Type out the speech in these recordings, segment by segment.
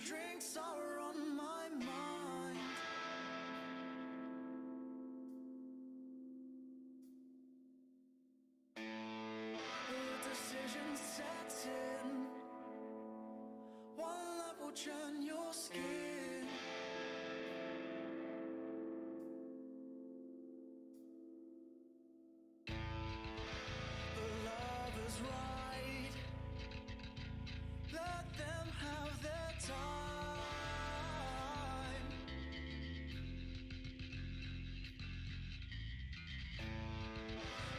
drinks are on my mind. The decision sets in. One love will turn your skin. The love is right. Let them have their time.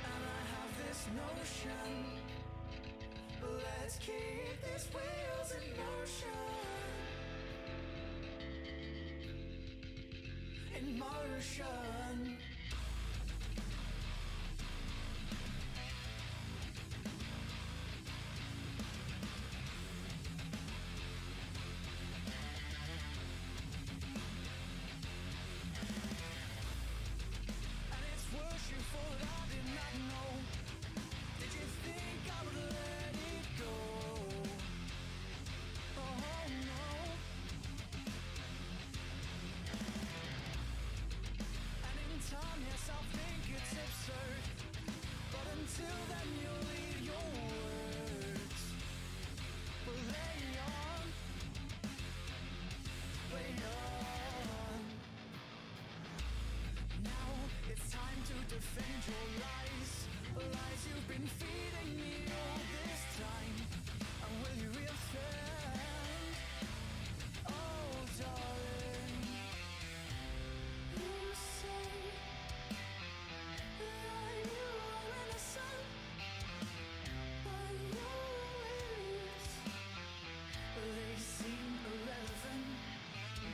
And I have this notion. Let's keep these wheels in motion. In motion. And it's worse you for that I did not know. Did you think I would let it go? Oh no. And in time, yes, I'll think it's absurd. But until then, you'll leave your words. Play on. Play on. Now it's time to defend your lies. Lies you've been feeding me all this time. And will you reoffend? Oh, darling. You say that you are innocent, but your words, they seem irrelevant,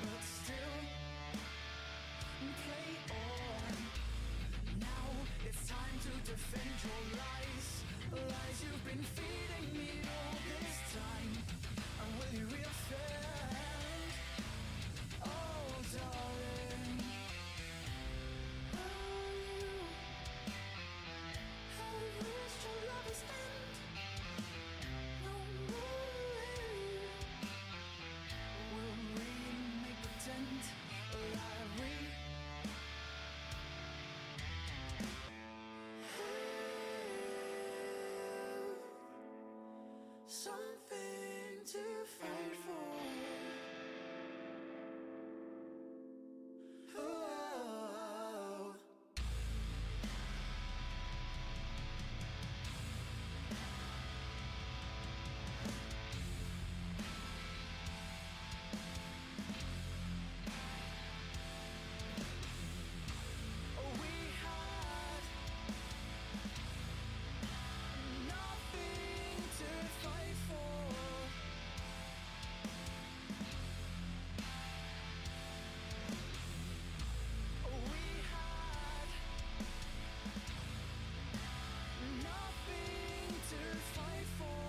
but still play on. Now it's time to defend your lies. Lies you've been feeding me all this time. And will you reoffend? Oh, darling. Oh, you have reached your lover's end. No more. Will we make pretend like we something to fight for. Oh. We had nothing to fight for. We had nothing to fight for.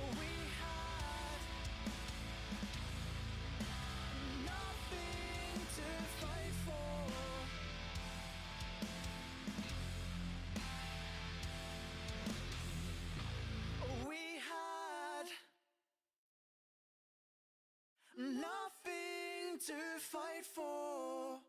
We had nothing to fight for. We had nothing to fight for.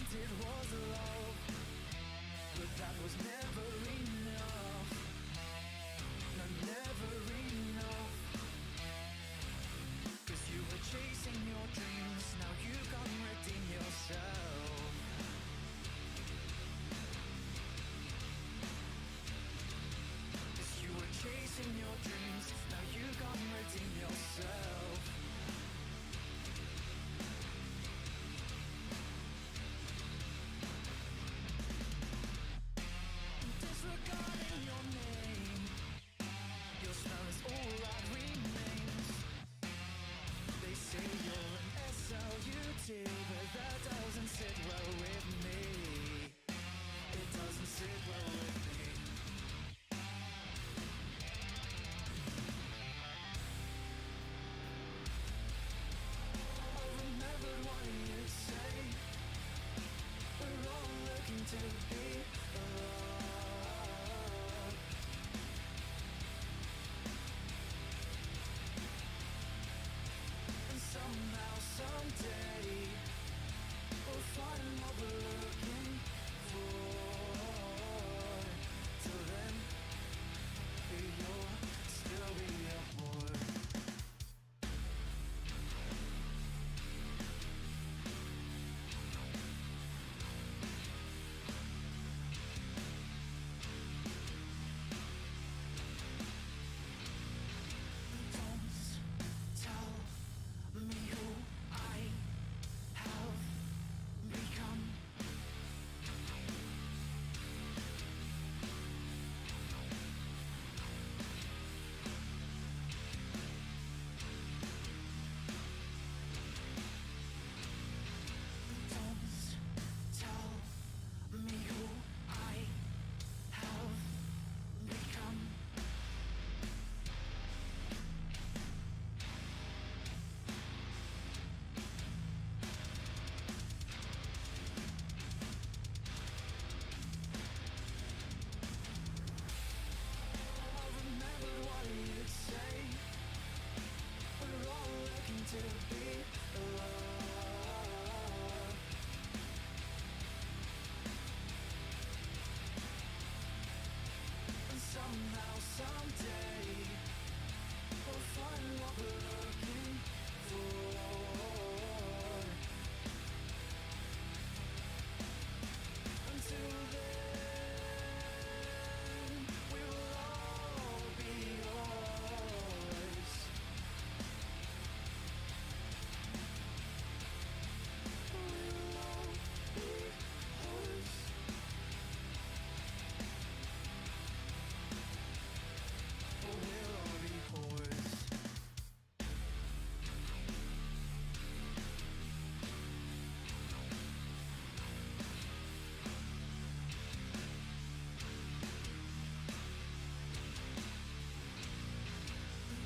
wanted was love, but that was never enough. No, never enough. 'Cause you were chasing your dreams, now you can't redeem yourself. 'Cause you were chasing your dreams, now you can't redeem yourself. Disregarding your name, your smell is all that remains. They say you're an SLUT, but that doesn't sit well with me. It doesn't sit well with me. I remembered what you'd say. We're all looking to be alone. And somehow, someday, we'll find what we're looking for. Till then, you'll still be a whore. Don't tell me who I have become. Don't tell me who I have become. I remembered what you'd say. We're all looking to be alone. And somehow, someday, we'll find what we're looking for. Until then, we will all be yours. We will all be yours. We'll all be yours.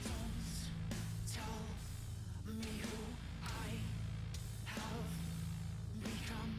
Don't tell me who I have become.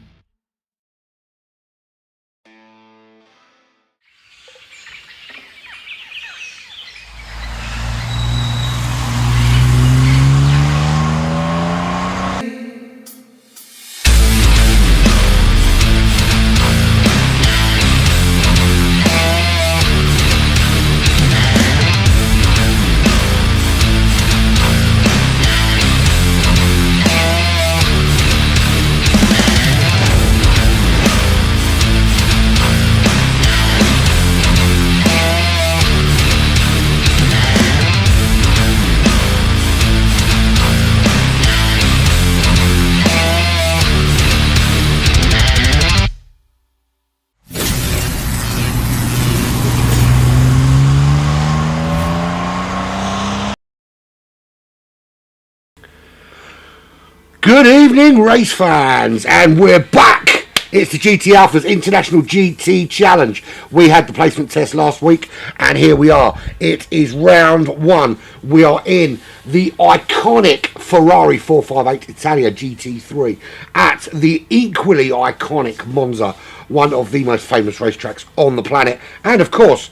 Good evening, race fans, and we're back. It's the GT Alpha's International GT Challenge. We had the placement test last week, and here we are. It is round one. We are in the iconic Ferrari 458 Italia GT3 at the equally iconic Monza, one of the most famous racetracks on the planet. And of course,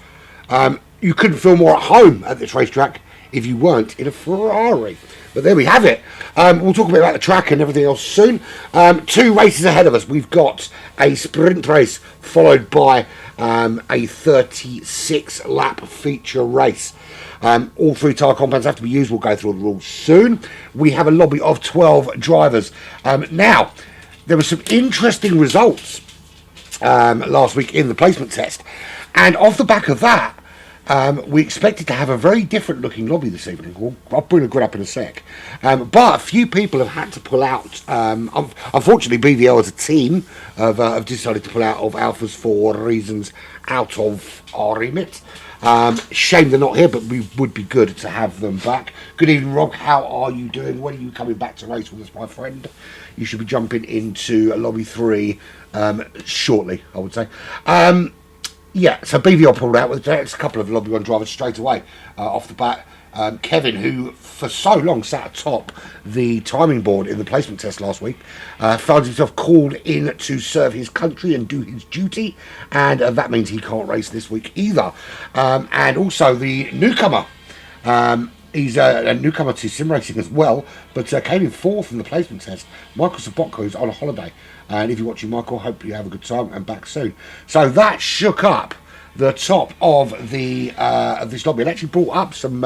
you couldn't feel more at home at this racetrack if you weren't in a Ferrari. But there we have it. We'll talk a bit about the track and everything else soon. 2 races ahead of us. We've got a sprint race followed by a 36 lap feature race. All 3 tyre compounds have to be used. We'll go through all the rules soon. We have a lobby of 12 drivers. Now, there were some interesting results last week in the placement test. And off the back of that, we expected to have a very different looking lobby this evening. I'll bring the grid up in a sec. But a few people have had to pull out. Unfortunately, BVL as a team have decided to pull out of Alphas for reasons out of our remit. Shame they're not here, but we would be good to have them back. Good evening, Rob. How are you doing? When are you coming back to race with us, my friend? You should be jumping into lobby 3 shortly, I would say. Yeah, so BVL pulled out with a couple of lobby 1 drivers straight away off the bat. Kevin, who for so long sat atop the timing board in the placement test last week, found himself called in to serve his country and do his duty, and that means he can't race this week either. And also the newcomer, he's a newcomer to sim racing as well, but came in 4th in the placement test. Michael Sabotko is on a holiday, and if you're watching, Michael, hope you have a good time and back soon. So that shook up the top of the of this lobby. It actually brought up some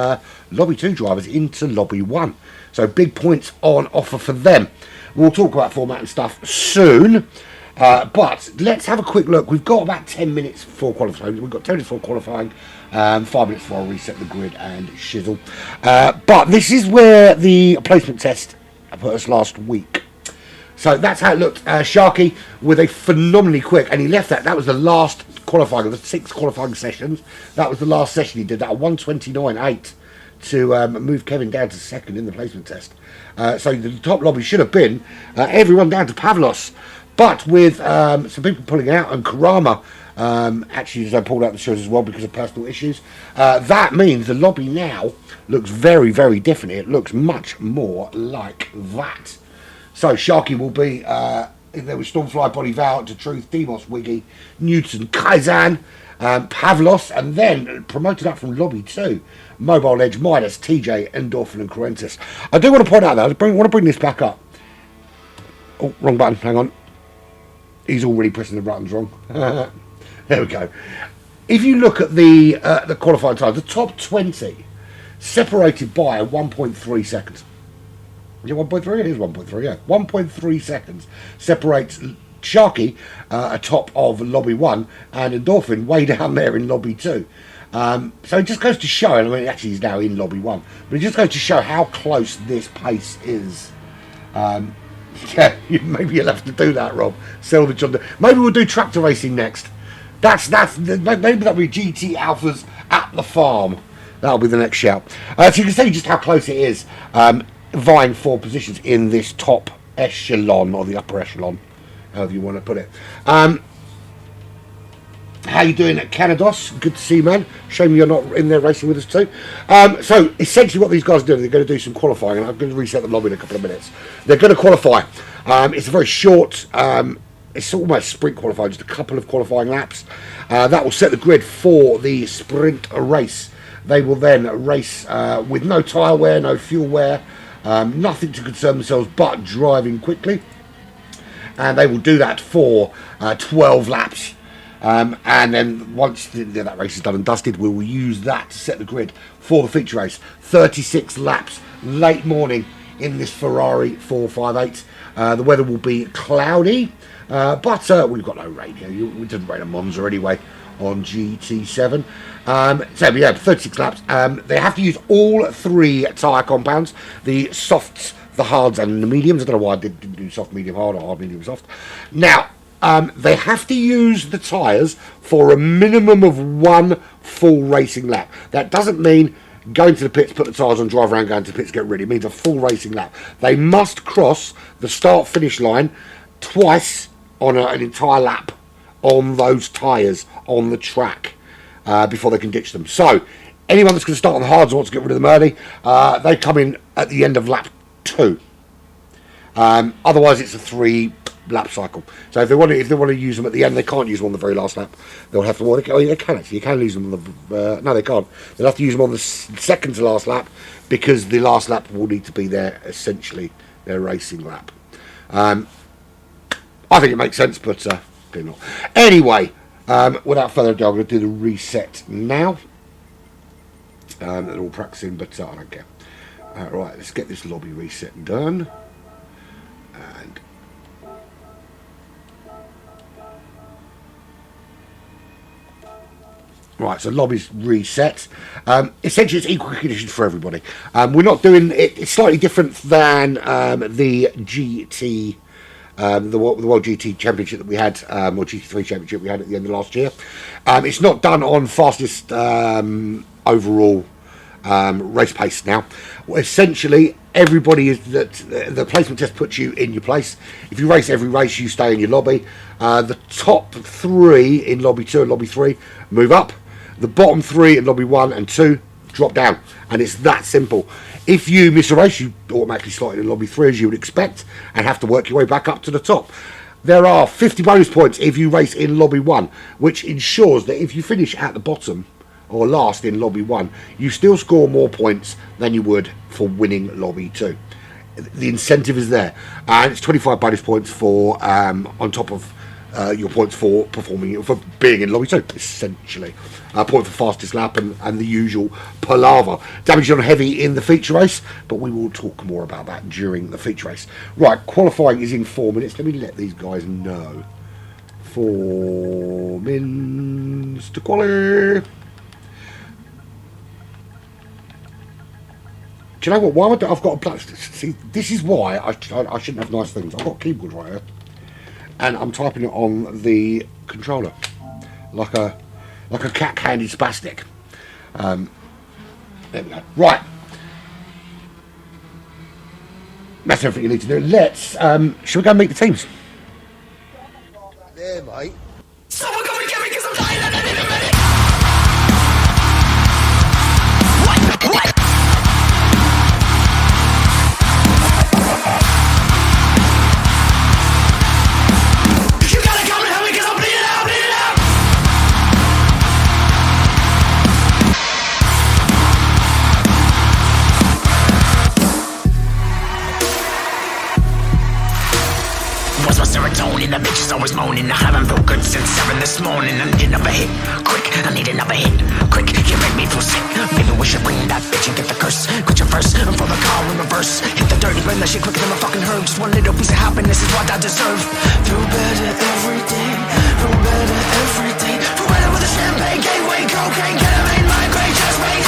lobby 2 drivers into lobby 1. So big points on offer for them. We'll talk about format and stuff soon. But let's have a quick look. We've got about 10 minutes before qualifying. We've got 10 minutes before qualifying, 5 minutes before I reset the grid and shizzle. But this is where the placement test put us last week. So that's how it looked. Sharky with a phenomenally quick, and he left that. That was the last qualifying of the 6 qualifying sessions. That was the last session he did. That 1:29.8 to move Kevin down to 2nd in the placement test. So the top lobby should have been everyone down to Pavlos. But with some people pulling out, and Karama actually pulled out the shows as well because of personal issues, that means the lobby now looks very, very different. It looks much more like that. So Sharky will be there with Stormfly, Body Vow, to Truth, Demos, Wiggy, Newton, Kaizen, Pavlos, and then promoted up from lobby 2, Mobile Edge, Midas, TJ, Endorphin, and Corentis. I do want to point out though, I want to bring this back up. Oh, wrong button, hang on. He's already pressing the buttons wrong. There we go. If you look at the qualifying time, the top 20 separated by 1.3 seconds. Is it 1.3? It is 1.3, yeah. 1.3 seconds separates Sharky atop of lobby 1 and Endorphin way down there in lobby 2. So it just goes to show, I mean, actually he's now in lobby 1, but it just goes to show how close this pace is. Yeah, maybe you'll have to do that, Rob. Sell the job. Maybe we'll do tractor racing next. Maybe that'll be GT Alphas at the farm. That'll be the next shout. So you can see just how close it is, vying for positions in this top echelon, or the upper echelon, however you want to put it. How you doing at Canados? Good to see you, man. Shame you're not in there racing with us too. So essentially what these guys are doing, they're going to do some qualifying, and I'm going to reset the lobby in a couple of minutes. They're going to qualify. It's a very short, it's almost sprint qualifying, just a couple of qualifying laps. That will set the grid for the sprint race. They will then race with no tyre wear, no fuel wear, nothing to concern themselves but driving quickly. And they will do that for 12 laps. And then once that race is done and dusted, we will use that to set the grid for the feature race. 36 laps, late morning in this Ferrari 458. The weather will be cloudy, but we've got no rain here. We didn't rain at Monza anyway on GT7. So we have 36 laps. They have to use all 3 tyre compounds, the softs, the hards, and the mediums. I don't know why I didn't do soft, medium, hard, or hard, medium, soft. Now, they have to use the tyres for a minimum of 1 full racing lap. That doesn't mean going to the pits, put the tyres on, drive around, going to the pits, get ready. It means a full racing lap. They must cross the start-finish line twice on an entire lap on those tyres on the track before they can ditch them. So anyone that's going to start on the hards or wants to get rid of them early, they come in at the end of lap 2. Otherwise, it's a 3 lap cycle. So if they want to use them at the end, they can't use them on the very last lap. They'll have to. Well, they can actually. You can use them on the. No, they can't. They'll have to use them on the second to last lap because the last lap will need to be essentially their racing lap. I think it makes sense, but do not. Anyway, without further ado, I'm going to do the reset now. They're all practicing, but I don't care. Right, let's get this lobby reset done. And right, so lobby's reset. Essentially, it's equal conditions for everybody. We're not doing it. It's slightly different than the GT, the World GT Championship that we had, or GT3 Championship we had at the end of last year. It's not done on fastest overall race pace now. Well, essentially, everybody is that the placement test puts you in your place. If you race every race, you stay in your lobby. The top 3 in lobby 2 and lobby 3 move up. The bottom 3 in lobby 1 and 2 drop down, and it's that simple. If you miss a race, you automatically slot in lobby 3 as you would expect, and have to work your way back up to the top. There are 50 bonus points if you race in lobby 1, which ensures that if you finish at the bottom or last in lobby 1, you still score more points than you would for winning lobby 2. The incentive is there, and it's 25 bonus points for on top of your points for being in lobby 2, essentially. Point for fastest lap and the usual palaver. Damage on heavy in the feature race, but we will talk more about that during the feature race. Right, qualifying is in 4 minutes. Let me let these guys know. 4 minutes to qualify. Do you know what? Why would I've got a black? See, this is why I shouldn't have nice things. I've got a keyboard right here, and I'm typing it on the controller like a cat-handed spastic. There we go. Right, that's everything you need to do. Let's. Shall we go and meet the teams? There, mate. Someone come and get me 'cause I'm dying and I need a minute. What? You gotta come and help me 'cause I'm bleeding out, bleeding out. What's my serotonin? The bitch is always moaning. I haven't felt good since 7 this morning. I need another hit, quick. I need another hit, quick. You make me feel sick. Maybe we should bring that bitch and get the curse. Quit your first and for the car in reverse. Hit the dirty, burn that shit quicker than a fucking herb. Just one little piece of happiness is what I deserve. Feel better every day. Feel better every day. Feel better with a champagne, gateway, cocaine, ketamine, migraine, just wait.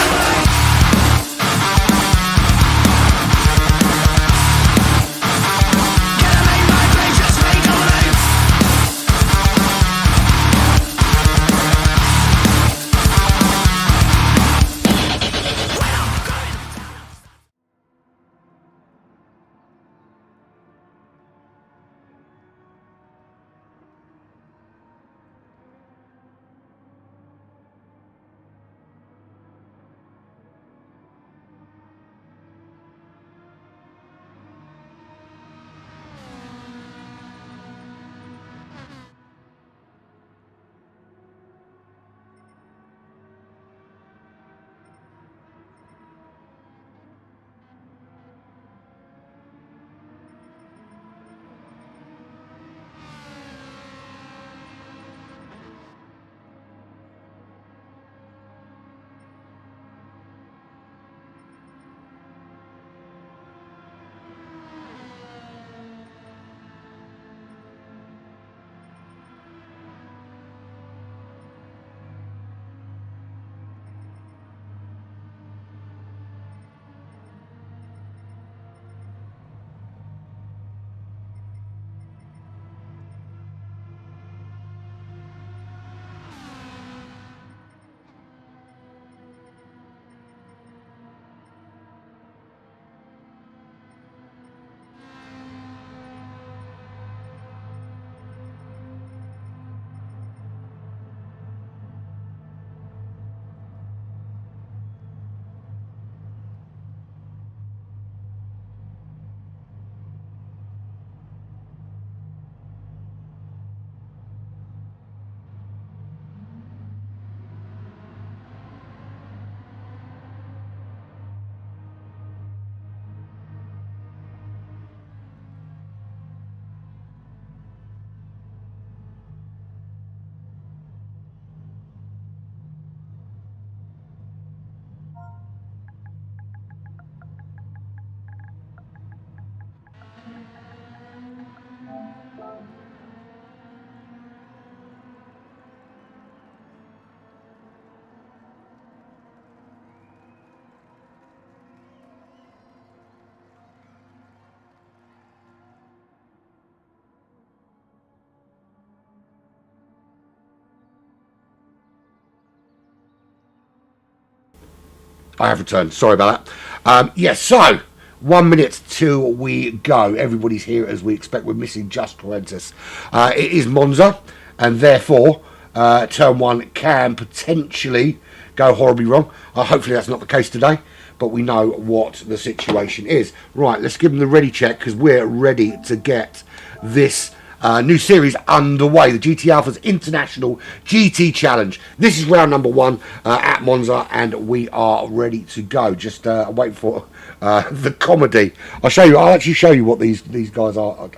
I have returned. Sorry about that. Yes, so 1 minute till we go. Everybody's here as we expect. We're missing just Parentis. It is Monza, and therefore turn one can potentially go horribly wrong. Hopefully that's not the case today, but we know what the situation is. Right, let's give them the ready check because we're ready to get this new series underway. The GT Alpha's International GT Challenge. This is round number 1 at Monza, and we are ready to go. Just wait for the comedy. I'll show you. I'll actually show you what these guys are.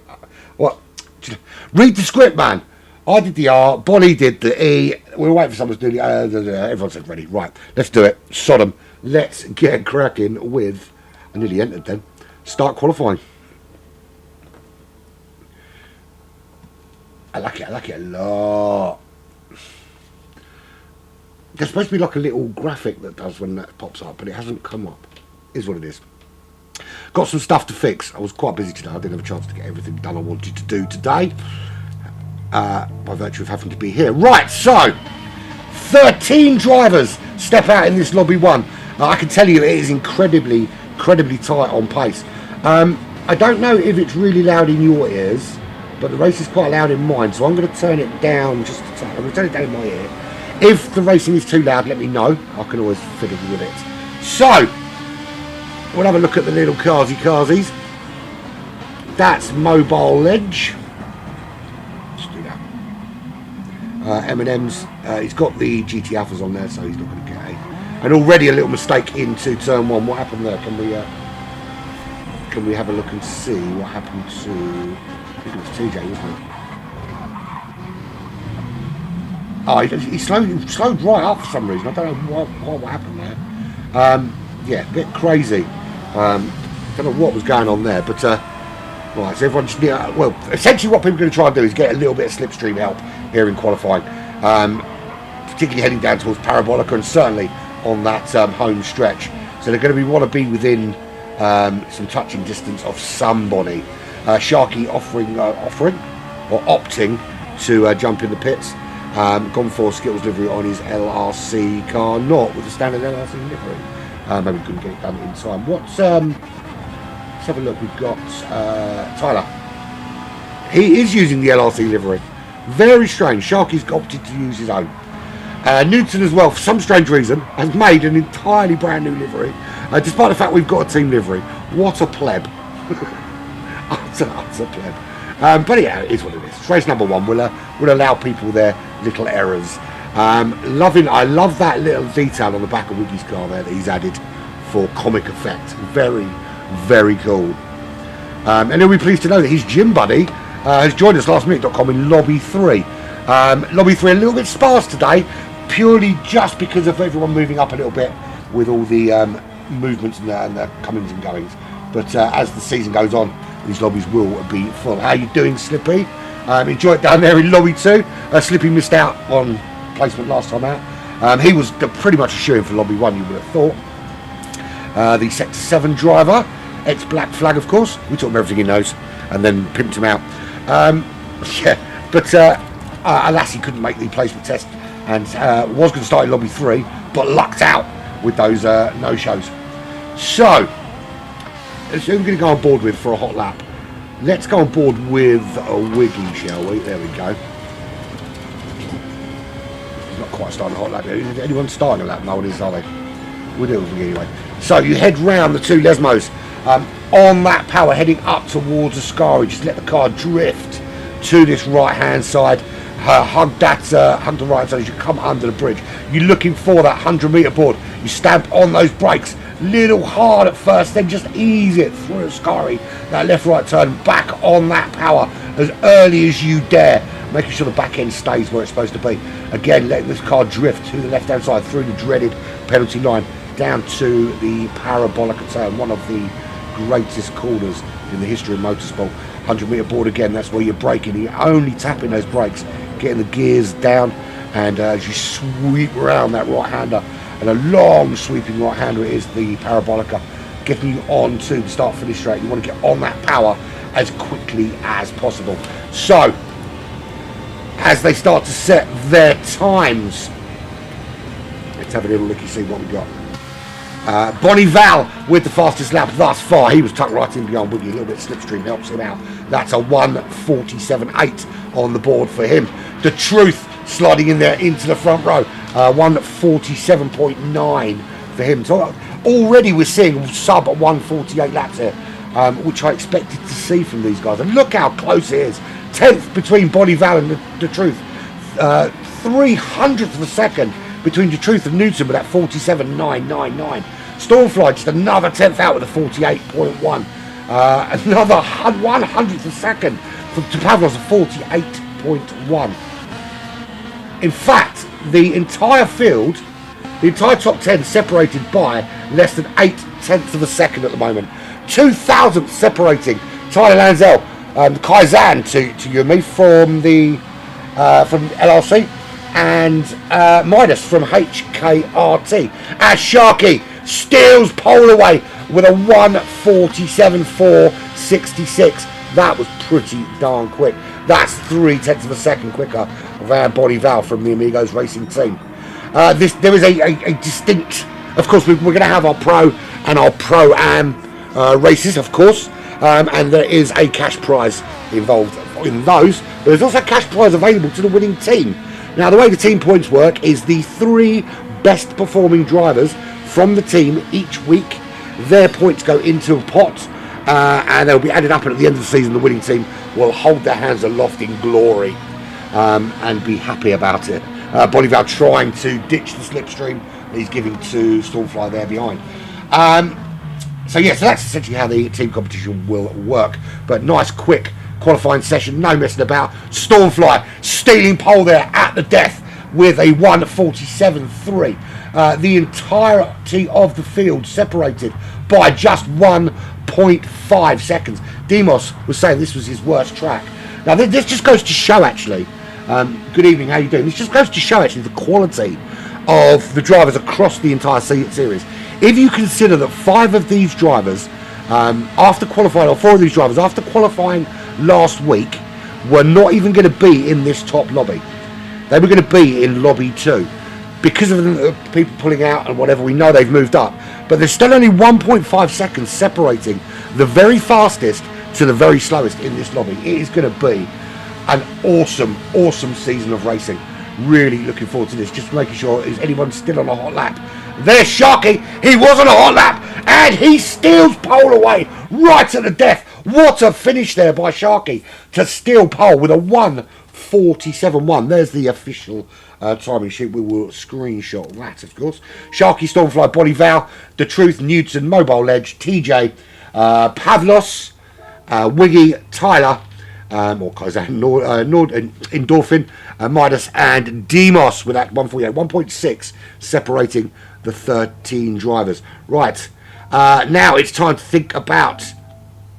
What? Read the script, man. I did the R, Bonnie did the E. We were waiting for someone to do the everyone said ready. Right, let's do it. Sodom. Let's get cracking with... I nearly entered then. Start qualifying. I like it a lot. There's supposed to be like a little graphic that does when that pops up, but it hasn't come up. Is what it is. Got some stuff to fix. I was quite busy today. I didn't have a chance to get everything done I wanted to do today. By virtue of having to be here. Right, so 13 drivers step out in this lobby 1. I can tell you it is incredibly tight on pace. I don't know if it's really loud in your ears, but the race is quite loud in mine, so I'm going to turn it down just a touch. I'm going to turn it down in my ear. If the racing is too loud, let me know. I can always fiddle with it. So we'll have a look at the little carsies. That's Mobile Ledge. M&M's, he's got the GT Alphas on there, so he's not going to get a... And already a little mistake into turn 1. What happened there? Can we have a look and see what happened to... I think it was TJ, wasn't it? Oh, he slowed right up for some reason. I don't know what happened there. Yeah, a bit crazy. Don't know what was going on there, but... right, so everyone just... well, essentially what people are going to try and do is get a little bit of slipstream help here in qualifying, particularly heading down towards Parabolica and certainly on that home stretch. So they're going to want to be within some touching distance of somebody. Sharky opting to jump in the pits. Gone for Skittles livery on his LRC car, not with the standard LRC livery. Maybe couldn't get it done in time. Let's have a look. We've got Tyler. He is using the LRC livery. Very strange. Sharky's opted to use his own. Newton as well, for some strange reason, has made an entirely brand new livery, despite the fact we've got a team livery. What a pleb. utter pleb. But yeah, it is what it is. It's race number 1. We'll allow people their little errors. I love that little detail on the back of Wiggy's car there that he's added for comic effect. Very, very cool. And he'll be pleased to know that his gym buddy has joined us lastminute.com in Lobby 3. Lobby 3 a little bit sparse today, purely just because of everyone moving up a little bit with all the movements and the comings and goings. But as the season goes on, these lobbies will be full. How you doing, Slippy? Enjoy it down there in Lobby 2. Slippy missed out on placement last time out. He was pretty much a shoo-in for Lobby 1, you would have thought. The Sector 7 driver, ex-Black Flag, of course. We taught him everything he knows and then pimped him out. Yeah, but alas, he couldn't make the placement test and was going to start in Lobby 3, but lucked out with those no-shows. So, who are we going to go on board with for a hot lap? Let's go on board with a Wiggy, shall we? There we go. He's not quite starting a hot lap. Is anyone starting a lap? No one is, are they? We'll do it with Wiggy anyway. So, you head round the 2 Lesmos. On that power, heading up towards Ascari, just let the car drift to this right hand side, hug the right side as you come under the bridge. You're looking for that 100-metre board. You stamp on those brakes, little hard at first, then just ease it through Ascari, that left right turn, back on that power as early as you dare, making sure the back end stays where it's supposed to be. Again, letting this car drift to the left hand side through the dreaded penalty line down to the Parabolica turn, one of the greatest corners in the history of motorsport. 100-metre board again, that's where you're braking. You're only tapping those brakes, getting the gears down, and as you sweep around that right-hander, and a long sweeping right-hander it is, the Parabolica, getting you on to the start-finish straight. You want to get on that power as quickly as possible. So, as they start to set their times, let's have a little look and see what we got. Bonnie Val with the fastest lap thus far. He was tucked right in behind Wiggy. A little bit slipstream helps him out. That's a 1:47.8 on the board for him. The Truth sliding in there into the front row. 1:47.9 for him. So already we're seeing sub 1:48 laps here, which I expected to see from these guys. And look how close it is. 10th between Bonnie Val and the Truth. 300th of a second between the Truth and Newton with that 47.999. Stormfly just another 10th out with a 48.1. Another 100th of a second to Pavlos of 48.1. In fact, the entire field, the entire top 10 separated by less than 8/10 of a second at the moment. 2,000th separating Tyler Lanzell, Kaizan to you and me from the from LRC, and Midas from HKRT. As Sharky steals pole away with a 1:47.466. That was pretty darn quick. That's 3/10 of a second quicker than Bonnie Val from the Amigos Racing team. There is a distinct, of course, we're going to have our Pro and our Pro-Am races, of course, and there is a cash prize involved in those, but there's also a cash prize available to the winning team. Now, the way the team points work is the 3 best performing drivers from the team each week, their points go into a pot, and they'll be added up, and at the end of the season the winning team will hold their hands aloft in glory and be happy about it. Bonnie Val trying to ditch the slipstream he's giving to Stormfly there behind. So that's essentially how the team competition will work. But nice quick qualifying session, no messing about. Stormfly stealing pole there at the death with a 1:47.3. The entirety of the field separated by just 1.5 seconds. Demos was saying this was his worst track. Now this just goes to show, actually, good evening, how you doing? This just goes to show actually the quality of the drivers across the entire series. If you consider that 5 of these drivers after qualifying, or 4 of these drivers after qualifying last week, were not even going to be in this top lobby. They were going to be in lobby 2 because of the people pulling out and whatever. We know they've moved up, but there's still only 1.5 seconds separating the very fastest to the very slowest in this lobby. It is going to be an awesome season of racing. Really looking forward to this. Just making sure, is anyone still on a hot lap? There's Sharky. He was on a hot lap and he steals pole away right at the death. What a finish there by Sharky to steal pole with a 1:47.1. There's the official timing sheet. We will screenshot that, of course. Sharky, Stormfly, Bonnie Val, The Truth, Newton, Mobile Ledge, TJ, Pavlos, Wiggy, Tyler, or Kaizan, Endorphin, Midas, and Demos with that 1:48, 1.6 separating the 13 drivers. Right, now it's time to think about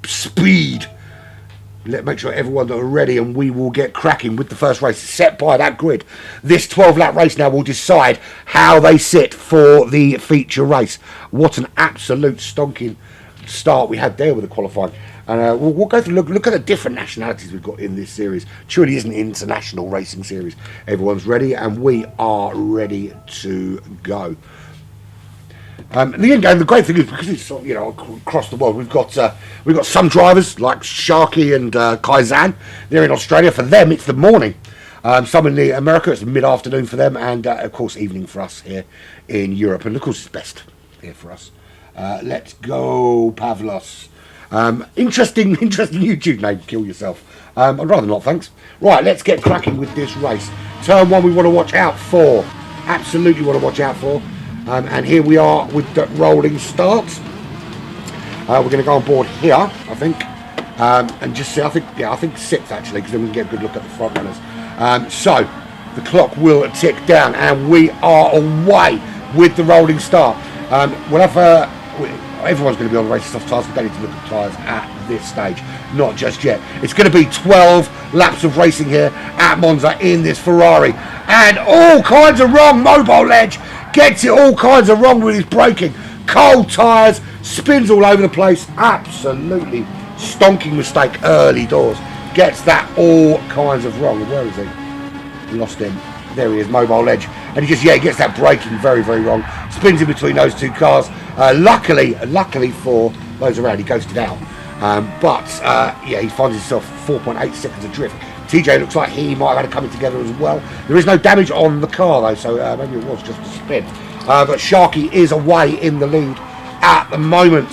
speed. Let's make sure everyone are ready, and we will get cracking with the first race set by that grid. This 12-lap race now will decide how they sit for the feature race. What an absolute stonking start we had there with the qualifying. And we'll go through, look at the different nationalities we've got in this series. Truly is an international racing series. Everyone's ready, and we are ready to go. The great thing is, because it's across the world, we've got some drivers like Sharky and Kaizan. They're in Australia. For them, it's the morning. Some in America, it's mid-afternoon for them, and of course evening for us here in Europe. And of course, it's best here for us. Let's go, Pavlos. Interesting YouTube name. Kill yourself. I'd rather not, thanks. Right, let's get cracking with this race. Turn 1, we want to watch out for. Absolutely want to watch out for. And here we are with the rolling start. We're going to go on board here, I think, and just see. I think 6th actually, because then we can get a good look at the front runners. So the clock will tick down, and we are away with the rolling start. Everyone's going to be on the race stuff tyres. We don't need to look at tyres at this stage, not just yet. It's going to be 12 laps of racing here at Monza in this Ferrari, and all kinds of wrong. Mobile Ledge gets it all kinds of wrong with his braking. Cold tyres, spins all over the place. Absolutely stonking mistake early doors. Gets that all kinds of wrong. Where is he? Lost him. There he is, Mobile Ledge. And he gets that braking very, very wrong. Spins in between those two cars. Luckily for those around, he ghosted out. He finds himself 4.8 seconds adrift. TJ looks like he might have had it coming together as well. There is no damage on the car though, so maybe it was just a spin. But Sharky is away in the lead at the moment.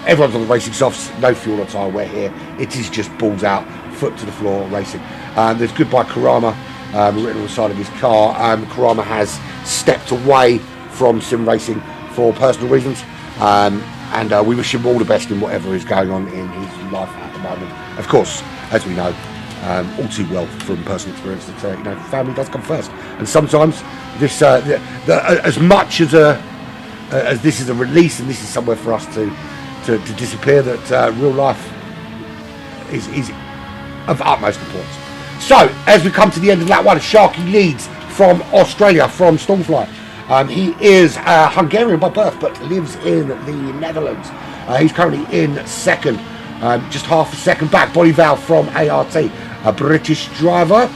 Everyone's on the racing softs, no fuel or tyre wear here. It is just balls out, foot to the floor racing. There's goodbye Karama written on the side of his car. Karama has stepped away from sim racing for personal reasons. We wish him all the best in whatever is going on in his life at the moment. Of course, as we know, all too well from personal experience, that family does come first. And sometimes this, as much as this is a release and this is somewhere for us to disappear, that real life is of utmost importance. So, as we come to the end of that one, Sharky leads from Australia, from Stormfly. He is Hungarian by birth, but lives in the Netherlands. He's currently in second, just half a second back. Bonnie Val from ART, a British driver.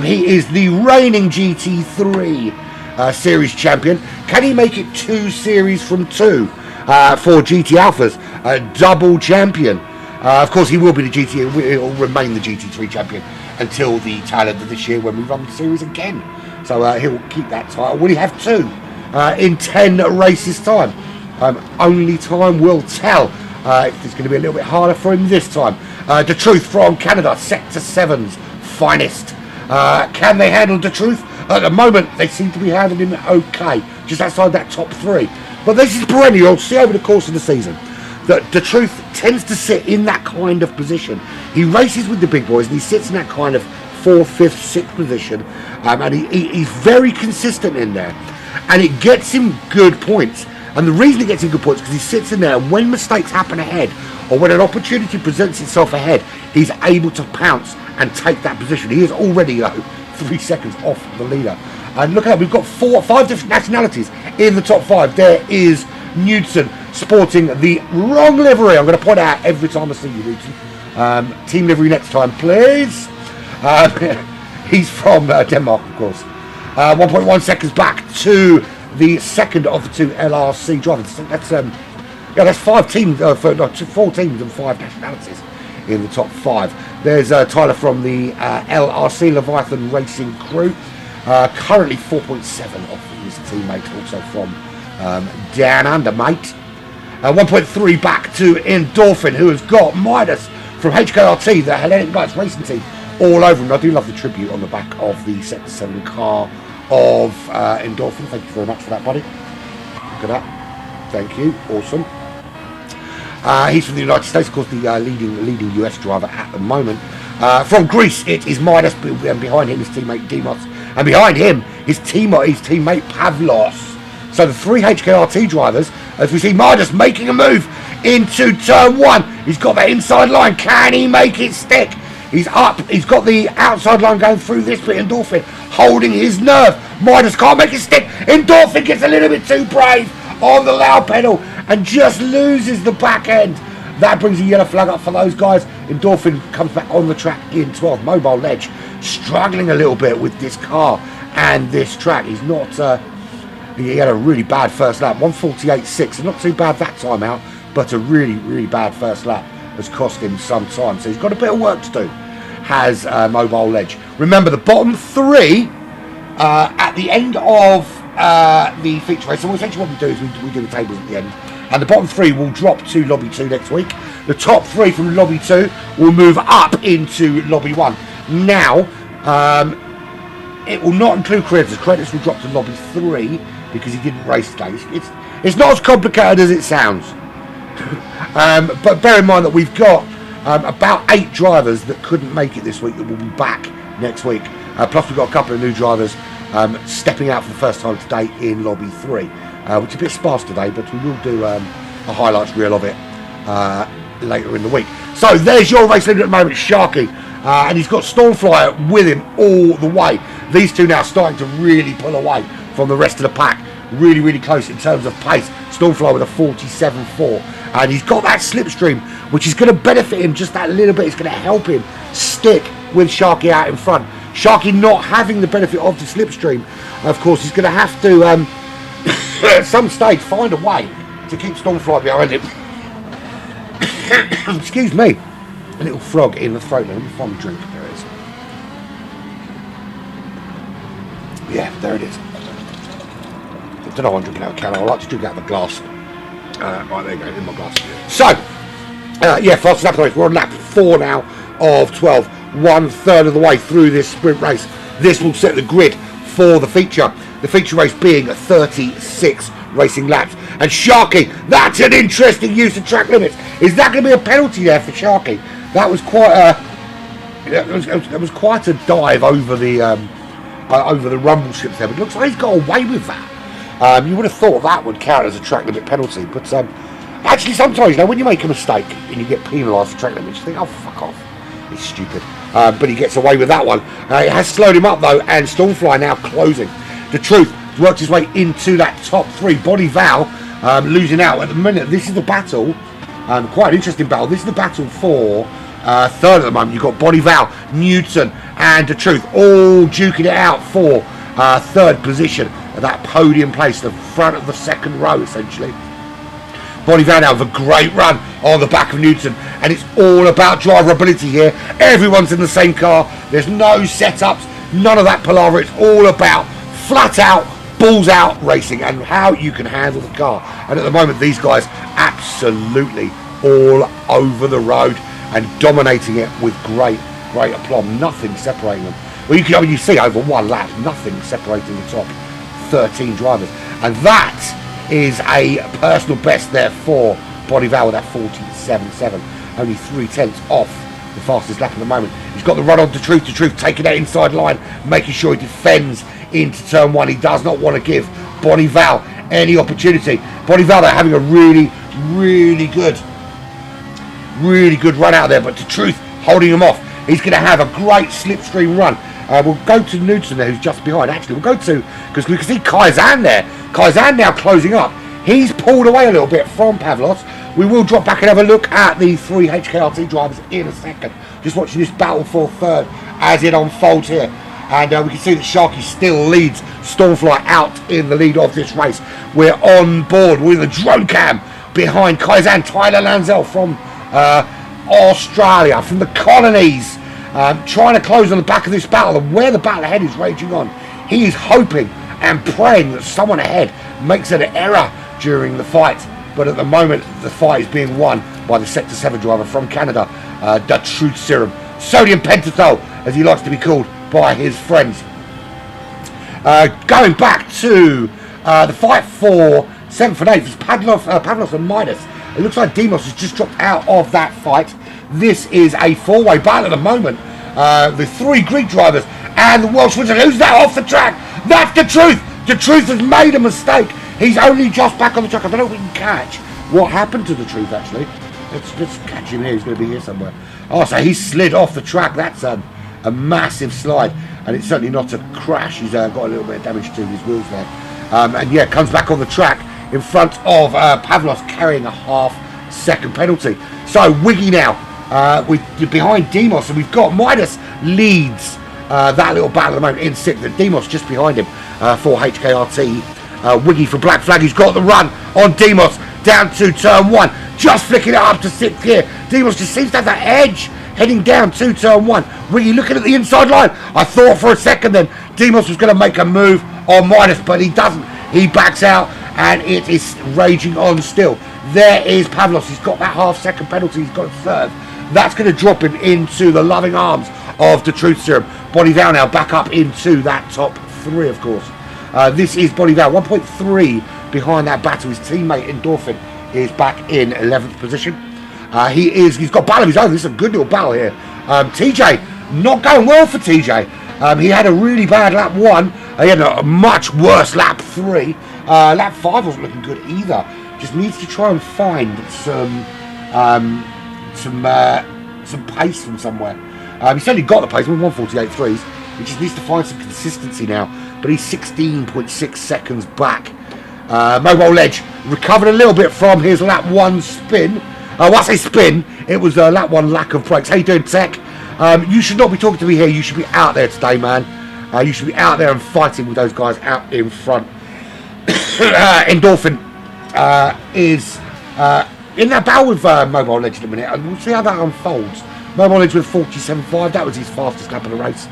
He is the reigning GT3 Series champion. Can he make it 2 series from 2 for GT Alphas? A double champion. Of course, he will be the GT. He'll remain the GT3 champion until the tail end of this year when we run the series again. So he'll keep that title. Will he have 2 in 10 races time? Only time will tell. If it's going to be a little bit harder for him this time. The Truth from Canada, Sector 7's finest. Can they handle the Truth? At the moment, they seem to be handling him okay, just outside that top 3. But this is perennial. See over the course of the season that the Truth tends to sit in that kind of position. He races with the big boys and he sits in that kind of 4th, 5th, 6th position, and he's very consistent in there, and it gets him good points. And the reason it gets him good points is because he sits in there, and when mistakes happen ahead, or when an opportunity presents itself ahead, he's able to pounce and take that position. He is already 3 seconds off the leader. And look at that, we've got 5 different nationalities in the top 5. There is Knudsen sporting the wrong livery. I'm going to point out every time I see you, Knudsen. Team livery next time, please. He's from Denmark, of course. 1.1 seconds back to the second of the 2 LRC drivers. That's 4 teams and 5 nationalities in the top 5. There's Tyler from the LRC Leviathan Racing crew. Currently 4.7 off his teammate, also from Down Under, mate. 1.3 back to Endorphin, who has got Midas from HKRT, the Hellenic Knights racing team, all over him. I do love the tribute on the back of the Sector 7 car of Endorphin. Thank you very much for that, buddy. Look at that. Thank you. Awesome. He's from the United States, of course, the leading US driver at the moment. From Greece, it is Midas, and behind him his teammate Demos, and behind him his teammate Pavlos. So the 3 HKRT drivers, as we see Midas making a move into turn 1. He's got that inside line. Can he make it stick? He's up. He's got the outside line going through this bit. Endorphin holding his nerve. Midas can't make it stick. Endorphin gets a little bit too brave on the loud pedal and just loses the back end. That brings a yellow flag up for those guys. Endorphin comes back on the track in 12th. Mobile Ledge struggling a little bit with this car and this track. He's not... he had a really bad first lap. 1:48.6. Not too bad that time out, but a really, really bad first lap has cost him some time. So he's got a bit of work to do. Has Mobile Ledge. Remember, the bottom 3 at the end of the feature race. So essentially what we do is we do the tables at the end. And the bottom 3 will drop to Lobby 2 next week. The top 3 from Lobby 2 will move up into Lobby 1. Now, it will not include creditors. Creditors will drop to Lobby 3 because he didn't race today. It's not as complicated as it sounds. But bear in mind that we've got about 8 drivers that couldn't make it this week that will be back next week. Plus we've got a couple of new drivers stepping out for the first time today in Lobby 3, which is a bit sparse today, but we will do a highlights reel of it later in the week. So there's your race leader at the moment, Sharky, and he's got Stormflyer with him all the way. These two now starting to really pull away from the rest of the pack. Really, really close in terms of pace. Stormflyer with a 47.4, and he's got that slipstream, which is going to benefit him just that little bit. It's going to help him stick with Sharky out in front. Sharky not having the benefit of the slipstream, of course, he's going to have to at some stage find a way to keep Stormfly behind him. Excuse me. A little frog in the throat. Let me find my drink. There it is. Yeah, there it is. I don't know what I'm drinking out of a can. I like to drink out of a glass. Right, there you go, in my glass. So, yeah, fastest lap of the race. We're on lap 4 now of 12. 1/3 of the way through this sprint race. This will set the grid for the feature. The feature race being 36 racing laps. And Sharky, that's an interesting use of track limits. Is that going to be a penalty there for Sharky? That was quite a, it was quite a dive over the rumble strips there. But it looks like he's got away with that. You would have thought that would count as a track limit penalty, but actually sometimes, you know, when you make a mistake and you get penalised for track limits, you think, oh, fuck off, it's stupid. But he gets away with that one. It has slowed him up though, and Stormfly now closing. The Truth works his way into that top 3. Body Val losing out at the minute. This is the battle, quite an interesting battle. This is the battle for third at the moment. You've got Body Val, Newton, and The Truth all duking it out for third position. That podium place, the front of the second row essentially. Body Val now with a great run on the back of Newton, and it's all about driver ability here. Everyone's in the same car. There's no setups, none of that palaver. It's all about flat out, balls out racing and how you can handle the car. And at the moment, these guys absolutely all over the road and dominating it with great aplomb. Nothing separating them. Well, you see over one lap, nothing separating the top 13 drivers, and that is a personal best there for Body Val with that 47.7, only 0.3 off the fastest lap at the moment. He's got the run on to Truth. Taking that inside line, making sure he defends into turn 1. He does not want to give Body Val any opportunity. Body Val, they're having a really good run out there, but to Truth holding him off. He's going to have a great slipstream run. We'll go to Newton there, who's just behind. Actually, we'll go to, because we can see Kaizan there. Kaizan now closing up. He's pulled away a little bit from Pavlos. We will drop back and have a look at the 3 HKRT drivers in a second. Just watching this battle for third as it unfolds here. And we can see that Sharky still leads Stormfly out in the lead of this race. We're on board with a drone cam behind Kaizan. Tyler Lanzell from Australia, from the colonies. Trying to close on the back of this battle, and where the battle ahead is raging on, he is hoping and praying that someone ahead makes an error during the fight. But at the moment, the fight is being won by the Sector 7 driver from Canada, the Truth Serum, Sodium Pentothal, as he likes to be called by his friends. Going back to the fight for 7th and 8th, is Pavlos and Midas. It looks like Demos has just dropped out of that fight. This is a 4-way battle at the moment. The 3 Greek drivers and the Welsh wizard. Who's that off the track? That's The Truth. The Truth has made a mistake. He's only just back on the track. I don't know if we can catch what happened to The Truth, actually. Let's catch him here. He's going to be here somewhere. Oh, so he slid off the track. That's a massive slide. And it's certainly not a crash. He's got a little bit of damage to his wheels there. And yeah, comes back on the track in front of Pavlos, carrying a half-second penalty. So Wiggy now. We're behind Demos, and we've got Midas leads that little battle at the moment in 6th. Demos just behind him for HKRT. Wiggy for Black Flag, he's got the run on Demos down to turn 1, just flicking it up to 6th gear. Demos just seems to have that edge heading down to turn 1. Wiggy looking at the inside line. I thought for a second then Demos was going to make a move on Midas, but he doesn't. He backs out, and it is raging on still. There is Pavlos. He's got that half-second penalty. He's got a third. That's going to drop him into the loving arms of the Truth Serum. Body Val now back up into that top 3, of course. This is Body Val, 1.3 behind that battle. His teammate Endorphin is back in 11th position. He's got battle of his own. This is a good little battle here. TJ, not going well for TJ. He had a really bad lap 1. He had a much worse lap 3. Lap 5 wasn't looking good either. Just needs to try and find some pace from somewhere. He's certainly got the pace with 1:48.3s. He just needs to find some consistency now. But he's 16.6 seconds back. Mobile Ledge recovered a little bit from his lap 1 spin. When I say spin, it was a lap 1 lack of brakes. How you doing, Tech? You should not be talking to me here. You should be out there today, man. You should be out there and fighting with those guys out in front. Endorphin is in that battle with Mobile Legend in a minute, and we'll see how that unfolds. Mobile Legend with 47.5, that was his fastest lap of the race.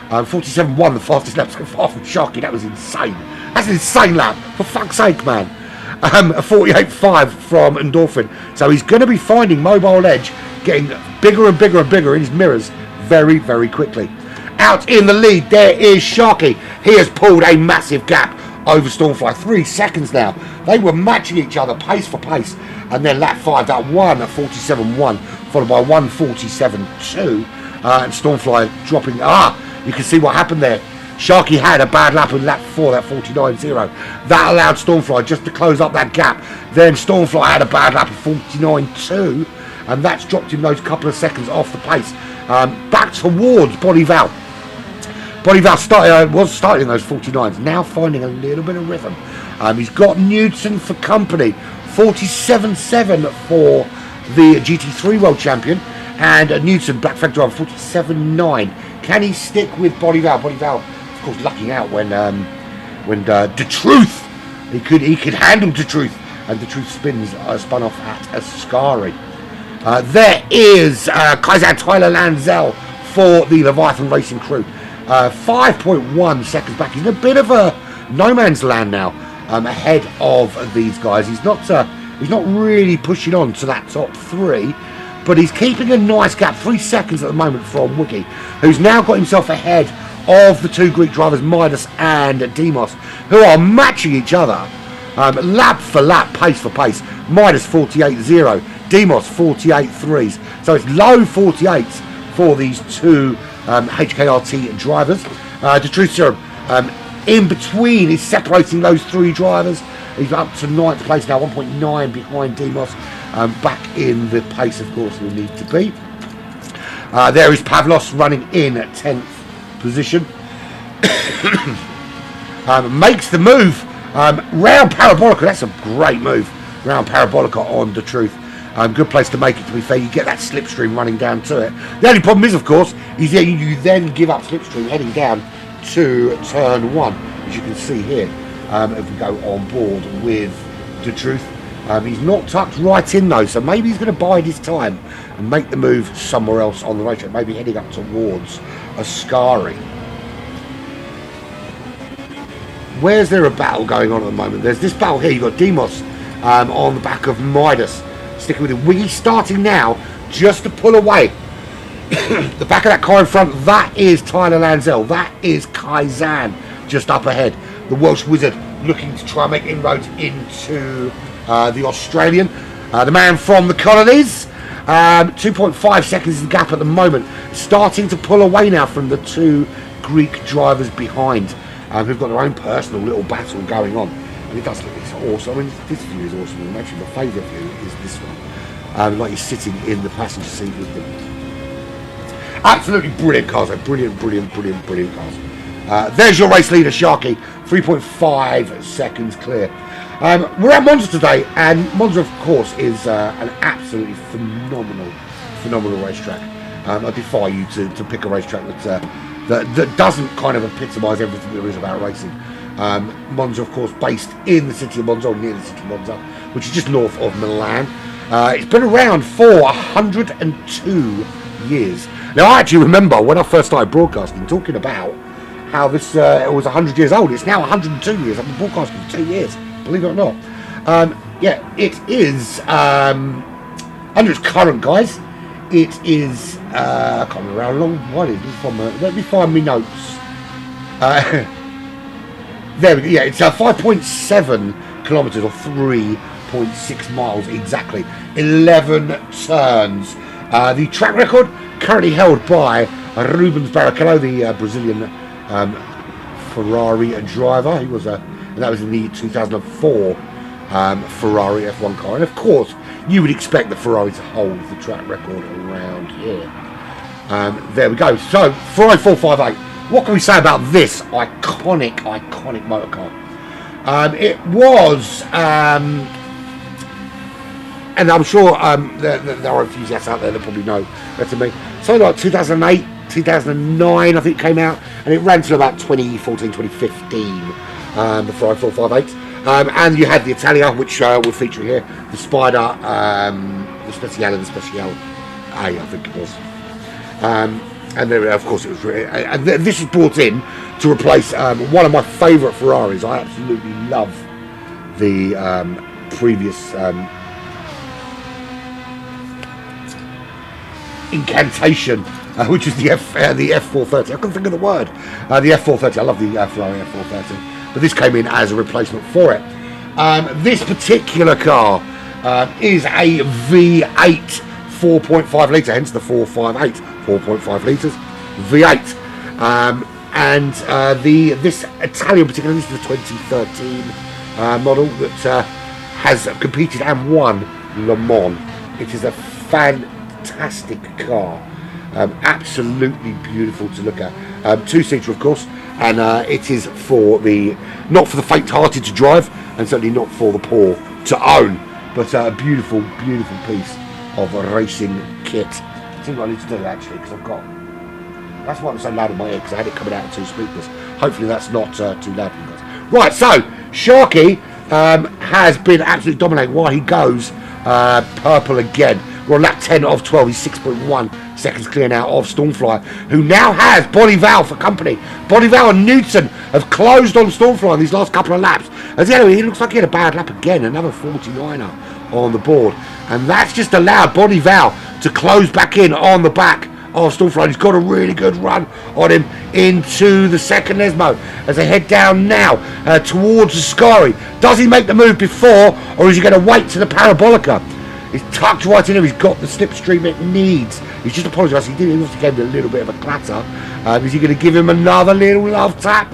47.1, the fastest lap so far from Sharky. That was insane. That's an insane lap, for fuck's sake, man. A 48.5 from Endorphin. So he's going to be finding Mobile Edge getting bigger and bigger and bigger in his mirrors very, very quickly. Out in the lead, there is Sharky. He has pulled a massive gap over Stormfly. 3 seconds now. They were matching each other pace for pace. And then lap 5, that one at 47.1, followed by 147.2. And Stormfly dropping. You can see what happened there. Sharky had a bad lap in lap 4, that 49.0. That allowed Stormfly just to close up that gap. Then Stormfly had a bad lap of 49.2, and that's dropped him those couple of seconds off the pace. Back towards Bodival. Bodival was starting those 49s, now finding a little bit of rhythm. He's got Newton for company. 47.7 for the GT3 World Champion, and Newton, Black Flag driver, 47.9. Can he stick with Bodival? Bodival, of course, lucking out when the Truth, he could handle the Truth, and the Truth spun off at Ascari. There is Kaiser Tyler Lanzell for the Leviathan Racing crew. 5.1 seconds back. He's in a bit of a no man's land now, ahead of these guys. He's not really pushing on to that top 3. But he's keeping a nice gap, 3 seconds at the moment from Wookie, who's now got himself ahead of the 2 Greek drivers, Midas and Demos, who are matching each other lap for lap, pace for pace. Midas 48.0, Demos 48.3s. So it's low 48s for these 2 HKRT drivers. The Truth Serum in between is separating those 3 drivers. He's up to 9th place now, 1.9 behind Demos. Back in the pace, of course, we need to be. There is Pavlos running in at 10th position. Makes the move round Parabolica. That's a great move. Round Parabolica on the Truth. Good place to make it, to be fair. You get that slipstream running down to it. The only problem is, of course, is that you then give up slipstream heading down to turn 1, as you can see here. If we go on board with the Truth. He's not tucked right in though, so maybe he's going to bide his time and make the move somewhere else on the racetrack, maybe heading up towards Ascari. Where's there a battle going on at the moment? There's this battle here. You've got Demos on the back of Midas, sticking with him. Wiggy starting now just to pull away. The back of that car in front, that is Tyler Lanzell. That is Kaizan just up ahead. The Welsh Wizard looking to try and make inroads into the Australian. The man from the colonies. 2.5 seconds is the gap at the moment. Starting to pull away now from the 2 Greek drivers behind, who've got their own personal little battle going on. And it does look awesome. I mean, this view is awesome. And actually, my favourite view is this one. Like you're sitting in the passenger seat with them. Absolutely brilliant cars. Brilliant cars. There's your race leader, Sharky. 3.5 seconds clear. We're at Monza today, and Monza, of course, is an absolutely phenomenal racetrack. I defy you to pick a racetrack that doesn't kind of epitomise everything there is about racing. Monza, of course, based in the city of Monza, or near the city of Monza, which is just north of Milan. It's been around for 102 years. Now, I actually remember when I first started broadcasting, talking about how this it was 100 years old. It's now 102 years. I've been broadcasting for 2 years, believe it or not. Yeah, it is under its current guise. It is I can't remember how long. Let me find me notes. There we go. Yeah, it's 5.7 kilometres or 3.6 miles exactly. 11 turns. The track record currently held by Rubens Barrichello, the Brazilian Ferrari driver. He was and that was in the 2004 Ferrari F1 car. And of course, you would expect the Ferrari to hold the track record around here. There we go. So, Ferrari 458. What can we say about this iconic motor car? It was, and I'm sure there are enthusiasts out there that probably know better than me. Something like 2008, 2009, I think, came out, and it ran till about 2014, 2015. The Ferrari 458. And you had the Italia, which we're featuring here, the Spider, the Speciale A, I think it was. And then, of course, it was. And this was brought in to replace one of my favourite Ferraris. I absolutely love the previous incantation, which is the F430. I couldn't think of the word. The F430. I love the Ferrari F430, but this came in as a replacement for it. This particular car is a V8 4.5 litre, hence the 458, 4.5 litres, V8. This Italian particular, this is the 2013 model that has competed and won Le Mans. It is a fantastic car, absolutely beautiful to look at. Two-seater, of course, and it is not for the faint-hearted to drive, and certainly not for the poor to own, but a beautiful, beautiful piece of a racing kit. I think what I need to do actually, because that's why I'm so loud in my ear, because I had it coming out of two speakers. Hopefully that's not too loud for you guys. Right, so Sharky has been absolutely dominating while he goes purple again. We're on lap 10 of 12. He's 6.1 seconds clear now of Stormfly, who now has Bonneville for company. Bonneville and Newton have closed on Stormfly in these last couple of laps. As you know, he looks like he had a bad lap again, another 49er on the board. And that's just allowed Bonneville to close back in on the back of Stormfly. He's got a really good run on him into the second Lesmo as they head down now towards the Scari. Does he make the move before, or is he going to wait to the Parabolica? He's tucked right in him. He's got the slipstream it needs. He's just apologised. He also gave him a little bit of a clatter. Is he going to give him another little love tap?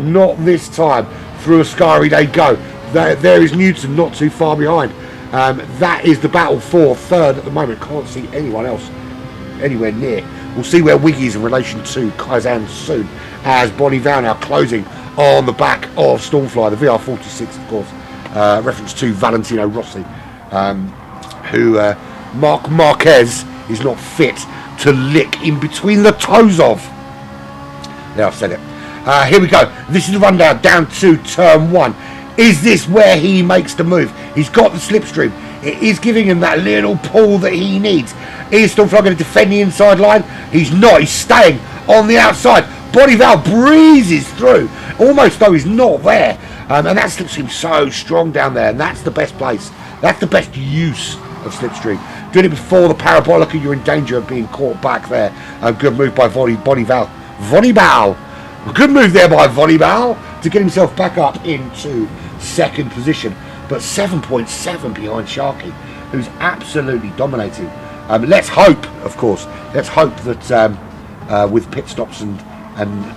Not this time. Through a Scari they go. There is Newton not too far behind. That is the battle for third at the moment. Can't see anyone else anywhere near. We'll see where Wiggy is in relation to Kaizen soon, as Bonneville now closing on the back of Stormfly, the VR46, of course, reference to Valentino Rossi, who Marc Marquez is not fit to lick in between the toes of. There, I've said it. Here we go. This is the rundown down to turn one. Is this where he makes the move? He's got the slipstream. It is giving him that little pull that he needs. Is Stormfly going to defend the inside line? He's not. He's staying on the outside. Bonneville breezes through, almost though he's not there. And that slipstream's so strong down there, and that's the best place. That's the best use of slipstream. Doing it before the Parabolica, you're in danger of being caught back there. Good move by Bonneville. Good move there by Bonneville to get himself back up into second position. But 7.7 behind Sharky, who's absolutely dominating. Let's hope, of course, that with pit stops and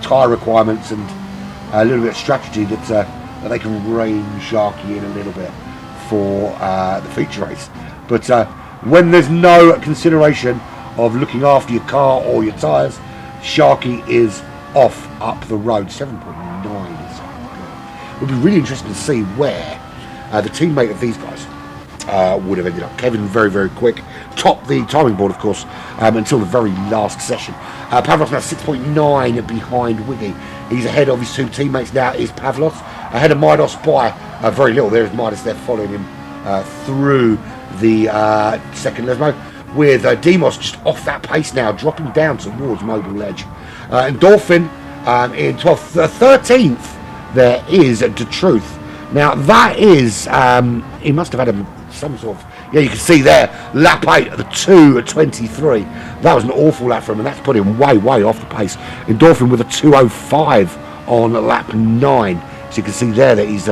tyre requirements and a little bit of strategy that they can rein Sharky in a little bit for the feature race. But when there's no consideration of looking after your car or your tyres, Sharky is off up the road. 7.9. It would be really interesting to see where the teammate of these guys would have ended up. Kevin, very, very quick. Topped the timing board, of course, until the very last session. Pavlos now 6.9 behind Wiggy. He's ahead of his two teammates now, is Pavlos. Ahead of Midos by very little. There's Midos there following him through the second Lesmo. With Demos just off that pace now, dropping down towards Mobile Ledge. Endorphin in 12th, 13th, there is De Truth. Now that is, he must have had some sort of, yeah, you can see there, lap 8 at the 2:23. That was an awful lap for him, and that's put him way, way off the pace. Endorphin with a 2:05 on lap 9. So you can see there that he's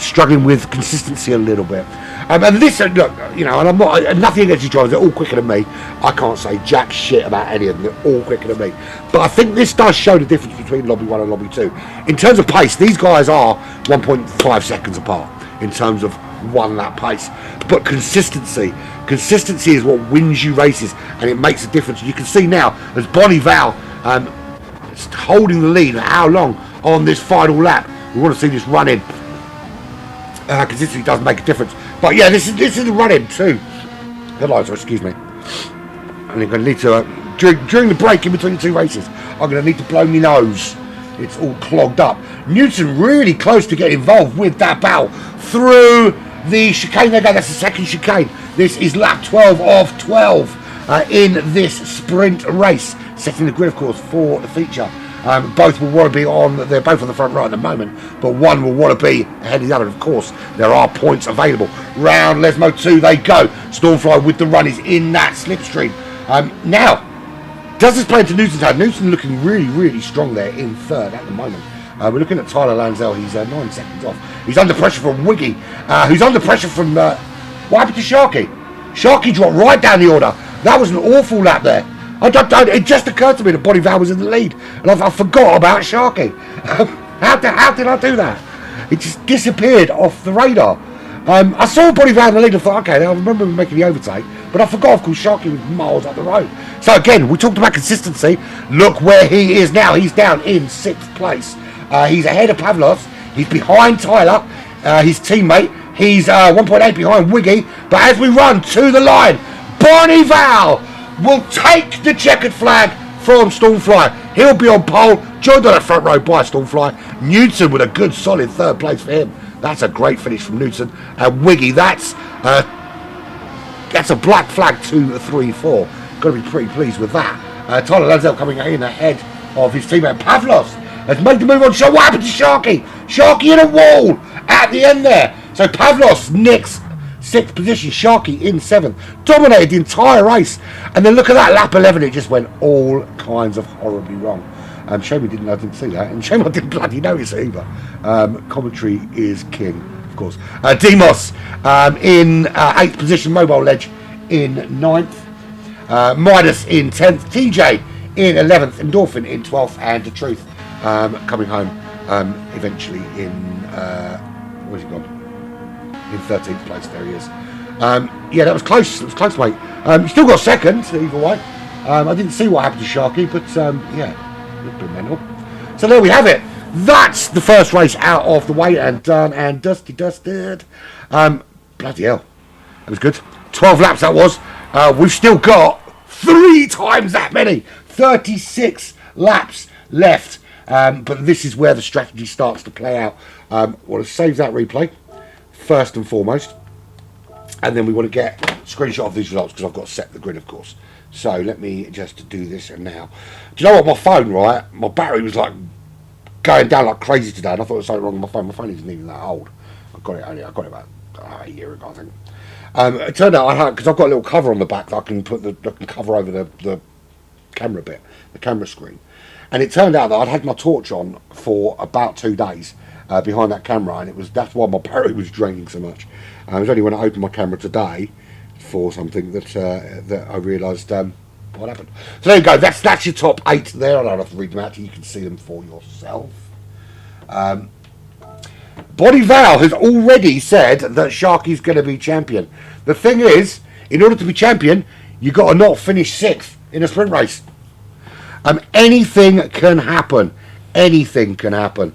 struggling with consistency a little bit. And this, look, you know, and I'm not, nothing against these drivers, they're all quicker than me. I can't say jack shit about any of them, they're all quicker than me. But I think this does show the difference between Lobby 1 and Lobby 2. In terms of pace, these guys are 1.5 seconds apart in terms of one lap pace. But consistency is what wins you races, and it makes a difference. You can see now, as Bonneville holding the lead, how long on this final lap. We want to see this run in. Consistency does make a difference. But yeah, this is the run-in too. Headlines, excuse me. And I'm going to need to during the break in between the two races, I'm going to need to blow my nose it's all clogged up. Newton really close to getting involved with that battle through the chicane. There go, that's the second chicane. This is lap 12 of 12 in this sprint race, setting the grid, of course, for the feature. Both will want to be on, they're both on the front row at the moment, but one will want to be ahead of the other. Of course, there are points available. Round Lesmo 2 they go. Stormfly with the run is in that slipstream. Now, does this play into Newton's hand? Newton looking really, really strong there in third at the moment. We're looking at Tyler Lanzell. He's 9 seconds off. He's under pressure from Wiggy, who's under pressure from... what happened to Sharky? Sharky dropped right down the order. That was an awful lap there. It just occurred to me that Bonnie Val was in the lead, and I forgot about Sharky. How did I do that? It just disappeared off the radar. I saw Bonnie Val in the lead and thought, okay, I remember making the overtake, but I forgot, of course, Sharky was miles up the road. So again, we talked about consistency. Look where he is now. He's down in 6th place. He's ahead of Pavlos. He's behind Tyler, his teammate. He's 1.8 behind Wiggy. But as we run to the line, Bonnie Val will take the checkered flag from Stormfly. He'll be on pole, joined on the front row by Stormfly. Newton with a good solid 3rd place for him. That's a great finish from Newton. And Wiggy, that's a black flag 2, 3, 4. Got to be pretty pleased with that. Tyler Lansdale coming in ahead of his teammate Pavlos has made the move on. So what happened to Sharky? Sharky in a wall at the end there. So Pavlos nicks 6th position, Sharky in 7th. Dominated the entire race. And then look at that, lap 11, it just went all kinds of horribly wrong. Shame I didn't see that, and shame I didn't bloody notice it either. Commentary is king, of course. Demos in 8th position, Mobile Ledge in 9th. Midas in 10th, TJ in 11th, Endorphin in 12th, and The Truth coming home eventually in, where's he gone? In 13th place, there he is. Yeah, that was close. It was close, mate. You still got 2nd, either way. I didn't see what happened to Sharky, but yeah, a little bit mental. So there we have it. That's the first race out of the way and done and dusted. Bloody hell, that was good. 12 laps that was. We've still got 3 times that many. 36 laps left. But this is where the strategy starts to play out. Want to save that replay first and foremost, and then we want to get a screenshot of these results because I've got to set the grid, of course. So let me just do this now. Do you know what? My phone, right? My battery was like going down like crazy today, and I thought there was something wrong with my phone. My phone isn't even that old. I got it about a year ago, I think. It turned out I had, because I've got a little cover on the back that I can cover over the camera bit, the camera screen. And it turned out that I'd had my torch on for about 2 days behind that camera, and that's why my battery was draining so much. It was only when I opened my camera today for something that I realised what happened. So there you go. That's your top 8 there. I don't have to read them out to you. You can see them for yourself. Bonnie Val has already said that Sharky's going to be champion. The thing is, in order to be champion, you've got to not finish 6th in a sprint race. Anything can happen. Anything can happen.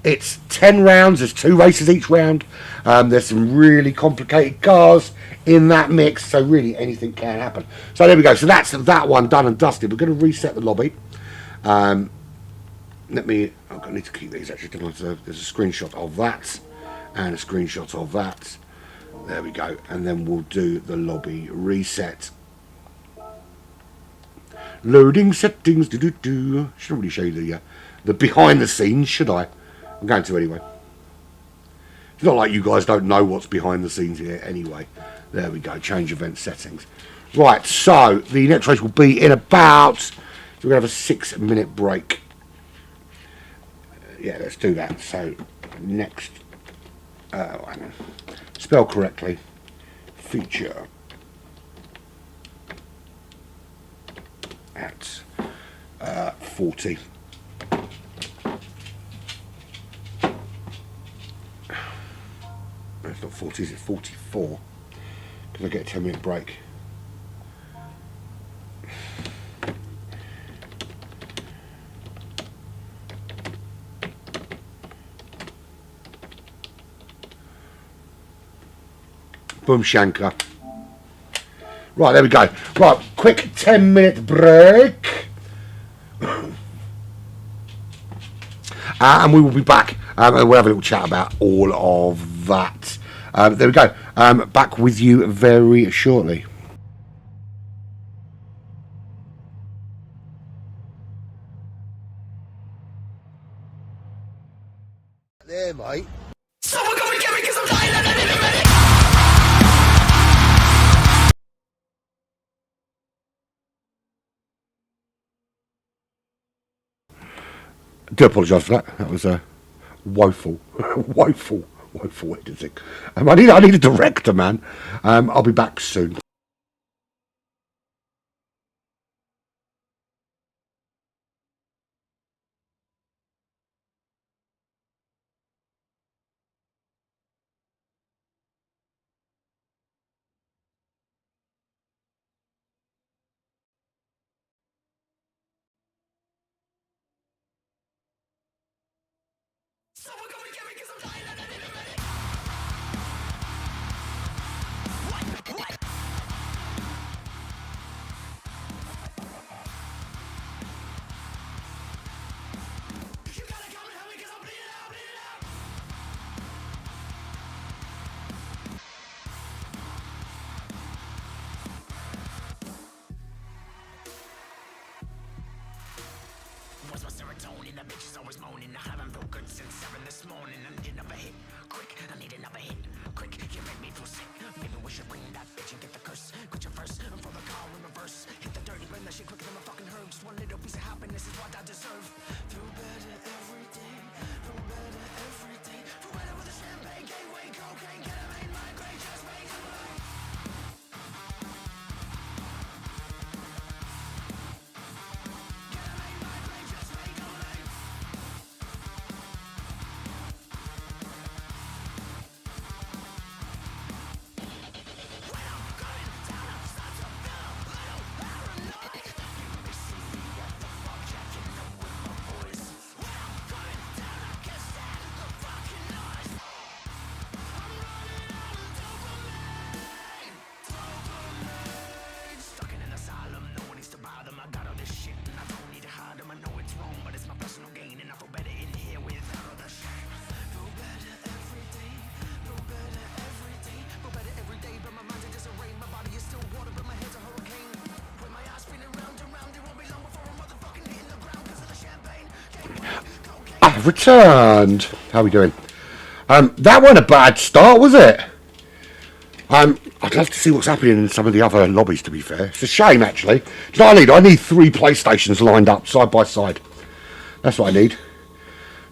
It's 10 rounds. There's 2 races each round. There's some really complicated cars in that mix. So really anything can happen. So there we go. So that's that one done and dusted. We're going to reset the lobby. I need to keep these actually. There's a screenshot of that and a screenshot of that. There we go. And then we'll do the lobby reset. Loading settings. Shouldn't really show you the behind the scenes, should I? I'm going to anyway. It's not like you guys don't know what's behind the scenes here anyway. There we go. Change event settings. Right. So the next race will be in about. So we're gonna have a 6-minute break. Yeah, let's do that. So next. Hang on. Spell correctly. Feature. At 40. No, it's not 40, is it 44? Can I get a 10-minute break? Boom Shanker. Right, there we go. Right, quick 10-minute break. and we will be back, and we'll have a little chat about all of that. There we go. Back with you very shortly. There, mate. Someone come and get me because I'm dying and I need a medic! I do apologise for that. That was a woeful, woeful editing. I need a director, man. I'll be back soon. Someone come and get me because I'm dying and I need a medic! What? You gotta come and help me because I'm bleeding out, What's my serotonin? That bitch is always moaning. I haven't felt good since 7 this morning. I need another hit, quick. I need another hit, quick. You make me feel sick. Maybe we should bring that bitch and get the curse. Quit your first and throw the car in reverse. Hit the dirty, burn that shit quicker than my fucking herb. Just one little piece of happiness is what I deserve. Feel better every day. Feel better every day. Feel better with a champagne, gateway, cocaine, ketamine, migraine, just make a life. I've returned. How are we doing? That wasn't a bad start, was it? I'd love to see what's happening in some of the other lobbies, to be fair. It's a shame, actually. Do you know what I need? I need 3 PlayStations lined up, side by side. That's what I need.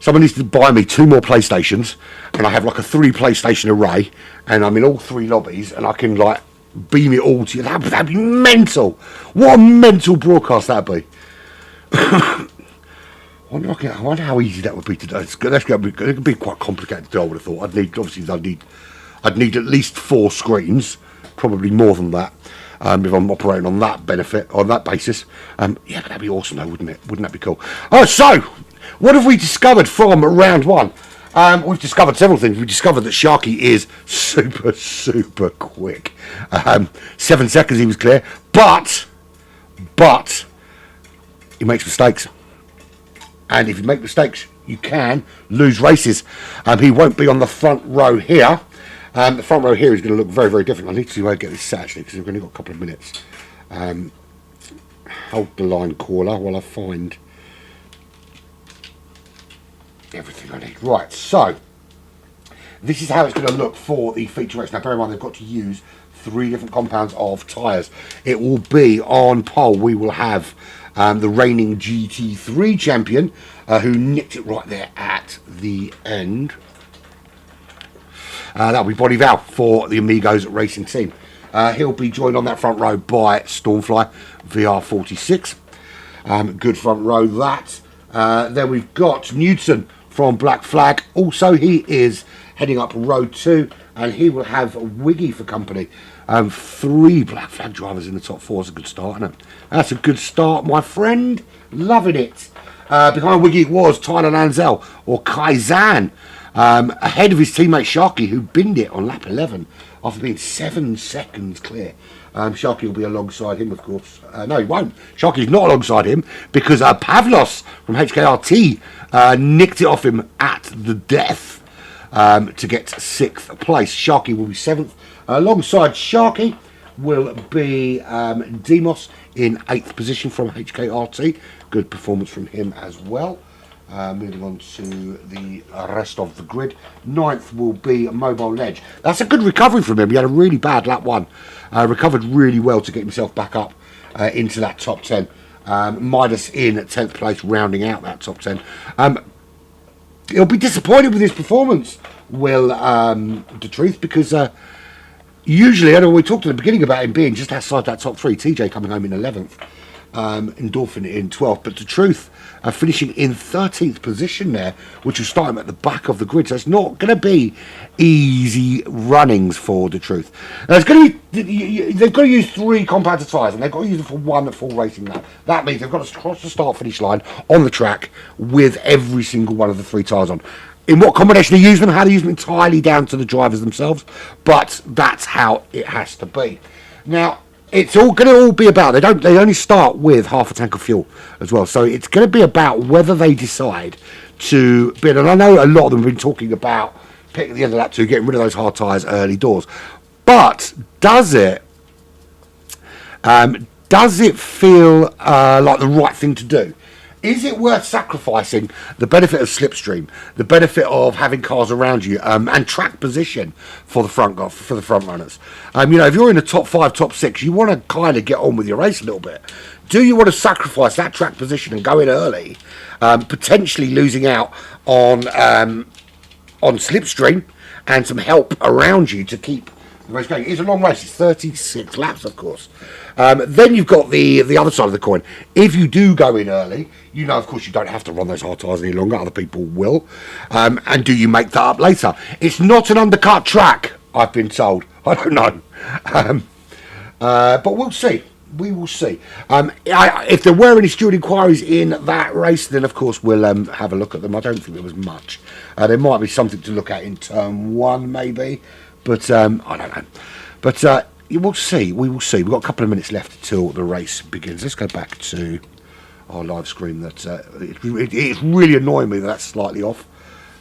Someone needs to buy me 2 more PlayStations, and I have like a 3 PlayStation array, and I'm in all 3 lobbies, and I can like beam it all to you. That'd be mental. What a mental broadcast that'd be. I wonder how easy that would be to do. It could be quite complicated to do, I would have thought. I'd need at least 4 screens, probably more than that, if I'm operating on that basis. Yeah, but that'd be awesome though, wouldn't it? Wouldn't that be cool? Oh, so, what have we discovered from round 1? We've discovered several things. We discovered that Sharky is super quick. 7 seconds he was clear, but he makes mistakes. And if you make mistakes, you can lose races. He won't be on the front row here. The front row here is going to look very different. I need to see where I get this set, actually, because we've only got a couple of minutes. Hold the line, caller, while I find everything I need. Right, so this is how it's going to look for the feature race. Now, bear in mind, they've got to use 3 different compounds of tyres. It will be on pole. We will have the reigning GT3 champion, who nicked it right there at the end. That'll be Body Val for the Amigos Racing Team. He'll be joined on that front row by Stormfly VR46. Good front row that. Then we've got Newton from Black Flag. Also, he is heading up row 2, and he will have Wiggy for company. 3 Black Flag drivers in the top 4 is a good start, isn't it? That's a good start, my friend. Loving it. Behind Wiggy was Tyler Lanzell, or Kaizan, ahead of his teammate Sharky, who binned it on lap 11 after being 7 seconds clear. Sharky will be alongside him, of course. No, he won't. Sharky's not alongside him because Pavlos from HKRT nicked it off him at the death to get 6th place. Sharky will be 7th. Alongside Sharky will be Demos in 8th position from HKRT. Good performance from him as well. Moving on to the rest of the grid. 9th will be Mobile Ledge. That's a good recovery from him. He had a really bad lap 1. Recovered really well to get himself back up into that top 10. Midas in at 10th place, rounding out that top 10. He'll be disappointed with his performance, Will the truth, because usually, I know we talked at the beginning about him being just outside that top 3. TJ coming home in 11th, Endorphin in 12th, but the truth, finishing in 13th position there, which will start him at the back of the grid. So it's not going to be easy runnings for the truth. Now, it's going to be, they've got to use 3 compactor tyres, and they've got to use them for 1 full racing lap. That means they've got to cross the start-finish line on the track with every single one of the 3 tyres on. In what combination they use them, how they use them, entirely down to the drivers themselves, but that's how it has to be. Now, it's all going to all be about, they only start with half a tank of fuel as well, so it's going to be about whether they decide to bid. And I know a lot of them have been talking about picking the end of lap 2, getting rid of those hard tyres early doors, but does it feel like the right thing to do? Is it worth sacrificing the benefit of slipstream, the benefit of having cars around you, and track position for the front runners? If you're in the top 5, top 6, you want to kind of get on with your race a little bit. Do you want to sacrifice that track position and go in early, potentially losing out on slipstream and some help around you to keep the race going? It's a long race. It's 36 laps, of course. Then you've got the other side of the coin. If you do go in early, of course, you don't have to run those hard tyres any longer. Other people will. And do you make that up later? It's not an undercut track, I've been told. I don't know. But we'll see. We will see. If there were any steward inquiries in that race, then, of course, we'll have a look at them. I don't think there was much. There might be something to look at in turn 1, maybe. But I don't know. But we'll see. We will see. We've got a couple of minutes left till the race begins. Let's go back to our live screen. It's really annoying me that that's slightly off.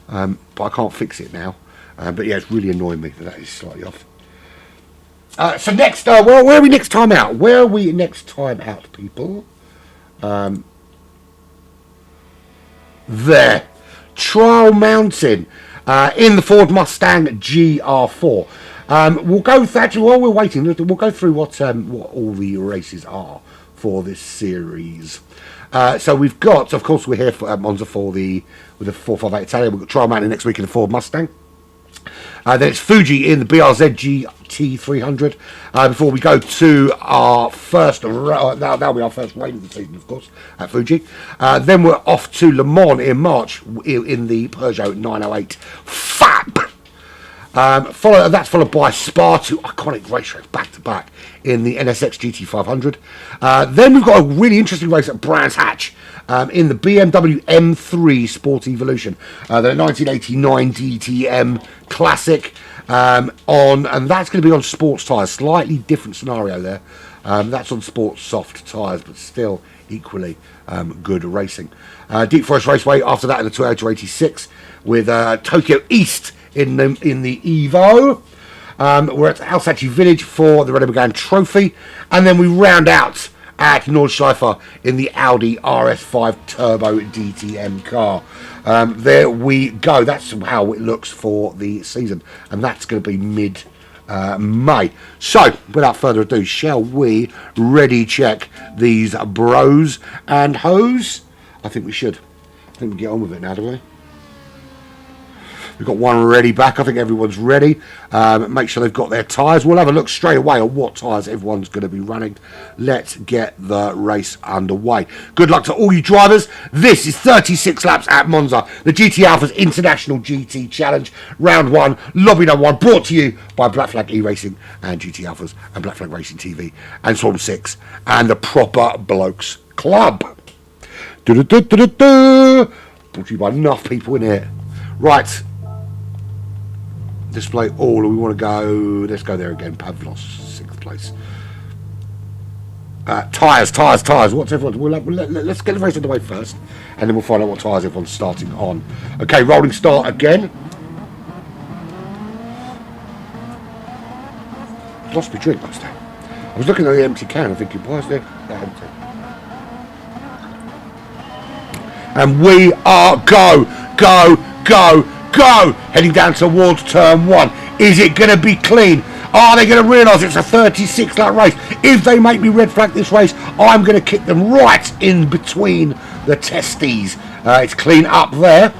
But I can't fix it now. But yeah, it's really annoying me that is slightly off. So next, where are we next time out? Where are we next time out, people? There. Trial Mountain. In the Ford Mustang GR4. We'll go actually while we're waiting. We'll go through what all the races are for this series. So we've got, of course, we're here for Monza with the 458 Italia. We've got Trial Mountain next week in the Ford Mustang. Then it's Fuji in the BRZ GT300. Before we go to our first, that'll be our first rain of the season, of course, at Fuji. Then we're off to Le Mans in March in the Peugeot 908 FAP. That's followed by Spa, 2 iconic race tracks back to back in the NSX GT500. Then we've got a really interesting race at Brands Hatch in the BMW M3 Sport Evolution, the 1989 DTM Classic, and that's going to be on sports tyres. Slightly different scenario there. That's on sports soft tyres, but still equally good racing. Deep Forest Raceway after that in the Toyota 86 with Tokyo East in the Evo. We're at Alsace Village for the Renault Megane Trophy, and then we round out at Nordschleife in the Audi RS5 Turbo DTM car. There we go. That's how it looks for the season, and that's going to be mid-May. So, without further ado, shall we ready check these bros and hoes? I think we should. I think we get on with it now, do we? We've got one ready back. I think everyone's ready. Make sure they've got their tyres. We'll have a look straight away at what tyres everyone's going to be running. Let's get the race underway. Good luck to all you drivers. This is 36 laps at Monza, the GT Alpha's International GT Challenge. Round 1, Lobby No. 1, brought to you by Black Flag E-Racing and GT Alphas and Black Flag Racing TV and Swarm 6 and the Proper Blokes Club. Brought to you by enough people in here. Right. Display all. We want to go. Let's go there again. Pavlos, 6th place. Tyres. What's everyone? Let's get the race underway first, and then we'll find out what tyres everyone's starting on. Okay, rolling start again. Lost my drink last time. I was looking at the empty can and thinking, why is that empty? And we are go, heading down towards turn 1. Is it going to be clean? Are they going to realise it's a 36 lap race? If they make me red flag this race, I'm going to kick them right in between the testes. It's clean up there.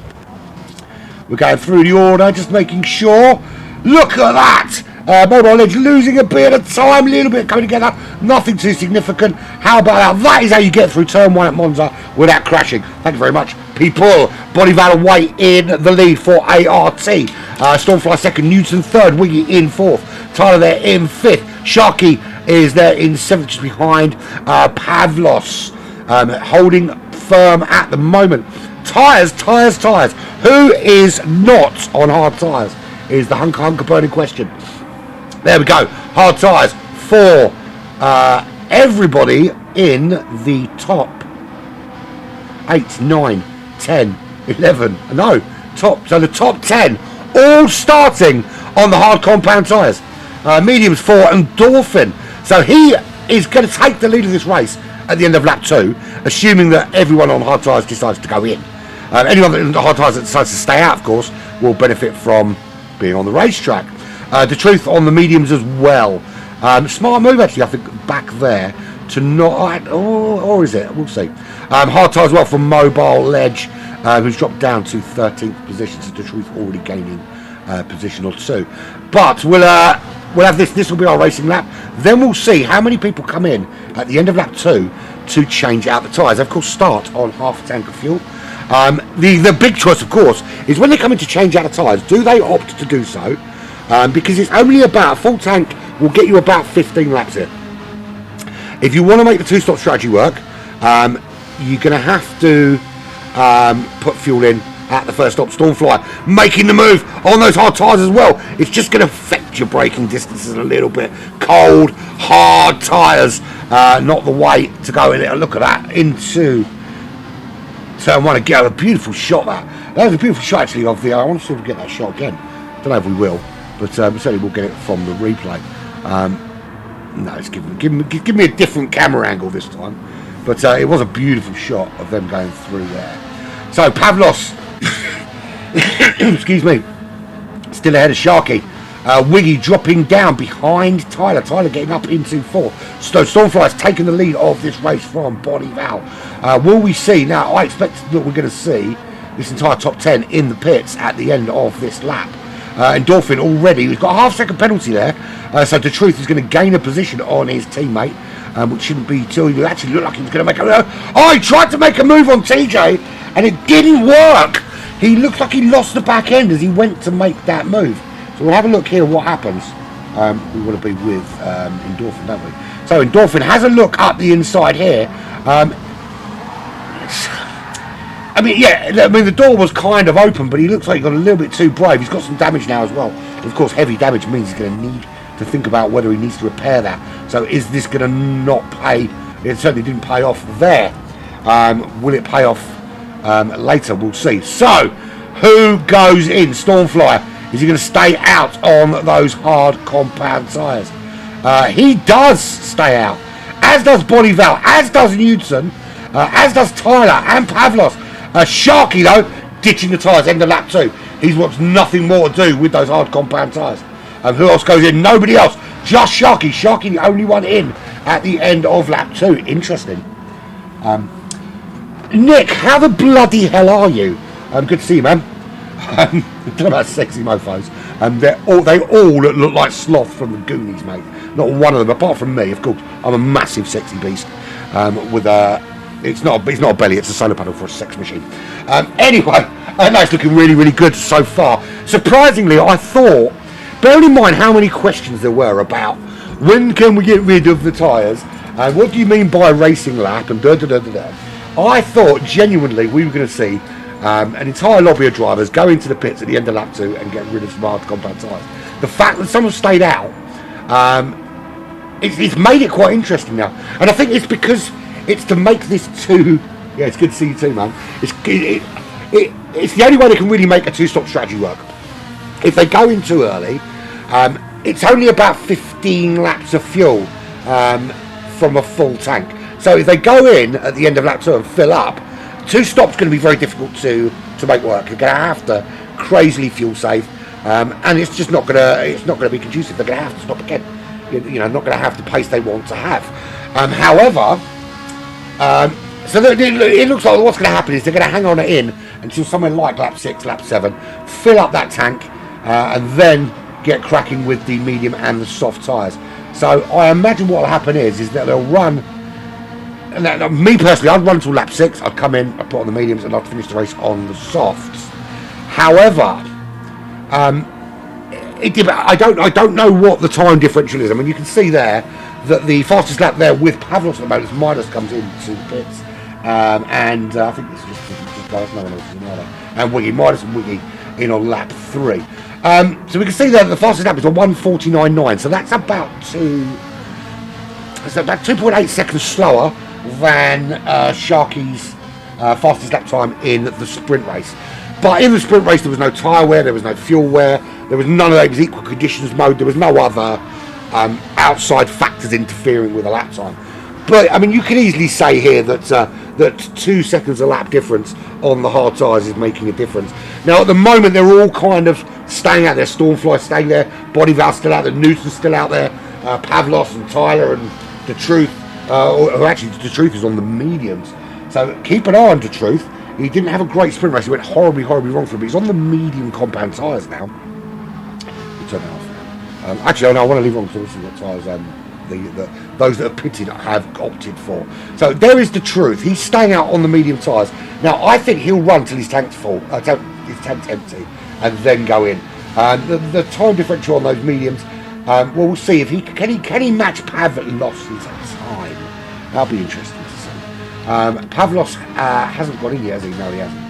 We're going through the order, just making sure. Look at that! Mobile Edge losing a bit of time, a little bit coming together, nothing too significant. How about that? That is how you get through turn 1 at Monza without crashing. Thank you very much, people. Bodival away in the lead for ART. Stormfly second, Newton third, Wiggy in fourth, Tyler there in fifth. Sharky is there in seventh, just behind Pavlos, holding firm at the moment. Tyres. Who is not on hard tyres is the hunker burning question. There we go. Hard tyres for everybody in the top 8, 9, 10, 11. No, so the top 10 all starting on the hard compound tyres. Mediums for Endorphin. So he is going to take the lead of this race at the end of lap 2, assuming that everyone on hard tyres decides to go in. Anyone on hard tyres that decides to stay out, of course, will benefit from being on the racetrack. The truth on the mediums as well. Smart move actually, I think, back there to not, or is it? We'll see. Hard tyre as well from Mobile Ledge, who's dropped down to 13th position. So the truth already gaining position or two. But we'll have this. This will be our racing lap. Then we'll see how many people come in at the end of lap 2 to change out the tyres. They, of course, start on half a tank of fuel. The big choice, of course, is when they come in to change out the tyres. Do they opt to do so? Because it's only about, a full tank will get you about 15 laps here. If you want to make the two-stop strategy work, you're going to have to put fuel in at the first stop. Stormfly making the move on those hard tyres as well. It's just going to affect your braking distances a little bit. Cold, hard tyres, not the way to go in it. Look at that, into turn 1 again. A beautiful shot that was a beautiful shot actually of the, I want to see if we get that shot again. Don't know if we will, but certainly we'll get it from the replay. No, it's give me a different camera angle this time. But it was a beautiful shot of them going through there. So Pavlos, excuse me, still ahead of Sharky. Wiggy dropping down behind Tyler. Tyler getting up into fourth. So Stormfly's taken the lead of this race from Bodival. Will we see? Now, I expect that we're going to see this entire top 10 in the pits at the end of this lap. Endorphin already, he's got a half-second penalty there. So the truth is going to gain a position on his teammate, which shouldn't be till he actually looked like he was going to make a... Oh, he tried to make a move on TJ, and it didn't work. He looked like he lost the back end as he went to make that move. So we'll have a look here what happens. We want to be with Endorphin, don't we? So Endorphin has a look up the inside here. I mean, yeah, the door was kind of open, but he looks like he got a little bit too brave. He's got some damage now as well. Of course, heavy damage means he's going to need to think about whether he needs to repair that. So is this going to not pay? It certainly didn't pay off there. Will it pay off later? We'll see. So, who goes in? Stormflyer. Is he going to stay out on those hard compound tyres? He does stay out. As does Bodival. As does Newton. As does Tyler and Pavlos. Sharky, though, ditching the tyres, end of lap 2. He wants nothing more to do with those hard compound tyres. Who else goes in? Nobody else. Just Sharky. Sharky, the only one in at the end of lap 2. Interesting. Nick, how the bloody hell are you? Good to see you, man. Don't know about sexy mofos. They all look like Sloth from the Goonies, mate. Not one of them, apart from me, of course. I'm a massive sexy beast with a... It's not a belly, it's a solar panel for a sex machine. Anyway, no, it's looking really, really good so far. Surprisingly, I thought, bearing in mind how many questions there were about when can we get rid of the tyres, and what do you mean by racing lap, and I thought genuinely we were going to see an entire lobby of drivers go into the pits at the end of lap 2 and get rid of some hard compound tyres. The fact that someone stayed out it's made it quite interesting now, and I think it's because it's to make this two. Yeah, it's good to see you too, man. It's the only way they can really make a two-stop strategy work. If they go in too early, it's only about 15 laps of fuel from a full tank. So if they go in at the end of lap 2 and fill up, two stops going to be very difficult to make work. You're going to have to crazily fuel save, and it's just not going to be conducive. They're going to have to stop again. You know, not going to have the pace they want to have. However, so it looks like what's going to happen is they're going to hang on it in until somewhere like lap 6, lap 7, fill up that tank, and then get cracking with the medium and the soft tyres. So I imagine what will happen is that they'll run. And me personally, I'd run until lap 6. I'd come in, I'd put on the mediums, and I'd finish the race on the softs. However, I don't know what the time differential is. I mean, you can see there that the fastest lap there with Pavlos at the moment, Midas comes into the pits, and I think this is just guys, no one else is in either. And Wiggy, Midas and Wiggy in on lap 3. So we can see there that the fastest lap is a 1:49.9. So that's about 2.8 seconds slower than Sharky's fastest lap time in the sprint race. But in the sprint race there was no tyre wear, there was no fuel wear, there was none of that. It was equal conditions mode, there was no other outside factors interfering with the lap time. But I mean, you can easily say here that 2 seconds a lap difference on the hard tyres is making a difference. Now at the moment they're all kind of staying out there. Stormfly staying there, Body Valve still out there, Newton's still out there, Pavlos and Tyler and The Truth, or actually The Truth is on the mediums. So keep an eye on The Truth. He didn't have a great sprint race. He went horribly wrong for him. But he's on the medium compound tyres now. We'll turn it off. Actually, I want to leave on because we'll see what tyres those that are pitted have opted for. So there is The Truth. He's staying out on the medium tyres. Now I think he'll run till his tank's full, his tank's empty, and then go in. The time differential on those mediums. Well, we'll see if he can he match Pavlos in time. That'll be interesting to see. Pavlos hasn't got in yet, has he? No, he hasn't.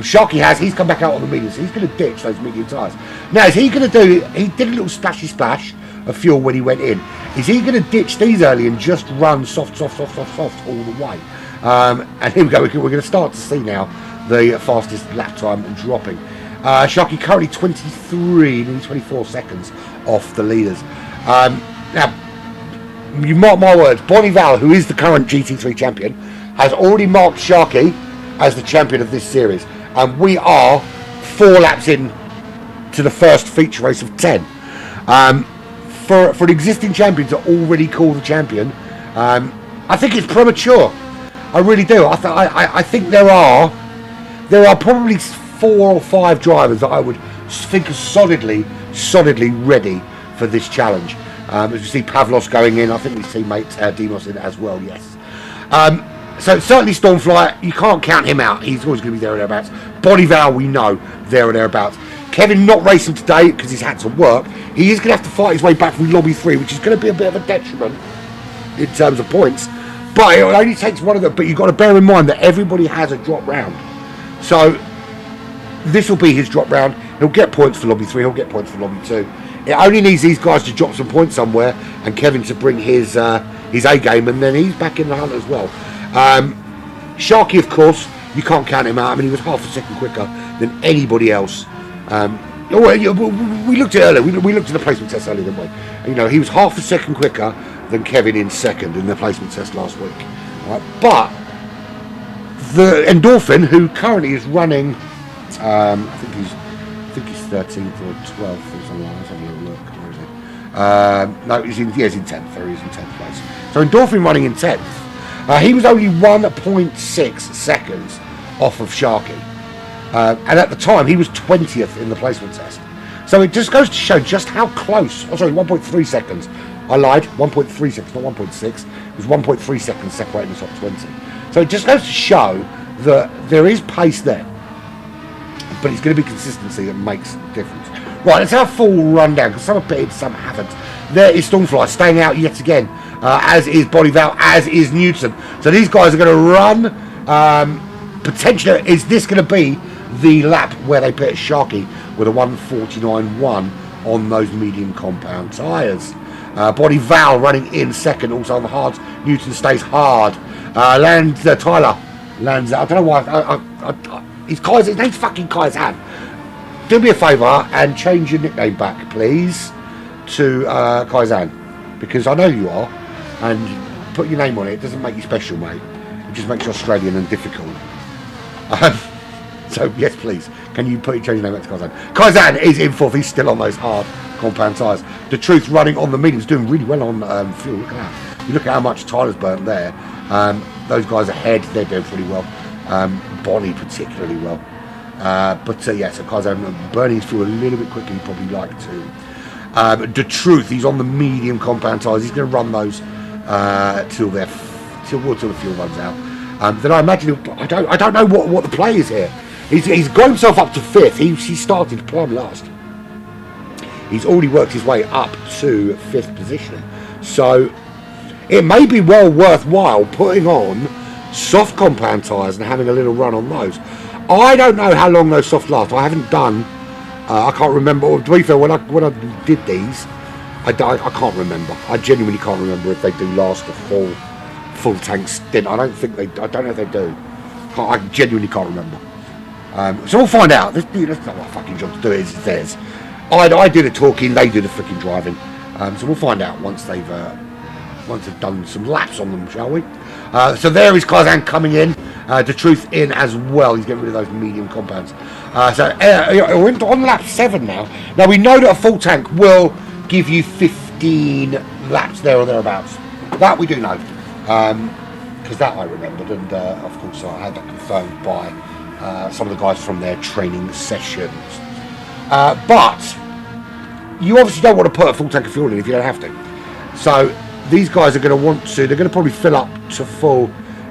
Sharky has. He's come back out on the medium, so he's going to ditch those medium tyres. Now, is he going to do? He did a little splashy splash of fuel when he went in. Is he going to ditch these early and just run soft all the way? And here we go. We're going to start to see now the fastest lap time dropping. Sharky currently 23, nearly 24 seconds off the leaders. Now, you mark my words, Bonival, who is the current GT3 champion, has already marked Sharky as the champion of this series. And we are 4 laps in to the first feature race of 10. For an existing champion to already call the champion, I think it's premature. I really do. I think there are probably 4 or 5 drivers that I would think are solidly ready for this challenge. As you see Pavlos going in, I think his teammate Demos in as well, yes. So certainly Stormfly, you can't count him out. He's always going to be there or thereabouts. Bonival, we know, there or thereabouts. Kevin not racing today because he's had to work. He is going to have to fight his way back from Lobby 3, which is going to be a bit of a detriment in terms of points. But it only takes one of them. But you've got to bear in mind that everybody has a drop round. So this will be his drop round. He'll get points for Lobby 3. He'll get points for Lobby 2. It only needs these guys to drop some points somewhere and Kevin to bring his A game, and then he's back in the hunt as well. Sharky, of course, you can't count him out. I mean, he was half a second quicker than anybody else. We looked at it earlier. We looked at the placement test earlier, didn't we? You know, he was half a second quicker than Kevin in second in the placement test last week. But the Endorphin, who currently is running, I think he's 13th or 12th or something like that. Let's have a little look. Where is he? No, he's in 10th. There he is in 10th place. So Endorphin running in 10th. He was only 1.6 seconds off of Sharky. And at the time, he was 20th in the placement test. So it just goes to show just how close. Oh, sorry, 1.3 seconds. I lied. 1.3 seconds, not 1.6. It was 1.3 seconds separating the top 20. So it just goes to show that there is pace there. But it's going to be consistency that makes a difference. Right, let's have a full rundown, because some have pitted, some haven't. There is Stormfly staying out yet again, as is Bonival, as is Newton. So these guys are going to run. Potentially, is this going to be the lap where they pit Sharky with a 1:49.1 on those medium compound tyres? Body Val running in second, also on the hards. Newton stays hard. Tyler lands out. I don't know why. His name's fucking Kaizan. Do me a favour and change your nickname back, please, to Kaizan, because I know you are, and put your name on it. It doesn't make you special, mate. It just makes you Australian and difficult. So yes, please, can you change your name back to Kaizan? Kaizan is in fourth. He's still on those hard compound tyres. The Truth running on the mediums, doing really well on fuel. Look at that. You look at how much Tyler's burnt there. Those guys ahead, they're doing pretty well. Bonnie particularly well. Yeah, so Kaizan burning his fuel a little bit quicker than he'd probably like to. The Truth, he's on the medium compound tyres. He's going to run those till the fuel runs out. Then I imagine I don't know what the play is here. He's got himself up to fifth. He started plumb last. He's already worked his way up to fifth position. So it may be well worthwhile putting on soft compound tyres and having a little run on those. I don't know how long those soft last. I haven't done. I can't remember. To be fair, when I did these, I can't remember. I genuinely can't remember if they do last a full tank stint. I don't know if they do. I genuinely can't remember. So we'll find out. That's not my fucking job to do. It's theirs. I do the talking. They do the freaking driving. So we'll find out once they've done some laps on them, shall we? So there is Kaizan coming in. The Truth in as well. He's getting rid of those medium compounds. We're on lap 7 now. Now we know that a full tank will give you 15 laps there or thereabouts. That we do know. Because that I remembered, and of course I had that confirmed by some of the guys from their training sessions. But you obviously don't want to put a full tank of fuel in if you don't have to. So these guys are going to want to. They're going to probably fill up to full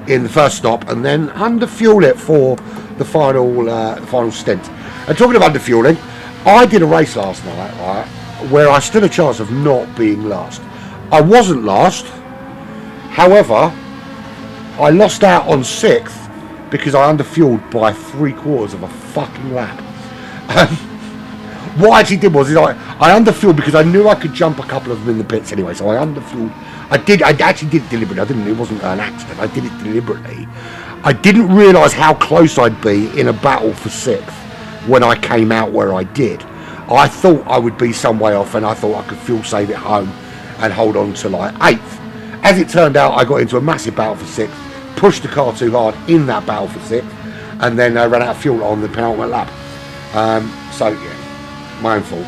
in the first stop and then underfuel it for the final stint. And talking of underfueling, I did a race last night, right, where I stood a chance of not being last. I wasn't last. However, I lost out on 6th because I underfueled by 3/4 of a fucking lap. What I actually did was I underfueled because I knew I could jump a couple of them in the pits anyway, so I underfueled. I actually did it deliberately. It wasn't an accident. I did it deliberately. I didn't realise how close I'd be in a battle for 6th when I came out where I did. I thought I would be some way off, and I thought I could fuel save it home and hold on to like 8th. As it turned out, I got into a massive battle for 6th, pushed the car too hard in that battle for 6th, and then ran out of fuel on the penultimate lap. So yeah, my own fault.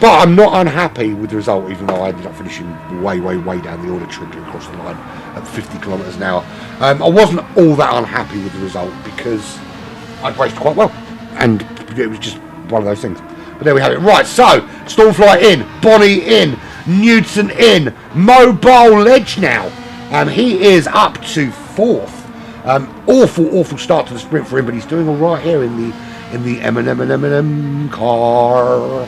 But I'm not unhappy with the result, even though I ended up finishing way down the order, trickling across the line at 50 kilometres an hour. I wasn't all that unhappy with the result because I'd raced quite well, and it was just one of those things. But there we have it. Right, so Stormfly in, Bonnie in, Newton in, Mobile Ledge now. He is up to 4th. Awful start to the sprint for him, but he's doing all right here in the M&M car.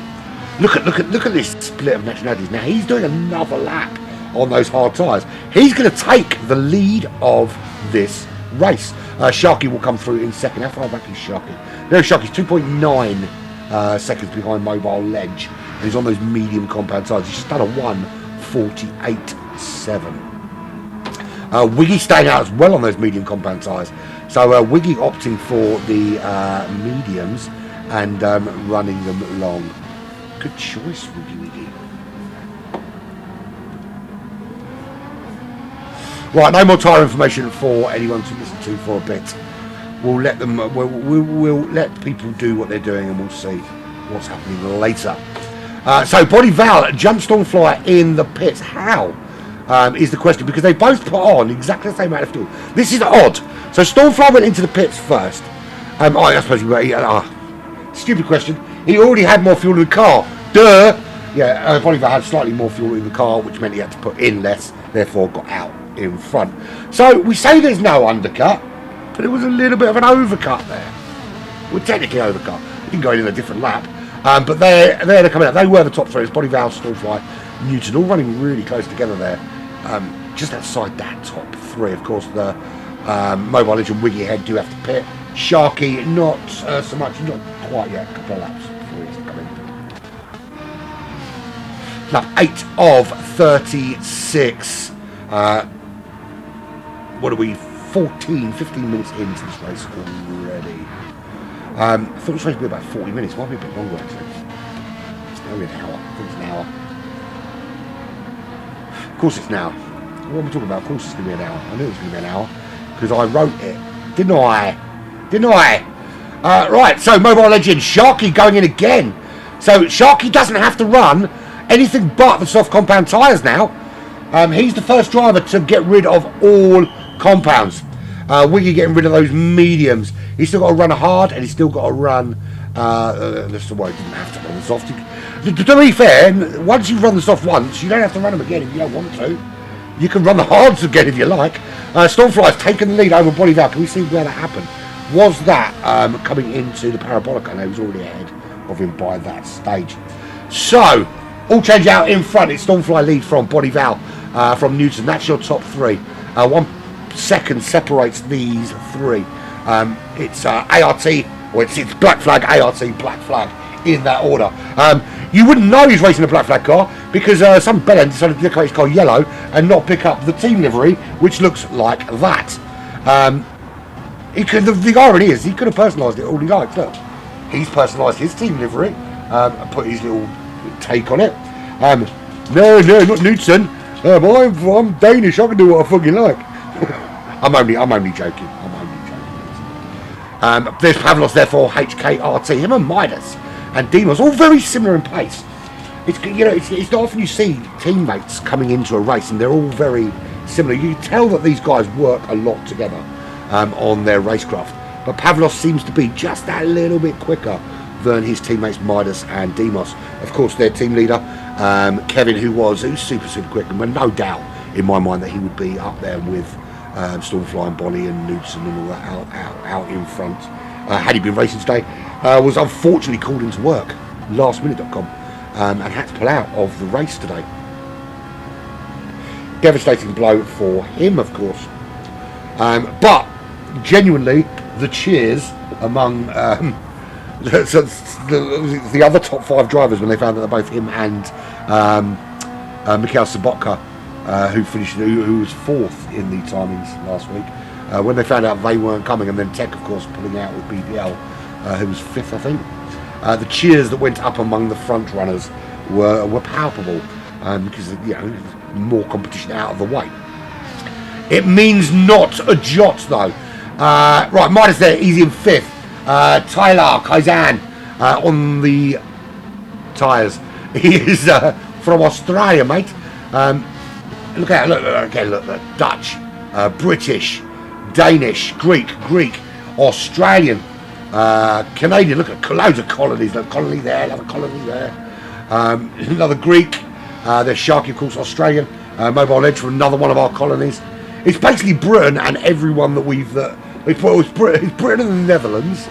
Look at this split of nationalities. Now he's doing another lap on those hard tyres. He's going to take the lead of this race. Sharky will come through in second. How far back is Sharky? There's Sharky's 2.9 seconds behind Mobile Ledge. And he's on those medium compound tyres. He's just done a 1:48.7. Wiggy staying out as well on those medium compound tyres. So Wiggy opting for the mediums and running them long. Good choice, Wiggy. Right, no more tyre information for anyone to listen to for a bit. We'll let them. We'll let people do what they're doing, and we'll see what's happening later. So Body Val jumps Stormfly in the pits. How is the question? Because they both put on exactly the same amount of fuel. This is odd. So Stormfly went into the pits first. I suppose he stupid question. He already had more fuel in the car. Duh. Yeah, Body Val had slightly more fuel in the car, which meant he had to put in less. Therefore, got out in front. So we say there's no undercut, but it was a little bit of an overcut there. Well, technically overcut. He didn't go in a different lap. But they're coming out. They were the top 3. It's Body Val, Stormfly, Newton, all running really close together there. Just outside that top 3, of course, the Mobile Ledge and Wiggy Head do have to pit. Sharky, not so much, not quite yet. A couple of laps before he has to come in. lap 8 of 36. What are we, 15 minutes into this race already. I thought it was supposed to be about 40 minutes, might be a bit longer actually. Maybe an hour, I think it's an hour. Of course it's an hour. What am I talking about? Of course it's going to be an hour. I knew it was going to be an hour, because I wrote it. Didn't I? Right, so Mobile Legends, Sharky going in again. So Sharky doesn't have to run anything but the soft compound tyres now. He's the first driver to get rid of all compounds. Wiggy getting rid of those mediums. He's still got to run hard, and he's still got to run. That's the way he didn't have to run the soft. To be fair, once you've run the soft once, you don't have to run them again if you don't want to. You can run the hards again if you like. Stormfly's taken the lead over Bonnie Val. Can we see where that happened? Was that coming into the parabolic? I know he was already ahead of him by that stage. So, all change out in front. It's Stormfly lead from Bonnie Val, from Newton. That's your top three. 1 second separates these three. It's ART, or it's Black Flag, ART, Black Flag in that order. You wouldn't know he's racing a Black Flag car because some bellend decided to decorate his car yellow and not pick up the team livery, which looks like that. The irony is he could have personalised it all he liked. Look, he's personalised his team livery and put his little take on it. No, not Newton. I'm Danish. I can do what I fucking like. I'm only joking. There's Pavlos there for HKRT. Him and Midas and Demos, all very similar in pace. It's not often you see teammates coming into a race and they're all very similar. You can tell that these guys work a lot together on their racecraft. But Pavlos seems to be just that little bit quicker than his teammates Midas and Demos. Of course, their team leader, Kevin, who's super quick, and no doubt in my mind that he would be up there with Stormfly and Bonnie and Newton and all that out in front. Had he been racing today, was unfortunately called into work, lastminute.com, and had to pull out of the race today. Devastating blow for him, of course. But genuinely, the cheers among the other top 5 drivers when they found that both him and Mikhail Sobotka, who was 4th in the timings last week, when they found out they weren't coming, and then Tech, of course, pulling out with BPL, who was 5th, I think. The cheers that went up among the front runners were palpable, because more competition out of the way. It means not a jot though. Right, Midas there, he's in 5th. Tyler Kaizen on the tyres. He is from Australia, mate. Look, Dutch, British, Danish, Greek, Australian, Canadian. Look at loads of colonies. Another colony there, another colony there. Another Greek. There's Sharky, of course, Australian. Mobile Edge from another one of our colonies. It's basically Britain and everyone that it's Britain and the Netherlands,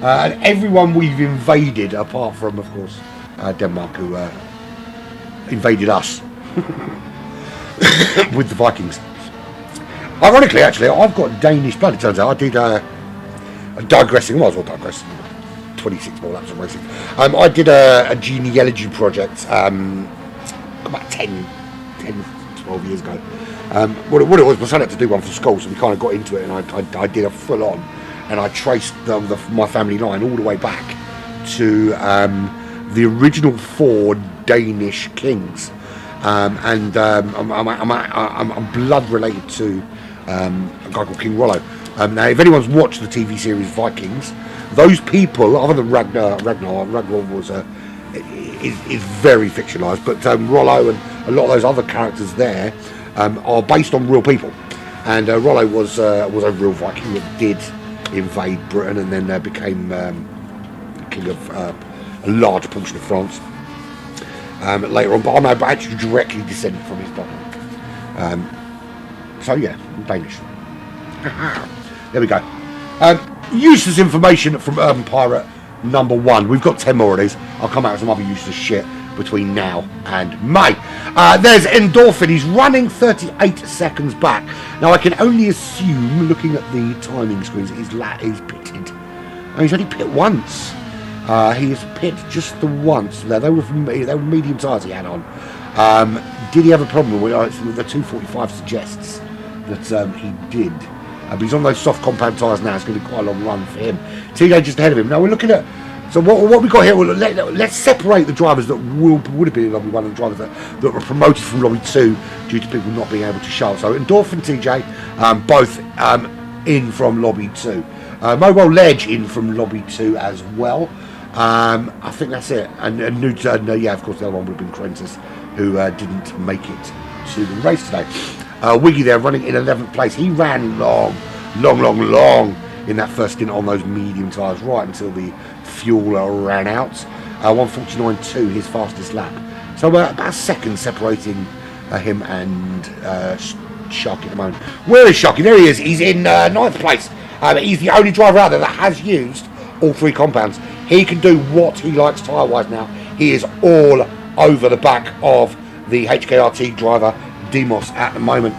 and everyone we've invaded, apart from, of course, Denmark, who invaded us with the Vikings. Ironically, actually, I've got Danish blood. It turns out I did digressing. I might as well digress. 26 more laps of racing. I did a genealogy project about 10, 12 years ago. What it was, my son had to do one for school, so we kind of got into it, and I did a full on, and I traced my family line all the way back to the original 4 Danish kings, and I'm blood related to a guy called King Rollo. Now, if anyone's watched the TV series Vikings, those people, other than Ragnar was is very fictionalised, but Rollo and a lot of those other characters there are based on real people, and Rollo was a real Viking that did invade Britain and then became king of a large portion of France later on. But I'm actually directly descended from his brother. So yeah, I'm Danish. There we go. Useless information from Urban Pirate number 1. We've got 10 more of these. I'll come out with some other useless shit between now and May. There's Endorphin. He's running 38 seconds back. Now I can only assume, looking at the timing screens, he's pitted. And he's only pit once. He has pit just the once. They were medium tyres he had on. Did he have a problem with the 245 suggests that he did. But he's on those soft compound tyres now. It's going to be quite a long run for him. TJ just ahead of him. Now we're looking at. So what we got here? Well, let's separate the drivers that would have been in Lobby 1 and the drivers that were promoted from Lobby 2 due to people not being able to show up. So Endorphin and TJ both in from Lobby 2. Mobile Ledge in from Lobby 2 as well. I think that's it. And Newton, yeah, of course, the other one would have been Crentis, who didn't make it to the race today. Wiggy there running in 11th place. He ran long in that first stint on those medium tyres right until the fuel ran out. 1:49.2 his fastest lap. So about a second separating him and Sharky at the moment. Where is Sharky? There he is. He's in 9th place. He's the only driver out there that has used all 3 compounds. He can do what he likes tyre-wise now. He is all over the back of the HKRT driver Demos at the moment.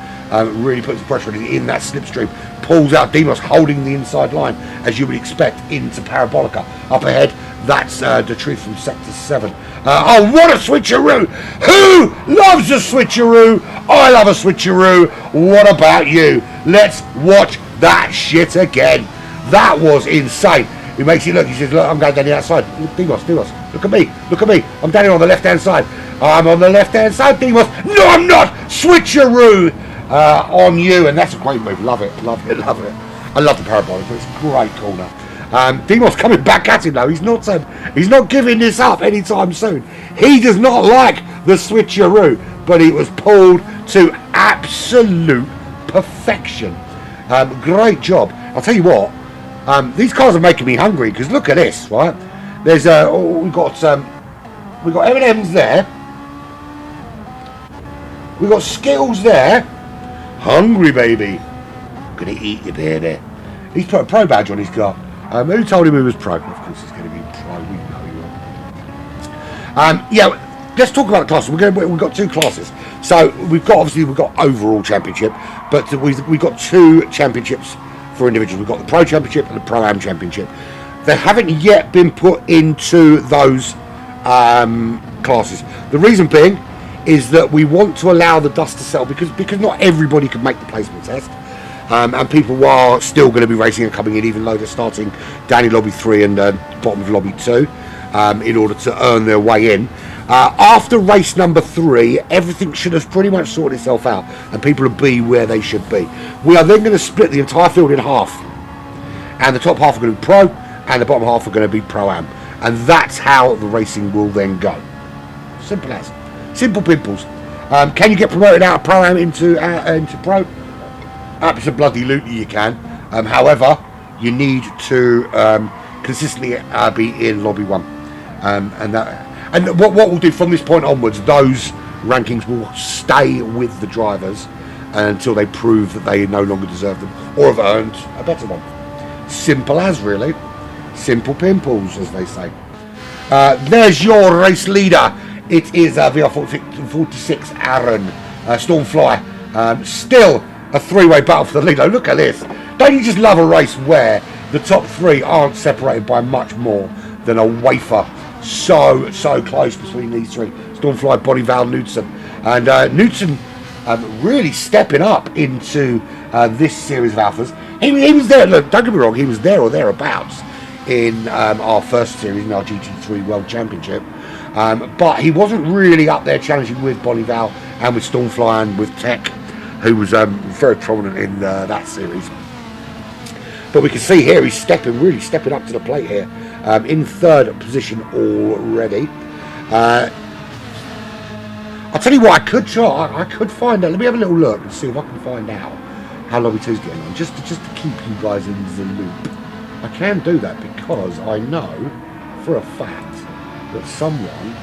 Really puts the pressure on him in that slipstream. Pulls out Demos holding the inside line as you would expect into Parabolica. Up ahead, that's the truth from Sector 7. Oh, what a switcheroo! Who loves a switcheroo? I love a switcheroo. What about you? Let's watch that shit again. That was insane. He makes it look, he says, look, I'm going down the outside. Demos, look at me. I'm down here on the left-hand side. I'm on the left-hand side, Demos. No, I'm not! Switcheroo on you. And that's a great move. Love it. I love the parabolic, but it's a great corner. Demos coming back at him, though. He's not giving this up anytime soon. He does not like the switcheroo, but he was pulled to absolute perfection. Great job. I'll tell you what. These cars are making me hungry because look at this, right? There's we got M&M's there. We got Skittles there. Hungry baby. Gonna eat you, baby. He's put a pro badge on his car. Who told him he was pro? Of course he's going to be pro. We know he will. Yeah. Let's talk about the classes. We've got 2 classes. So we've got overall championship, but we've got 2 championships for individuals. We've got the Pro Championship and the Pro-Am Championship. They haven't yet been put into those classes. The reason being is that we want to allow the dust to settle because not everybody can make the placement test. And people are still going to be racing and coming in, even though they're starting down in Lobby 3 and bottom of Lobby 2 in order to earn their way in. After race number 3, everything should have pretty much sorted itself out and people will be where they should be. We are then going to split the entire field in half, and the top half are going to be pro and the bottom half are going to be Pro-Am, and that's how the racing will then go. Simple as. Simple pimples. Can you get promoted out of Pro-Am into pro? Absolutely you can. However, you need to consistently be in Lobby 1, and what we'll do from this point onwards, those rankings will stay with the drivers until they prove that they no longer deserve them or have earned a better one. Simple as, really. Simple pimples, as they say. There's your race leader. It is VR46 Aaron Stormfly. Still a 3-way battle for the lead. Look at this. Don't you just love a race where the top 3 aren't separated by much more than a wafer? So close between these 3. Stormfly, Body Val, Knudsen. And Knudsen really stepping up into this series of Alphas. He was there, look, don't get me wrong, he was there or thereabouts in our first series, in our GT3 World Championship. But he wasn't really up there challenging with Bonnie Val and with Stormfly and with Tech, who was very prominent in that series. But we can see here he's really stepping up to the plate here, in 3rd position already. I'll tell you what I could try. I could find out. Let me have a little look and see if I can find out how Lobby 2's getting on, just to keep you guys in the loop. I can do that because I know for a fact that someone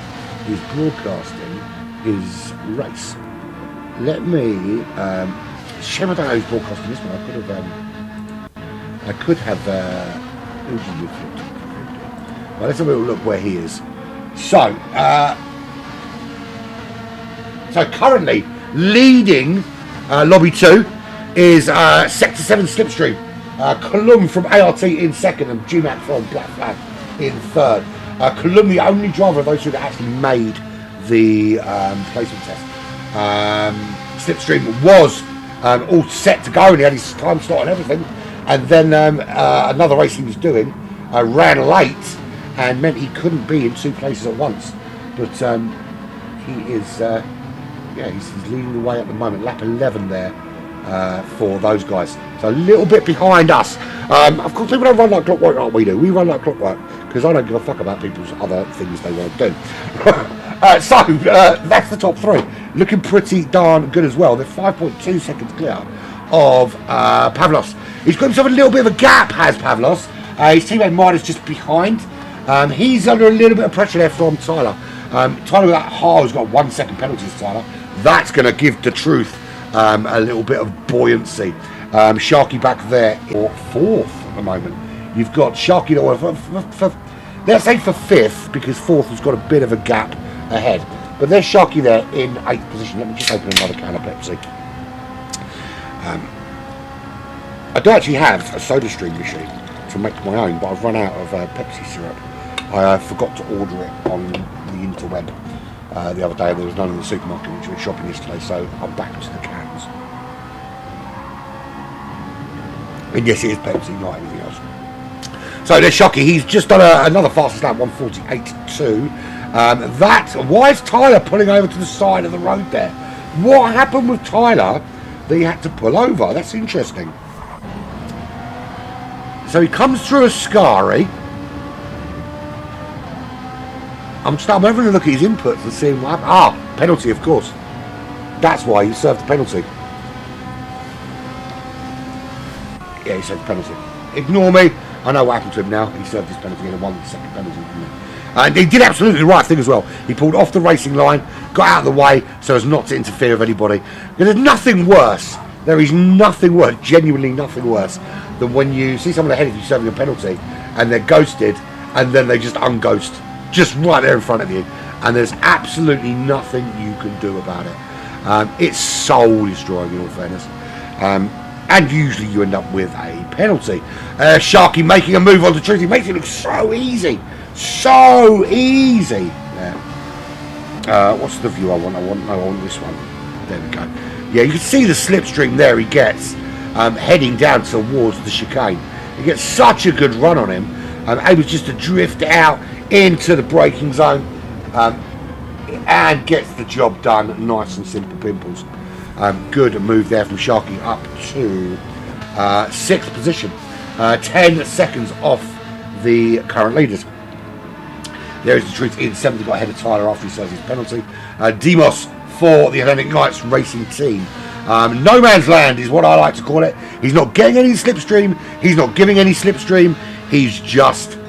is broadcasting his race. Let me. Shame I don't know who's broadcasting this one. I could have. Well, let's have a little look where he is. So currently leading Lobby 2 is Sector 7 Slipstream. Colum from ART in 2nd and GMAC from Black Flag in 3rd. Colum, the only driver of those 2 that actually made the placement test. Slipstream was all set to go, and he had his time slot and everything. And then another race he was doing ran late and meant he couldn't be in two places at once. But he is, he's leading the way at the moment. Lap 11 there for those guys. So a little bit behind us. Of course, people don't run like clockwork like we do. We run like clockwork because I don't give a fuck about people's other things they want to do. So that's the top three. Looking pretty darn good as well. They're 5.2 seconds clear of Pavlos. He's got himself a little bit of a gap, has Pavlos. His teammate Midas just behind. He's under a little bit of pressure there from Tyler. Tyler with that has got 1 second penalties, Tyler. That's going to give the truth a little bit of buoyancy. Sharky back there for fourth at the moment. You've got Sharky, let's say for fifth, because fourth has got a bit of a gap ahead. But there's Sharky there in 8th position. Let me just open another can of Pepsi. I do actually have a soda stream machine to make my own, but I've run out of Pepsi syrup. I forgot to order it on the interweb the other day. There was none in the supermarket, which we went shopping yesterday, so I'm back to the cans. And yes, it is Pepsi, not anything else. So there's Shocky. He's just done another fastest lap, 1:48.2. Why is Tyler pulling over to the side of the road there? What happened with Tyler that he had to pull over? That's interesting. So he comes through Ascari. I'm having a look at his inputs and seeing what happened. Penalty, of course. That's why he served the penalty. Yeah, he served the penalty. Ignore me. I know what happened to him now. He served his penalty in a 1 second penalty. And he did absolutely the right thing as well. He pulled off the racing line, got out of the way so as not to interfere with anybody. There's nothing worse. There is nothing worse, genuinely nothing worse, than when you see someone ahead of you serving a penalty and they're ghosted and then they just unghost, just right there in front of you. And there's absolutely nothing you can do about it. It's soul destroying, in all fairness. And usually you end up with a penalty. Sharky making a move on the truth. He makes it look so easy. So easy. Yeah. What's the view I want? I want this one. There we go. Yeah, you can see the slipstream there he gets, heading down towards the chicane. He gets such a good run on him, able just to drift out into the braking zone, and gets the job done. Nice and simple pimples. Good move there from Sharky up to 6th position. 10 seconds off the current leaders. There is the truth in 7th. Got ahead of Tyler after he serves his penalty. Demos for the Atlantic Knights racing team. No man's land is what I like to call it. He's not getting any slipstream. He's not giving any slipstream. He's just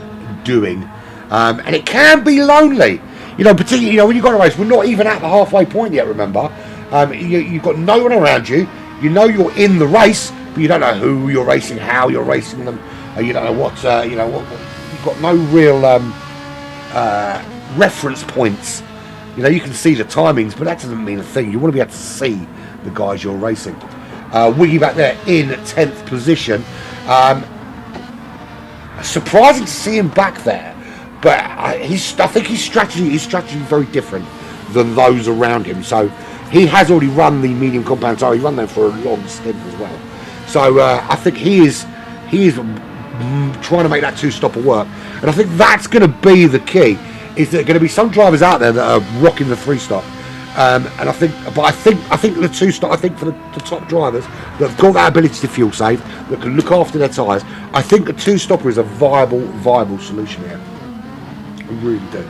doing. And it can be lonely. Particularly, when you've got a race, we're not even at the halfway point yet, remember. You've got no one around you. You know you're in the race, but you don't know who you're racing, how you're racing them. You don't know what, you've got no real reference points. You can see the timings, but that doesn't mean a thing. You want to be able to see the guys you're racing. Wiggy back there in 10th position. Surprising to see him back there, but I think his strategy is very different than those around him. So he has already run the medium compound tire. He run them for a long stint as well. So I think he is trying to make that two-stopper work, and I think that's going to be the key. Is there going to be some drivers out there that are rocking the three-stop, and I think the two-stop. I think for the top drivers that have got that ability to fuel save, that can look after their tyres, I think a two-stopper is a viable solution here. I really do.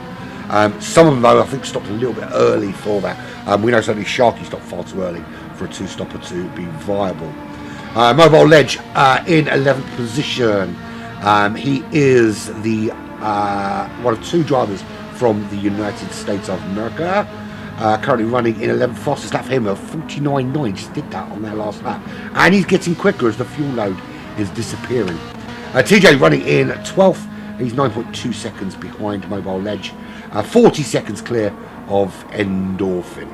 Some of them, though, I think stopped a little bit early for that. We know certainly Sharky stopped far too early for a two-stopper to be viable. Mobile Ledge in 11th position. He is the one of two drivers from the United States of America. Currently running in 11th, fastest lap for him of 49.9. Just did that on their last lap. And he's getting quicker as the fuel load is disappearing. TJ running in 12th. He's 9.2 seconds behind Mobile Ledge. 40 seconds clear of Endorphin.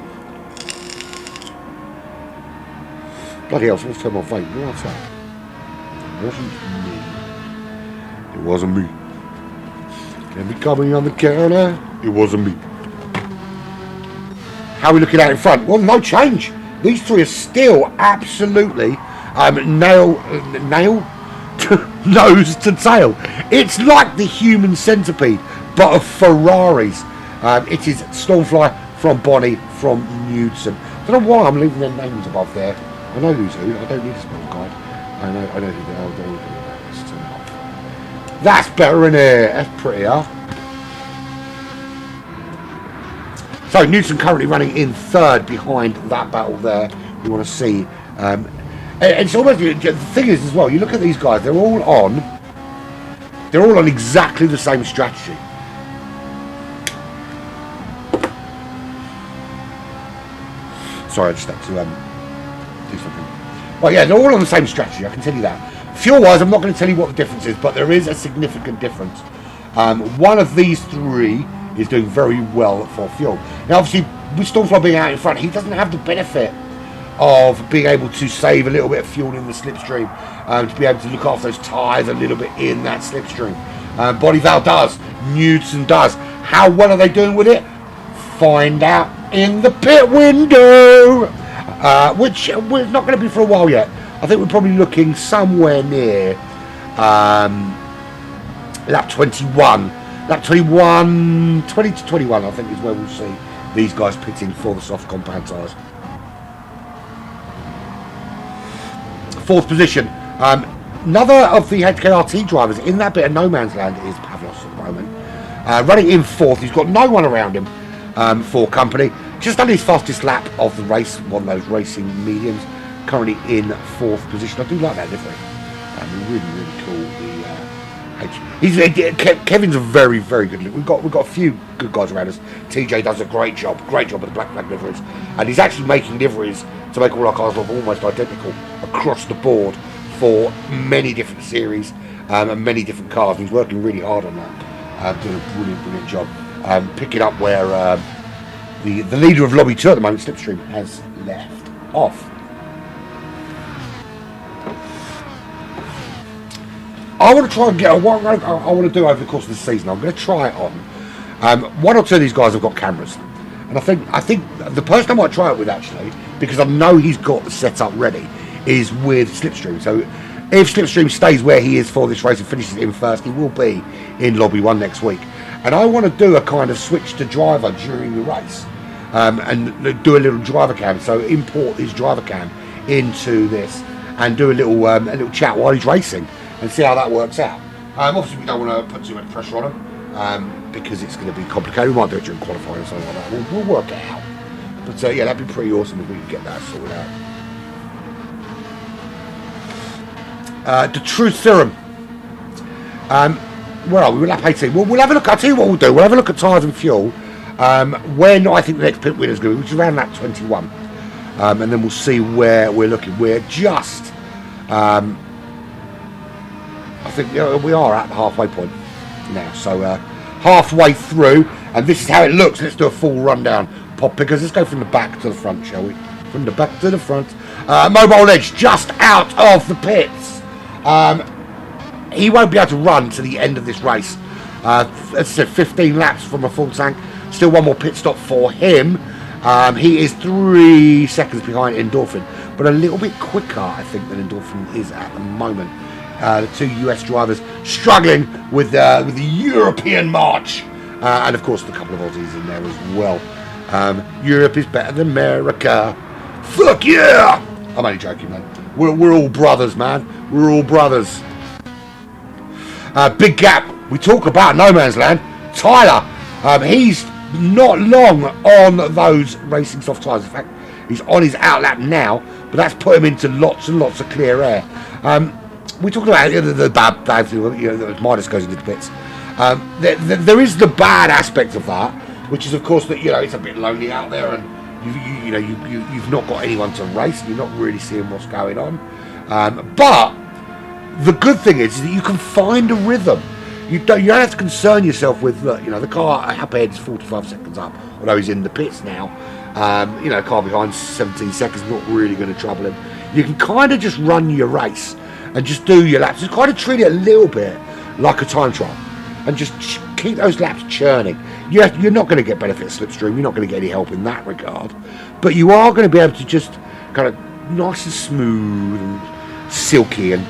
Bloody hell, someone's turned my vape. What's that? It wasn't me. Can be coming on the counter. It wasn't me. How are we looking out in front? Well, no change. These three are still absolutely nail nose to tail. It's like the human centipede, but of Ferraris. It is Stormfly from Bonnie from Newton. I don't know why I'm leaving their names above there. I know who's who. I don't need a spell guide. I know who they are. Let's turn it off. That's better in here. That's prettier. So Newton currently running in third behind that battle there. We want to see. And it's almost the thing is as well. You look at these guys; they're all on exactly the same strategy. Sorry, I just had to do something. Well, yeah, they're all on the same strategy. I can tell you that. Fuel-wise, I'm not going to tell you what the difference is, but there is a significant difference. One of these three is doing very well for fuel. Now, obviously, with Stormfly being out in front, he doesn't have the benefit of being able to save a little bit of fuel in the slipstream, to be able to look after those tyres a little bit in that slipstream. Bodyval does. Newton does. How well are they doing with it? Find out in the pit window, which we're not going to be for a while yet. I think we're probably looking somewhere near lap 21. Lap 21, 20 to 21, I think is where we'll see these guys pitting for the soft compound tyres. Fourth position. Another of the HKRT drivers in that bit of no man's land is Pavlos at the moment. Running in fourth, he's got no one around him for company. Just done his fastest lap of the race, one of those racing mediums. Currently in fourth position. I do like that livery. Really, really cool. Kevin's a very, very good. We've got a few good guys around us. TJ does a great job with the black flag liveries, and he's actually making liveries to make all our cars look almost identical across the board for many different series and many different cars. And he's working really hard on that. Doing a brilliant job. Picking up where the leader of Lobby 2 at the moment, Slipstream, has left off. I want to try and get what I want to do over the course of the season. I'm going to try it on. One or two of these guys have got cameras, and I think the person I might try it with actually, because I know he's got the setup ready, is with Slipstream. So if Slipstream stays where he is for this race and finishes in first, he will be in Lobby 1 next week. And I want to do a kind of switch to driver during the race, and do a little driver cam. So import his driver cam into this and do a little chat while he's racing, and see how that works out. Obviously, we don't want to put too much pressure on him because it's going to be complicated. We might do it during qualifying or something like that. We'll work it out. But yeah, that'd be pretty awesome if we could get that sorted out. The Truth Theorem. Where are we? We're lap 18. We'll have a look. I'll tell you what we'll do. We'll have a look at tyres and fuel when I think the next pit winner is going to be, which is around lap 21. And then we'll see where we're looking. We're just... I think we are at the halfway point now, so halfway through, and this is how it looks. Let's do a full rundown, pop pickers. Let's go from the back to the front, shall we? From the back to the front. Mobile Edge just out of the pits. He won't be able to run to the end of this race. As I said, 15 laps from a full tank. Still one more pit stop for him. He is 3 seconds behind Endorphin, but a little bit quicker, I think, than Endorphin is at the moment. The two US drivers struggling with the European march, and of course a couple of Aussies in there as well. Europe is better than America. Fuck yeah! I'm only joking, man. We're all brothers, man. We're all brothers. Big gap. We talk about no man's land. Tyler, he's not long on those racing soft tyres. In fact, he's on his outlap now, but that's put him into lots and lots of clear air. We talked about the bad thing, Midas goes into the pits. There is the bad aspect of that, which is of course that it's a bit lonely out there, and you've not got anyone to race. You're not really seeing what's going on. But the good thing is that you can find a rhythm. You don't have to concern yourself with the car up ahead is 45 seconds up, although he's in the pits now. Car behind 17 seconds, not really going to trouble him. You can kind of just run your race and just do your laps. Just kind of treat it a little bit like a time trial. and just keep those laps churning. You're not going to get benefit of slipstream. You're not going to get any help in that regard, but you are going to be able to just kind of nice and smooth and silky and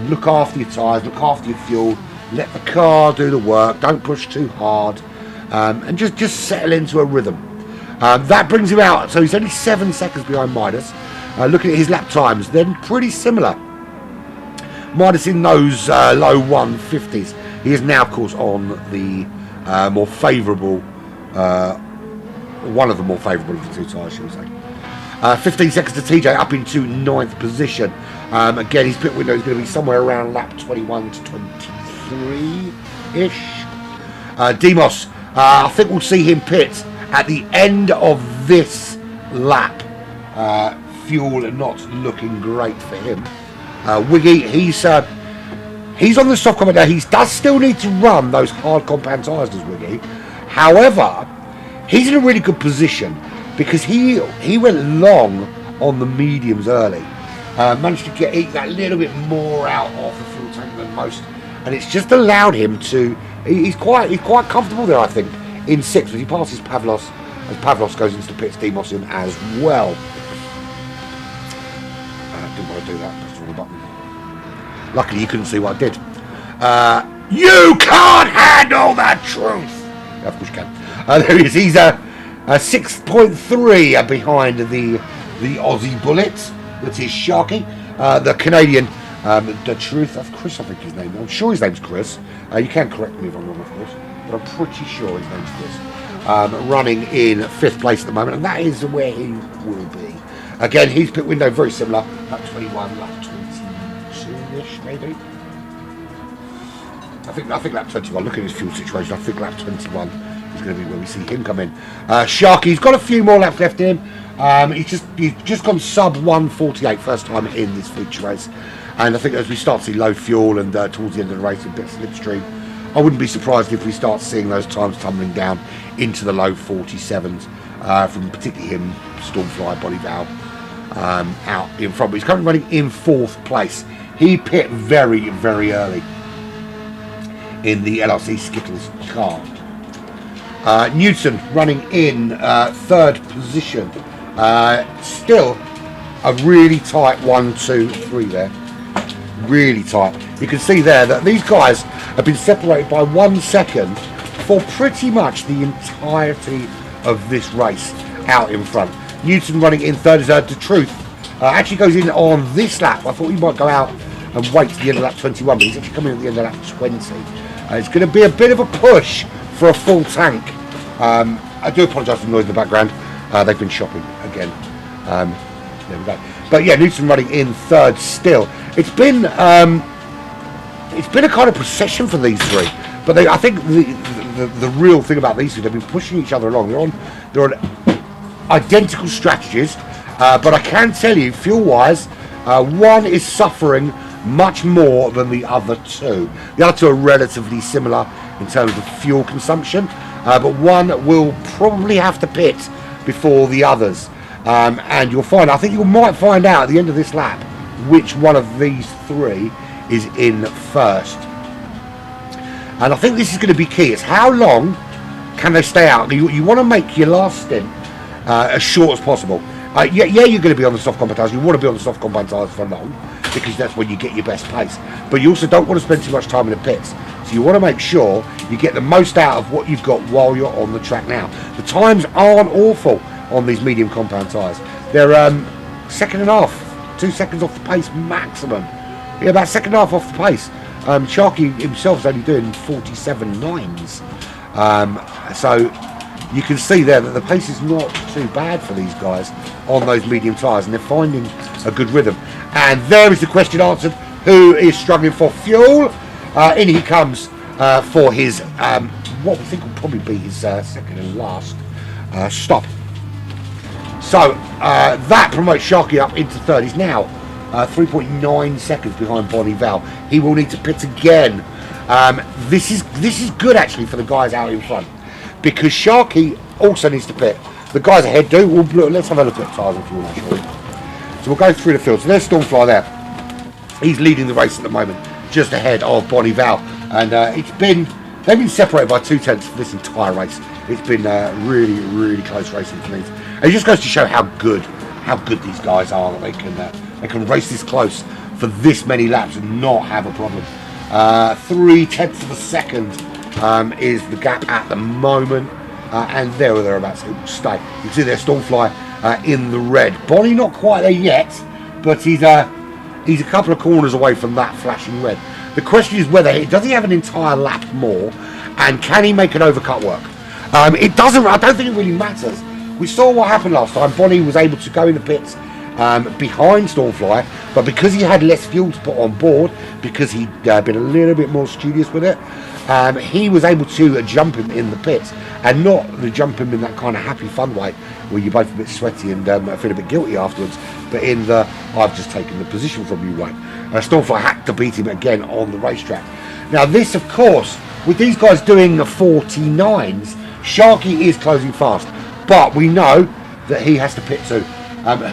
look after your tyres, look after your fuel, let the car do the work, don't push too hard, and just settle into a rhythm. That brings him out, so he's only 7 seconds behind Midas. Looking at his lap times, they're pretty similar. Midas in those low 150s. He is now, of course, on the more favourable, one of the more favourable of the two tyres, shall we say. 15 seconds to TJ, up into 9th position. Again, his pit window is going to be somewhere around lap 21 to 23-ish. Demos, I think we'll see him pit at the end of this lap. Fuel not looking great for him. Wiggy, he's on the soft compound now. He does still need to run those hard compound tyres, does Wiggy. However, he's in a really good position because he went long on the mediums early. Managed to eat that little bit more out of the fuel tank than most, and it's just allowed him to. He's quite comfortable there, I think, in 6th. As he passes Pavlos, as Pavlos goes into the pits, Demos in as well. Didn't want to do that. Pressed the wrong button. Luckily, you couldn't see what I did. You can't handle that truth. Yeah, of course you can. There he is. He's a 6.3 behind the Aussie Bullet. That is Sharky. The Canadian, the truth of Chris, I think his name. I'm sure his name's Chris. You can correct me if I'm wrong, of course, but I'm pretty sure his name's Chris. Running in 5th place at the moment, and that is where he will be. Again, his pit window very similar. Lap 21, lap 22-ish, maybe. I think lap 21. Look at his fuel situation. I think lap 21 is going to be where we see him come in. Sharky's got a few more laps left in him. He's just gone sub 148 first time in this feature race, and I think as we start to see low fuel and towards the end of the race a bit slipstream, I wouldn't be surprised if we start seeing those times tumbling down into the low 47s from particularly him, Stormfly, Body Valve out in front. But he's currently running in 4th place. He pit very, very early in the LRC Skittles car. Newton running in 3rd position. Still a really tight 1, 2, 3 there. Really tight. You can see there that these guys have been separated by 1 second for pretty much the entirety of this race out in front. Newton running in 3rd is the truth. Actually goes in on this lap. I thought he might go out and wait to the end of lap 21, but he's actually coming at the end of lap 20. It's going to be a bit of a push for a full tank. I do apologise for the noise in the background. They've been shopping again. There we go. But yeah, Newton running in 3rd still. It's been a kind of procession for these three. But I think the real thing about these two, they've been pushing each other along. They're on identical strategies. But I can tell you, fuel-wise, one is suffering much more than the other two. The other two are relatively similar in terms of fuel consumption, but one will probably have to pit before the others. And I think you might find out at the end of this lap which one of these three is in first. And I think this is going to be key. It's how long can they stay out? You want to make your last stint as short as possible. You're going to be on the soft compound tyres. You want to be on the soft compound tyres for long because that's when you get your best pace. But you also don't want to spend too much time in the pits. So you want to make sure you get the most out of what you've got while you're on the track now. The times aren't awful on these medium compound tyres. They're 2.5, 2 seconds off the pace maximum. Yeah, about 2.5 off the pace. Sharky himself is only doing 47.9s. So you can see there that the pace is not too bad for these guys on those medium tyres, and they're finding a good rhythm. And there is the question answered: who is struggling for fuel? In he comes for his what we think will probably be his second and last stop. So that promotes Sharky up into third. He's now 3.9 seconds behind Bonnie Val. He will need to pit again. This is good actually for the guys out in front, because Sharky also needs to pit. The guys ahead do. Let's have a look at tyres and fuel actually. So we'll go through the field. So there's Stormfly there. He's leading the race at the moment, just ahead of Bonnie Val. And it's been They've been separated by 2/10 for this entire race. It's been really, really close racing for these. And it just goes to show how good these guys are. That they can race this close for this many laps and not have a problem. 3/10 of a second is the gap at the moment, and there or thereabouts it will stay. You can see their Stormfly in the red. Bonnie not quite there yet, but he's a couple of corners away from that flashing red. The question is does he have an entire lap more, and can he make an overcut work? It doesn't. I don't think it really matters. We saw what happened last time. Bonnie was able to go in the pits behind Stormfly, but because he had less fuel to put on board, because he'd been a little bit more studious with it, he was able to jump him in the pits, and not jump him in that kind of happy fun way where you're both a bit sweaty and feel a bit guilty afterwards, but in the I've just taken the position from you way. Stormfly had to beat him again on the racetrack. Now this, of course, with these guys doing 49s, Sharky is closing fast, but we know that he has to pit too.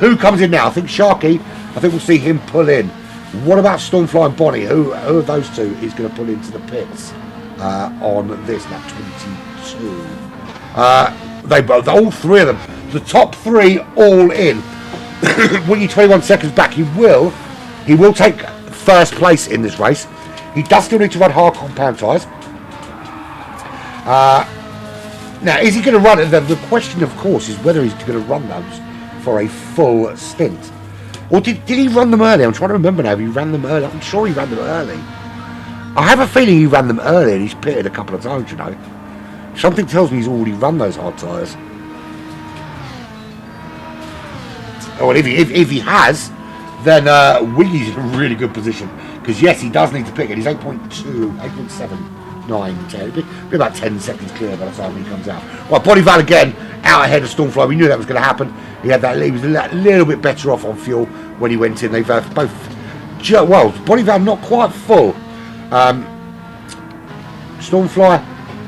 Who comes in now? I think Sharky, I think we'll see him pull in. What about Stormfly and Bonnie? Who of those two is going to pull into the pits on this lap 22? They both, all three of them, the top three all in. Wiggy 21 seconds back. He will take first place in this race. He does still need to run hard compound tyres. Now, is he going to run it? The question, of course, is whether he's going to run those for a full stint. Or did he run them early? I'm trying to remember now if he ran them early. I'm sure he ran them early. I have a feeling he ran them early and he's pitted a couple of times, you know. Something tells me he's already run those hard tyres. Oh, well, if he has, then Wiggy's in a really good position. Because, yes, he does need to pick it. He's 8.2, 8.7. 9, 10, it'll be about 10 seconds clear by the time he comes out. Well, Bonnie again out ahead of Stormfly. We knew that was going to happen. He was a little bit better off on fuel when he went in. They've both, well, Bonnie not quite full. Stormfly,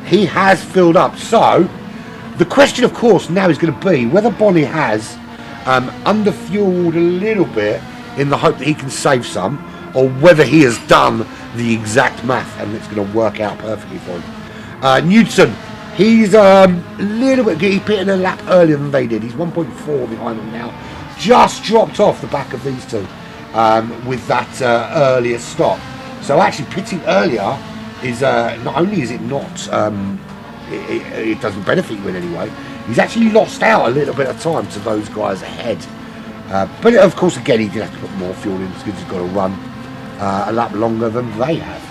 he has filled up. So the question, of course, now is going to be whether Bonnie has underfueled a little bit in the hope that he can save some, or whether he has done the exact math and it's going to work out perfectly for him. Newton, he's a little bit, he's pitting a lap earlier than they did. He's 1.4 behind them now. Just dropped off the back of these two with that earlier stop. So actually pitting earlier is not only is it not, it doesn't benefit you in any way, he's actually lost out a little bit of time to those guys ahead. But of course, again, he did have to put more fuel in because he's got to run a lap longer than they have.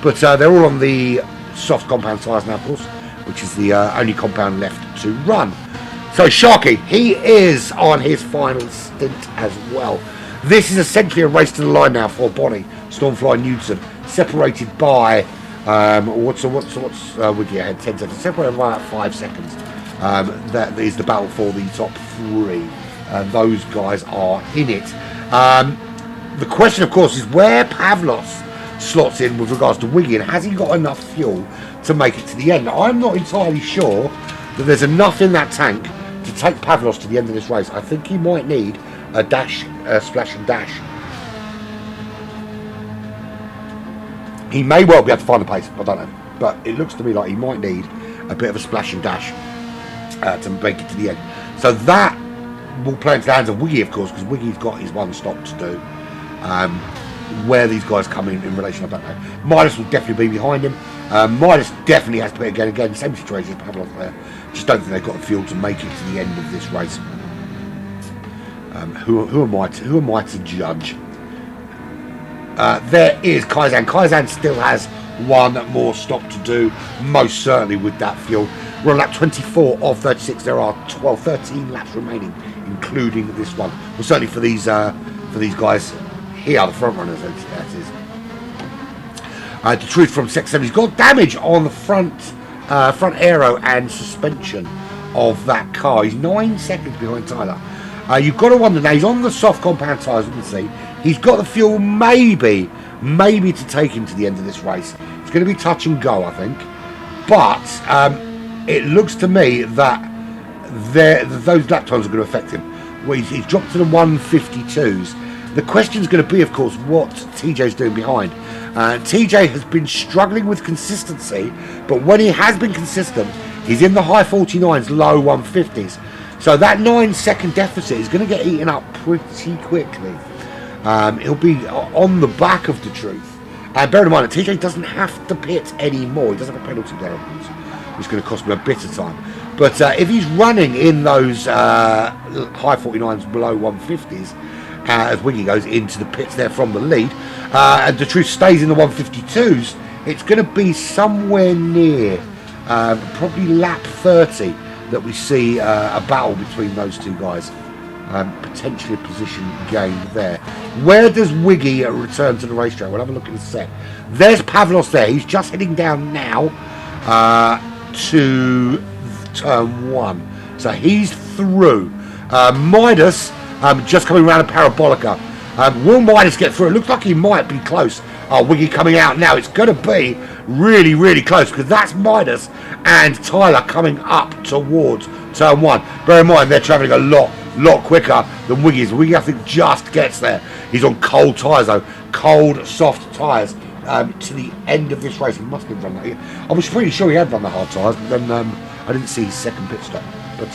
But they're all on the soft compound tyres now, of course, which is the only compound left to run. So Sharky, he is on his final stint as well. This is essentially a race to the line now for Bonnie, Stormfly, Newton, separated by what's Wiggy ahead? 10 seconds, separated by about 5 seconds. That is the battle for the top three, and those guys are in it. The question, of course, is where Pavlos slots in with regards to Wiggy, and has he got enough fuel to make it to the end? I'm not entirely sure that there's enough in that tank to take Pavlos to the end of this race. I think he might need a dash, splash and dash. He may well be able to find the pace, I don't know. But it looks to me like he might need a bit of a splash and dash to make it to the end. So that will play into the hands of Wiggy, of course, because Wiggy's got his one stop to do. Where these guys come in relation, I don't know. Midas will definitely be behind him. Midas definitely has to be again, same situation as Pavlos there. Just don't think they've got the fuel to make it to the end of this race. Who am I to judge? There is Kaizan. Kaizan still has one more stop to do, most certainly with that fuel. We're on lap 24 of 36. There are 13 laps remaining, including this one. Well, certainly for these guys here, the front runners, that is. The truth from Sec 7, he's got damage on the front aero and suspension of that car. He's 9 seconds behind Tyler. You've got to wonder now, he's on the soft compound tyres, you can see. He's got the fuel maybe to take him to the end of this race. It's going to be touch and go, I think. But it looks to me that those lap times are going to affect him. Well, he's dropped to the 152s. The question's going to be, of course, what TJ's doing behind. TJ has been struggling with consistency, but when he has been consistent, he's in the high 49s, low 150s. So that 9-second deficit is going to get eaten up pretty quickly. He'll be on the back of the truth. And bear in mind that TJ doesn't have to pit anymore. He doesn't have a penalty there, it's going to cost him a bit of time. But if he's running in those high 49s, below 150s, as Wiggy goes into the pits there from the lead, and the truth stays in the 152s, it's going to be somewhere near probably lap 30 that we see a battle between those two guys. Potentially a position gain there. Where does Wiggy return to the racetrack? We'll have a look in a sec. There's Pavlos there. He's just heading down now to turn 1. So he's through. Midas just coming around a parabolica. Will Midas get through? It looks like he might be close. Wiggy coming out now. It's going to be really, really close because that's Midas and Tyler coming up towards turn 1. Bear in mind, they're travelling a lot quicker than Wiggy's. Wiggy, I think, just gets there. He's on cold tyres, though. Cold, soft tyres to the end of this race. He must have run that. I was pretty sure he had run the hard tyres, but then I didn't see his second pit stop. But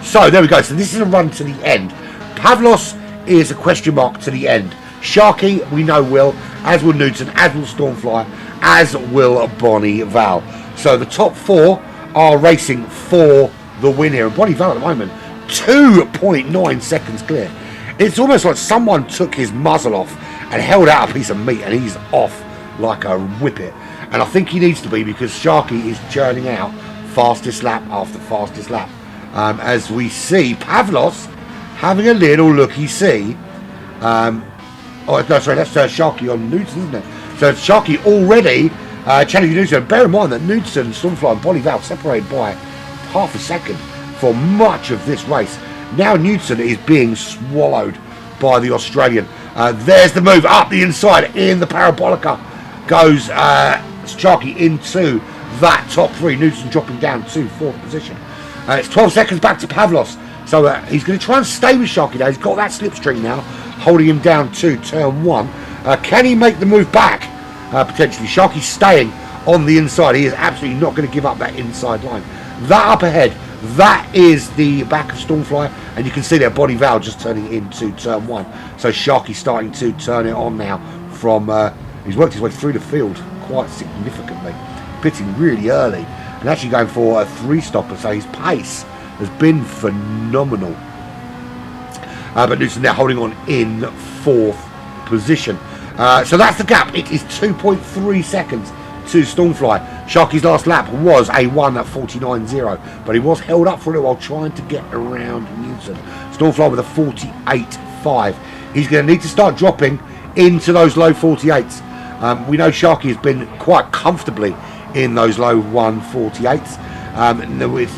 so there we go. So this is a run to the end. Pavlos is a question mark to the end. Sharky, we know will, as will Newton, as will Stormfly, as will Bonnie Val. So the top 4 are racing for the win here. And Bonnie Val at the moment, 2.9 seconds clear. It's almost like someone took his muzzle off and held out a piece of meat and he's off like a whippet. And I think he needs to be because Sharky is churning out fastest lap after fastest lap. As we see Pavlos having a little looky-see. Oh, no, sorry, that's Sharky on Newton, isn't it? So Sharky already challenging Newton. Bear in mind that Newton, Stormfly and Bonnie Val separated by half a second for much of this race. Now Newton is being swallowed by the Australian. There's the move up the inside in the parabolica. Goes Sharky into that top 3. Newton dropping down to 4th position. It's 12 seconds back to Pavlos. So he's going to try and stay with Sharky now. He's got that slipstream now, holding him down to turn 1. Can he make the move back? Potentially. Sharky's staying on the inside. He is absolutely not going to give up that inside line. That up ahead, that is the back of Stormfly, and you can see there Bonnie Val just turning into turn 1. So Sharky's starting to turn it on now from, he's worked his way through the field quite significantly, pitting really early, and actually going for a 3-stopper, so his pace has been phenomenal. But Newton now holding on in 4th position. So that's the gap. It is 2.3 seconds to Stormfly. Sharky's last lap was a 1:49.0, but he was held up for a little while trying to get around Newton. Stormfly with a 48.5. He's going to need to start dropping into those low 48s. We know Sharky has been quite comfortably in those low 1:48s.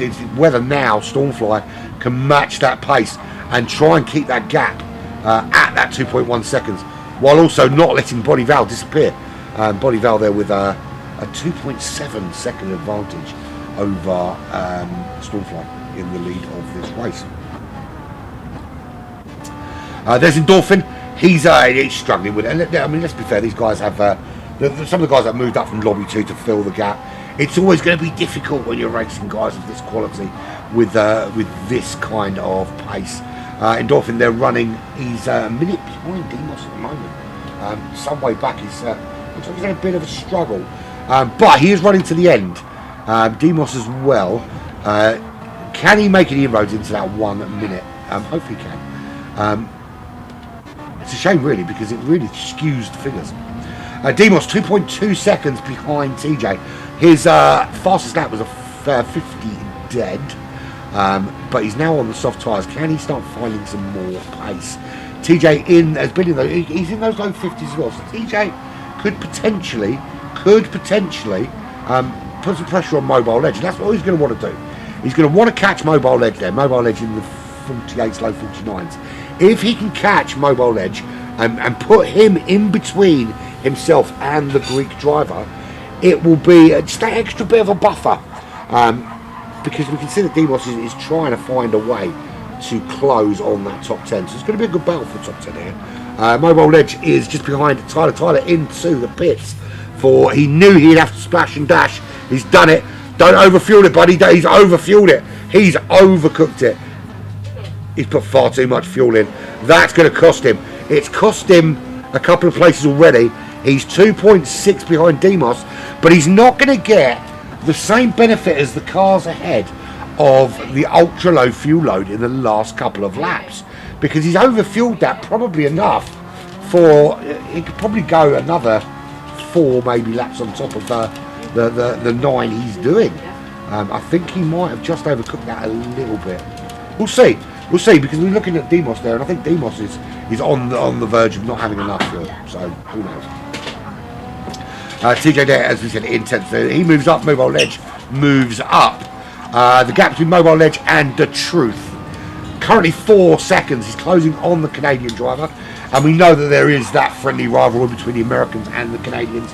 It's whether now Stormfly can match that pace and try and keep that gap at that 2.1 seconds, while also not letting Bonnie Val disappear. Bonnie Val there with a 2.7 second advantage over Stormfly in the lead of this race. There's Endorphin. He's struggling with it. And I mean, let's be fair, these guys have some of the guys that moved up from Lobby 2 to fill the gap. It's always going to be difficult when you're racing guys of this quality with this kind of pace. Endorphin, they're running. He's a minute behind Demos at the moment. Some way back, he's in a bit of a struggle, but he is running to the end. Demos as well. Can he make any inroads into that 1 minute? Hopefully he can. It's a shame, really, because it really skews the figures. Demos 2.2 seconds behind TJ. His fastest lap was a 50 dead, but he's now on the soft tyres. Can he start finding some more pace? TJ he's in those low 50s as well. So TJ could potentially put some pressure on Mobile Edge. And that's what he's going to want to do. He's going to want to catch Mobile Edge there. Mobile Edge in the 48s, low 49s. If he can catch Mobile Edge and put him in between himself and the Greek driver, it will be just that extra bit of a buffer, because we can see that Demos is trying to find a way to close on that top 10. So it's going to be a good battle for the top 10 here. Mobile Ledge is just behind Tyler. Tyler into the pits for he knew he'd have to splash and dash. He's done it. Don't overfuel it, buddy. He's overfueled it. He's overcooked it. He's put far too much fuel in. That's going to cost him. It's cost him a couple of places already. He's 2.6 behind Demos, but he's not going to get the same benefit as the cars ahead of the ultra low fuel load in the last couple of laps, because he's overfueled that probably enough for he could probably go another 4 maybe laps on top of the 9 he's doing. I think he might have just overcooked that a little bit. We'll see because we're looking at Demos there, and I think Demos is on the verge of not having enough fuel, so who knows. TJ there, as we said, intense. He moves up. Mobile Ledge moves up. The gap between Mobile Ledge and The Truth, currently 4 seconds. He's closing on the Canadian driver, and we know that there is that friendly rivalry between the Americans and the Canadians,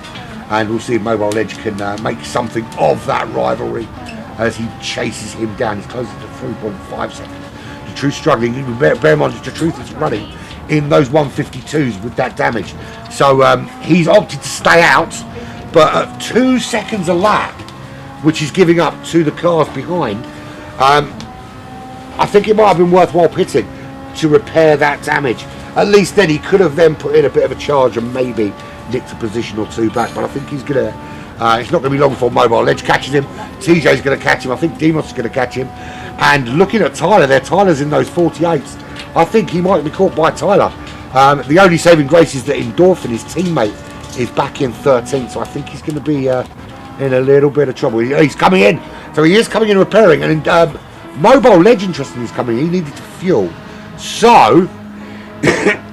and we'll see if Mobile Ledge can make something of that rivalry as he chases him down. He's closing to 3.5 seconds. The Truth struggling. Bear in mind that The Truth is running in those 152s with that damage, so he's opted to stay out, but at 2 seconds a lap, which is giving up to the cars behind, I think it might have been worthwhile pitting to repair that damage. At least then he could have then put in a bit of a charge and maybe nicked a position or 2 back, but I think he's gonna it's not going to be long before Mobile Ledge catches him. TJ's going to catch him. I think Demos is going to catch him. And looking at Tyler there, Tyler's in those 48s. I think he might be caught by Tyler. The only saving grace is that Endorphin, his teammate, is back in 13th, so I think he's going to be in a little bit of trouble. He's coming in, so he is coming in repairing, and Mobile Ledge, interestingly, is coming in. He needed to fuel, so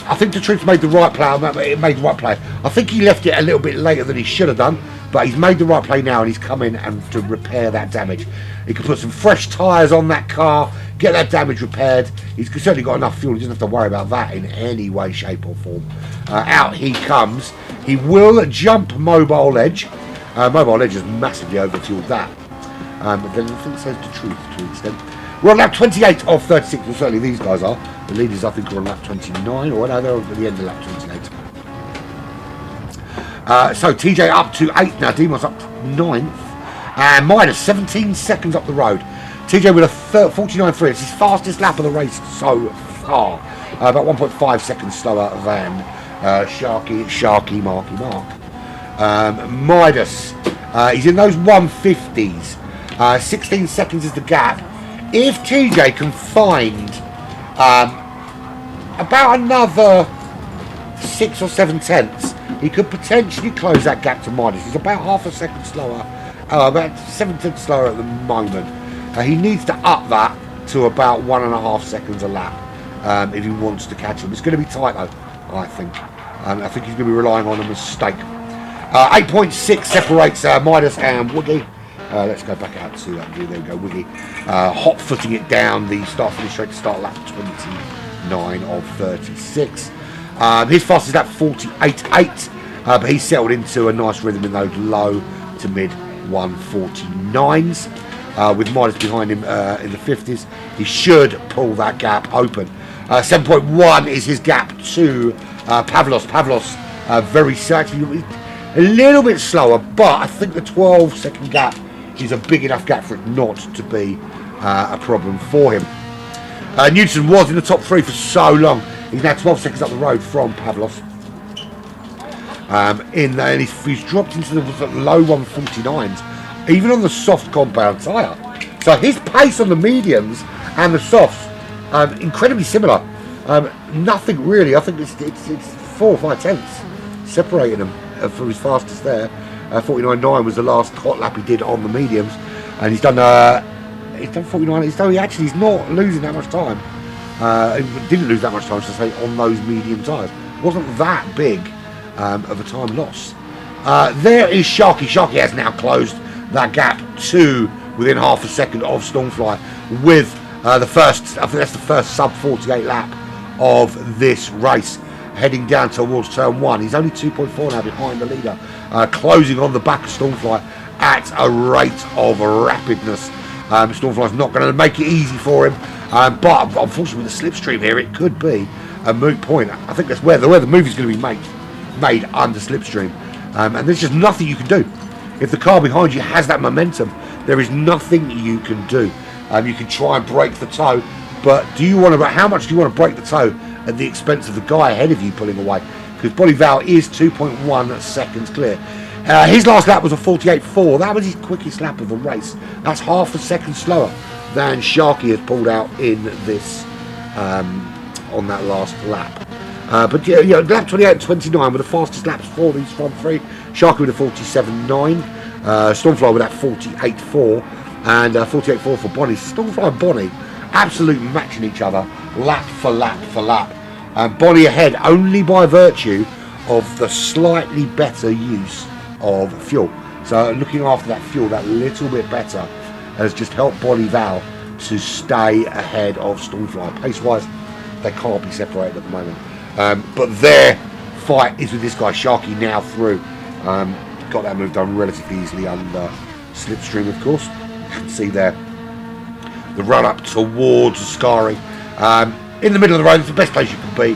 I think The Truth made the right play. It made the right play. I think he left it a little bit later than he should have done, but he's made the right play now, and he's come in and to repair that damage. He can put some fresh tyres on that car, get that damage repaired. He's certainly got enough fuel. He doesn't have to worry about that in any way, shape or form. Out he comes. He will jump Mobile Ledge. Mobile Ledge has massively overfueled that. But then I think it says The Truth to an extent. We're on lap 28 of 36. Well, certainly these guys are. The leaders, I think, are on lap 29, or no, they're at the end of lap 28. So TJ up to 8th now. Demos up to 9th. And minus 17 seconds up the road. TJ with a 49.3. It's his fastest lap of the race so far. About 1.5 seconds slower than Sharky Mark. Midas, he's in those 150s. 16 seconds is the gap. If TJ can find about another 6 or 7 tenths, he could potentially close that gap to Midas. He's about half a second slower, about 7 tenths slower at the moment. He needs to up that to about 1.5 seconds a lap if he wants to catch him. It's going to be tight though, I think. I think he's going to be relying on a mistake. 8.6 separates Midas and Woogie. Let's go back out to that view. There we go, Woogie. Hot footing it down the start finish straight to start lap 29 of 36. His fastest lap 48.8, but he's settled into a nice rhythm in those low to mid 149s. With Midas behind him in the 50s, he should pull that gap open. 7.1 is his gap to Pavlos. Pavlos very certainly a little bit slower, but I think the 12-second gap is a big enough gap for it not to be a problem for him. Newton was in the top 3 for so long. He's now 12 seconds up the road from Pavlos. And he's dropped into the low 149s. Even on the soft compound tyre. So his pace on the mediums and the softs, incredibly similar. Nothing really. I think it's 4 or 5 tenths separating them from his fastest there. 49.9 was the last hot lap he did on the mediums, and he's done 49. He's not losing that much time. He didn't lose that much time, to say, on those medium tyres. It wasn't that big of a time loss. There is Sharky. Sharky has now closed that gap to within half a second of Stormfly with the first, I think that's the first sub 48 lap of this race, heading down towards turn 1. He's only 2.4 now behind the leader, closing on the back of Stormfly at a rate of rapidness. Stormfly's not going to make it easy for him, but unfortunately with the slipstream here, it could be a moot point. I think that's where the movie's going to be made under slipstream, and there's just nothing you can do. If the car behind you has that momentum, there is nothing you can do. You can try and break the toe, but how much do you want to break the toe at the expense of the guy ahead of you pulling away? Because Bonnie Val is 2.1 seconds clear. His last lap was a 48.4. That was his quickest lap of the race. That's half a second slower than Sharky has pulled out in this on that last lap. But lap 28 and 29 were the fastest laps for these front three. Sharky with a 47.9, Stormfly with that 48.4, and 48.4 for Bonnie. Stormfly and Bonnie absolutely matching each other lap for lap for lap. Bonnie ahead only by virtue of the slightly better use of fuel. So looking after that fuel that little bit better has just helped Bonnie Val to stay ahead of Stormfly. Pace-wise, they can't be separated at the moment. But their fight is with this guy, Sharky, now through. Got that move done relatively easily under slipstream, of course. You can see there the run up towards Ascari. In the middle of the road, it's the best place you can be.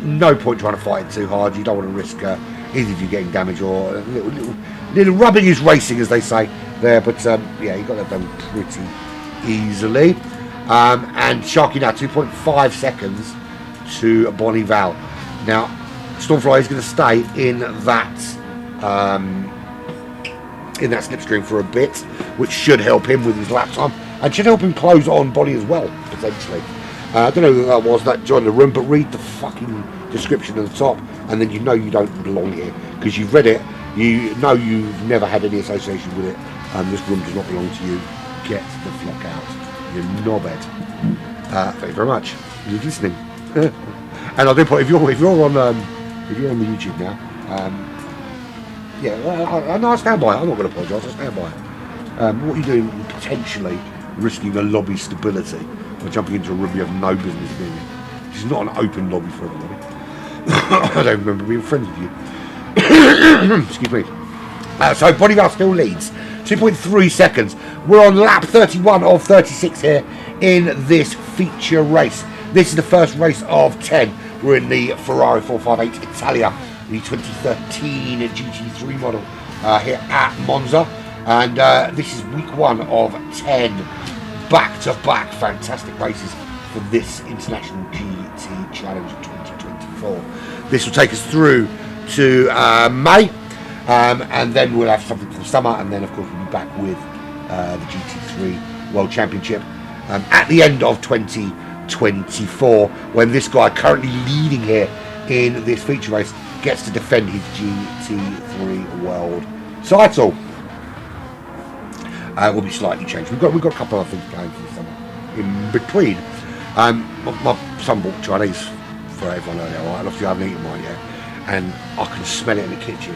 No point trying to fight it too hard. You don't want to risk either of you getting damage or a little rubbing is racing, as they say there. But yeah, you got that done pretty easily. And Sharky now 2.5 seconds to Bonnie Val. Now, Stormfly is going to stay in that slipstream for a bit, which should help him with his lap time and should help him close on Bonnie as well, potentially. I don't know who that was that joined the room, but read the fucking description at the top, and then you know you don't belong here because you've read it. You know you've never had any association with it, and this room does not belong to you. Get the fuck out, you knobhead. Thank you very much. You're listening. And I do put if you're on the YouTube now, I stand by it. I'm not going to apologise. I stand by it. What you're doing, you're potentially risking the lobby stability by jumping into a room you have no business being in. This is not an open lobby for everybody. I don't remember being friends with you. Excuse me. So Bonnie Val still leads, 2.3 seconds. We're on lap 31 of 36 here in this feature race. This is the first race of 10. We're in the Ferrari 458 Italia, the 2013 GT3 model here at Monza. And this is week 1 of 10 back-to-back fantastic races for this International GT Challenge 2024. This will take us through to May, and then we'll have something for the summer, and then of course we'll be back with the GT3 World Championship at the end of 2024, when this guy currently leading here in this feature race gets to defend his GT3 World title. Will be slightly changed. We've got a couple of things planned for the summer in between. My son bought Chinese for everyone earlier, right? And obviously I haven't eaten mine yet, and I can smell it in the kitchen,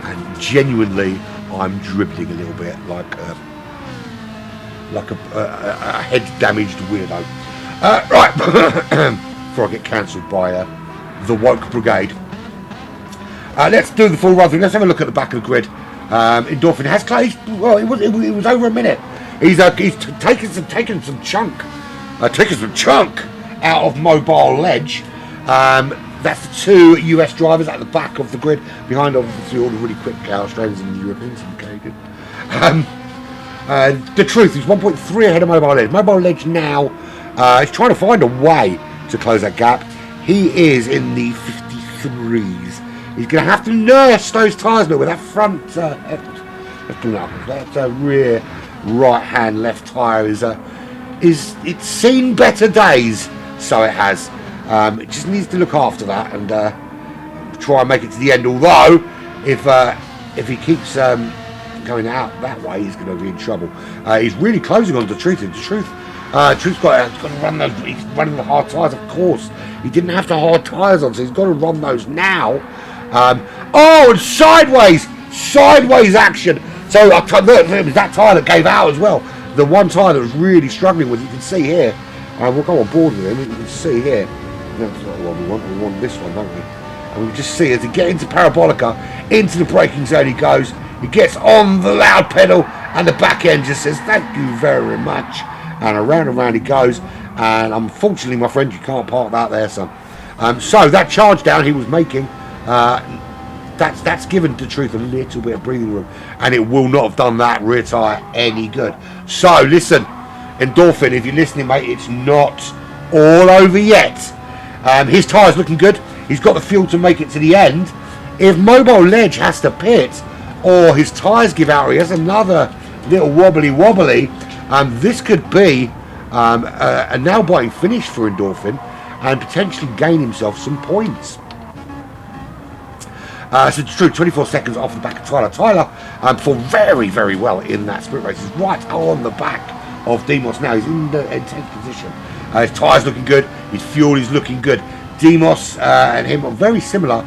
and genuinely I'm dribbling a little bit like a head damaged weirdo. Right, before I get cancelled by the woke brigade. Let's do the full run through. Let's have a look at the back of the grid. Endorphin has closed. Well, it was over a minute. He's taken some chunk out of Mobile Ledge. That's the two US drivers at the back of the grid, behind obviously all the really quick Australians and the Europeans and Canadian. The truth is 1.3 ahead of Mobile Ledge. Mobile Ledge now is trying to find a way to close that gap. He is in the 53s. He's going to have to nurse those tyres now with that front. Let's bring that up. That rear right-hand left tyre is it's seen better days, so it has. It just needs to look after that and try and make it to the end. Although, if he keeps going out that way, he's going to be in trouble. He's really closing on the Truth. Truth's got to run those. He's running the hard tyres, of course. He didn't have the hard tyres on, so he's got to run those now. And sideways action. So look, it was that tyre that gave out as well. The one tyre that was really struggling with, you can see here. We'll go on board with him. You can see here. That's not the one we want. We want this one, don't we? And we just see as he gets into Parabolica, into the braking zone he goes. He gets on the loud pedal, and the back end just says, "Thank you very much." And around he goes. And unfortunately, my friend, you can't park that there, son. So that charge down he was making, that's given the truth a little bit of breathing room, and it will not have done that rear tyre any good. So listen, Endorphin, if you're listening, mate, it's not all over yet. His tyre's looking good. He's got the fuel to make it to the end. If Mobile Ledge has to pit, or his tyres give out, or he has another little wobbly, this could be a nail-biting finish for Endorphin, and potentially gain himself some points. So it's true, 24 seconds off the back of Tyler. Tyler performed very, very well in that sprint race. He's right on the back of Demos now. He's in the 10th position. His tyres looking good. His fuel is looking good. Demos and him are very similar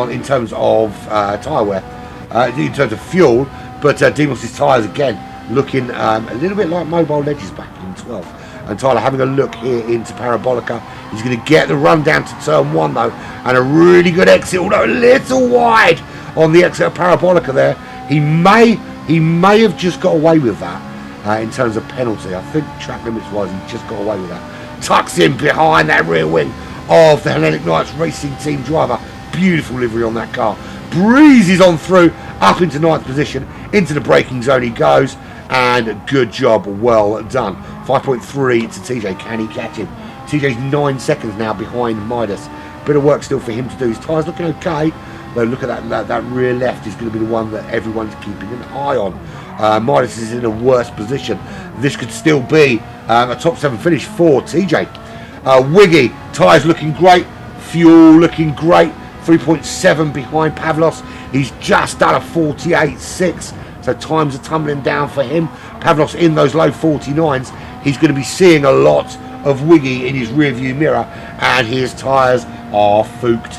in terms of tyre wear, in terms of fuel. But Demos' tyres, again, looking a little bit like Mobile Ledges back in 12. And Tyler having a look here into Parabolica. He's going to get the run down to turn 1 though, and a really good exit, although a little wide on the exit of Parabolica there. He may have just got away with that in terms of penalty. I think track limits wise, he just got away with that. Tucks in behind that rear wing of the Hellenic Knights Racing Team driver. Beautiful livery on that car. Breezes on through, up into 9th position, into the braking zone he goes, and good job, well done. 5.3 to TJ, can he catch him? TJ's 9 seconds now behind Midas. Bit of work still for him to do. His tyres looking okay, though look at that rear left is going to be the one that everyone's keeping an eye on. Midas is in a worse position. This could still be a top 7 finish for TJ. Wiggy, tyres looking great, fuel looking great, 3.7 behind Pavlos. He's just done a 48.6. So times are tumbling down for him. Pavlos in those low 49s. He's going to be seeing a lot of Wiggy in his rear view mirror, and his tyres are fooked.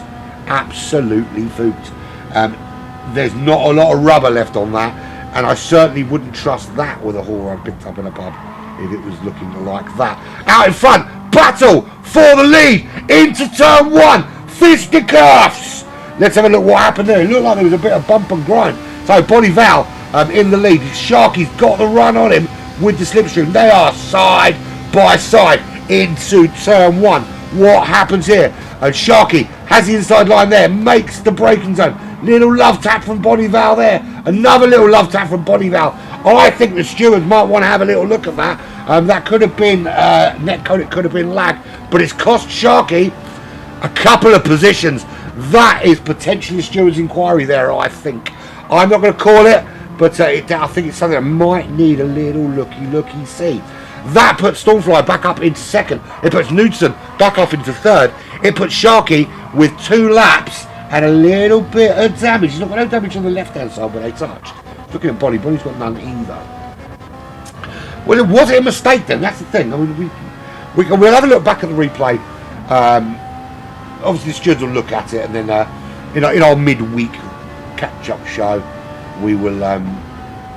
Absolutely fooked. There's not a lot of rubber left on that, and I certainly wouldn't trust that with a haul I picked up in a pub if it was looking like that. Out in front, battle for the lead into turn 1. Fisticuffs. Let's have a look what happened there. It looked like there was a bit of bump and grind. So Bonnie Val in the lead. Sharky's got the run on him with the slipstream. They are side by side into turn 1. What happens here? And Sharky has the inside line there, makes the braking zone. Little love tap from Bonnie Val there. Another little love tap from Bonnie Val. I think the stewards might want to have a little look at that. That could have been netcode, it could have been lag, but it's cost Sharky a couple of positions. That is potentially a steward's inquiry there, I think. I'm not going to call it, but I think it's something that might need a little looky see. That puts Stormfly back up into 2nd. It puts Knudsen back off into 3rd. It puts Sharky with 2 laps and a little bit of damage. He's not got no damage on the left-hand side, but they touched. Looking at Bonnie. Bonnie's got none either. Well, was it a mistake then? That's the thing. I mean, we'll have a look back at the replay. Obviously, the stewards will look at it, and then in our midweek catch-up show, we will.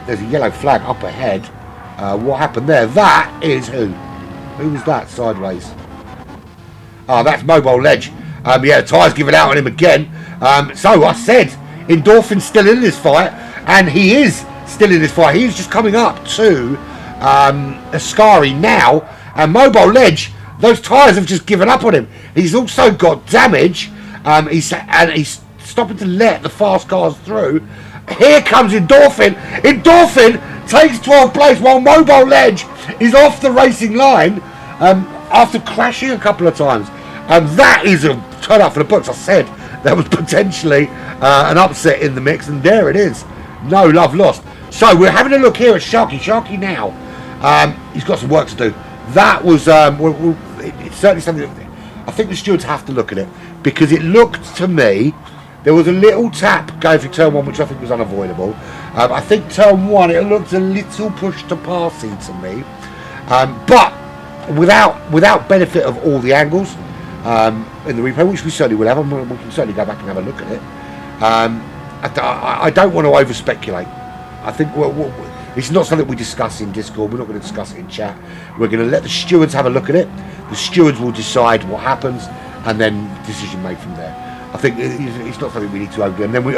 There's a yellow flag up ahead. What happened there? That is who? Who was that sideways? That's Mobile Ledge. Yeah, the tyres giving out on him again. So I said, Endorphin's still in this fight, and he is still in this fight. He's just coming up to Ascari now, and Mobile Ledge. Those tyres have just given up on him. He's also got damage. He's stopping to let the fast cars through. Here comes Endorphin. Endorphin takes 12th place while Mobile Ledge is off the racing line after crashing a couple of times. And that is a turn up for the books. I said there was potentially an upset in the mix, and there it is. No love lost. So we're having a look here at Sharky. Sharky now. He's got some work to do. That was it's certainly something that I think the stewards have to look at it, because it looked to me there was a little tap going through turn 1, which I think was unavoidable. I think turn 1 it looked a little push to passing to me, but without benefit of all the angles in the replay, which we certainly will have, and we can certainly go back and have a look at it. I don't want to over speculate. I think it's not something we discuss in Discord. We're not going to discuss it in chat. We're going to let the stewards have a look at it. The stewards will decide what happens, and then decision made from there. I think it's not something we need to overdo. And then we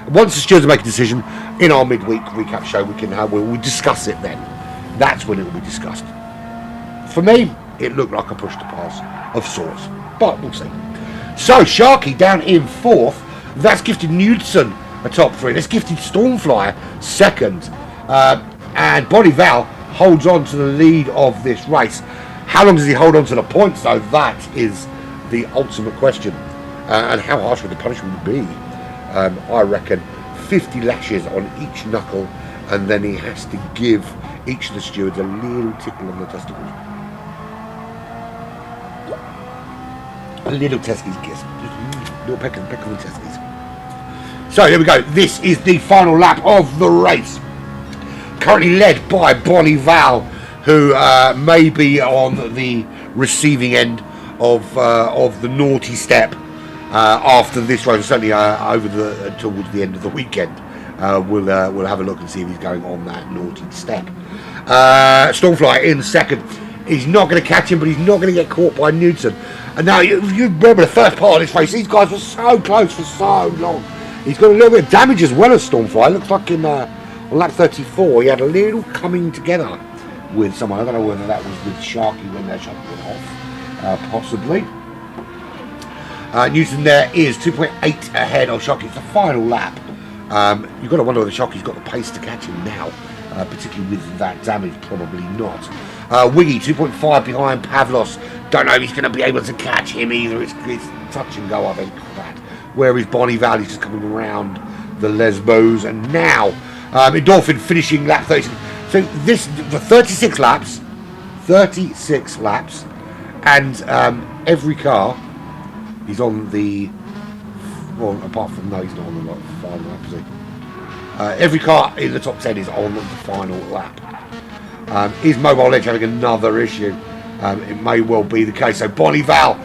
once the stewards make a decision in our midweek recap show, we'll discuss it then. That's when it will be discussed. For me, it looked like a push to pass of sorts. But we'll see. So Sharky down in 4th. That's gifted Knudsen a top 3. That's gifted Stormflyer 2nd. And Bonnie Val holds on to the lead of this race. How long does he hold on to the points, though? That is the ultimate question. And how harsh would the punishment be? I reckon 50 lashes on each knuckle, and then he has to give each of the stewards a little tickle on the testicles. A little testes kiss. Just a little peck on the testes. So here we go. This is the final lap of the race. Currently led by Bonnie Val, who may be on the receiving end of the naughty step after this race. Certainly towards the end of the weekend, we'll have a look and see if he's going on that naughty step. Stormfly in 2nd. He's not going to catch him, but he's not going to get caught by Knudsen. And now you remember the first part of this race. These guys were so close for so long. He's got a little bit of damage as well as Stormfly. It looks like on lap 34, he had a little coming together with someone. I don't know whether that was with Sharky when their Sharky went off. Possibly. Newton there is 2.8 ahead of Sharky. It's the final lap. You've got to wonder whether Sharky's got the pace to catch him now, particularly with that damage. Probably not. Wiggy 2.5 behind Pavlos. Don't know if he's going to be able to catch him either. It's touch and go, I think, for that. Whereas Bonnie Valley's just coming around the Lesbos, and now Endorphin finishing lap 30. So this for 36 laps, and every car is on the, well, apart from no, he's not on the final lap, is he? Every car in the top 10 is on the final lap. Is Mobile Edge having another issue? It may well be the case. So Bonnie Val,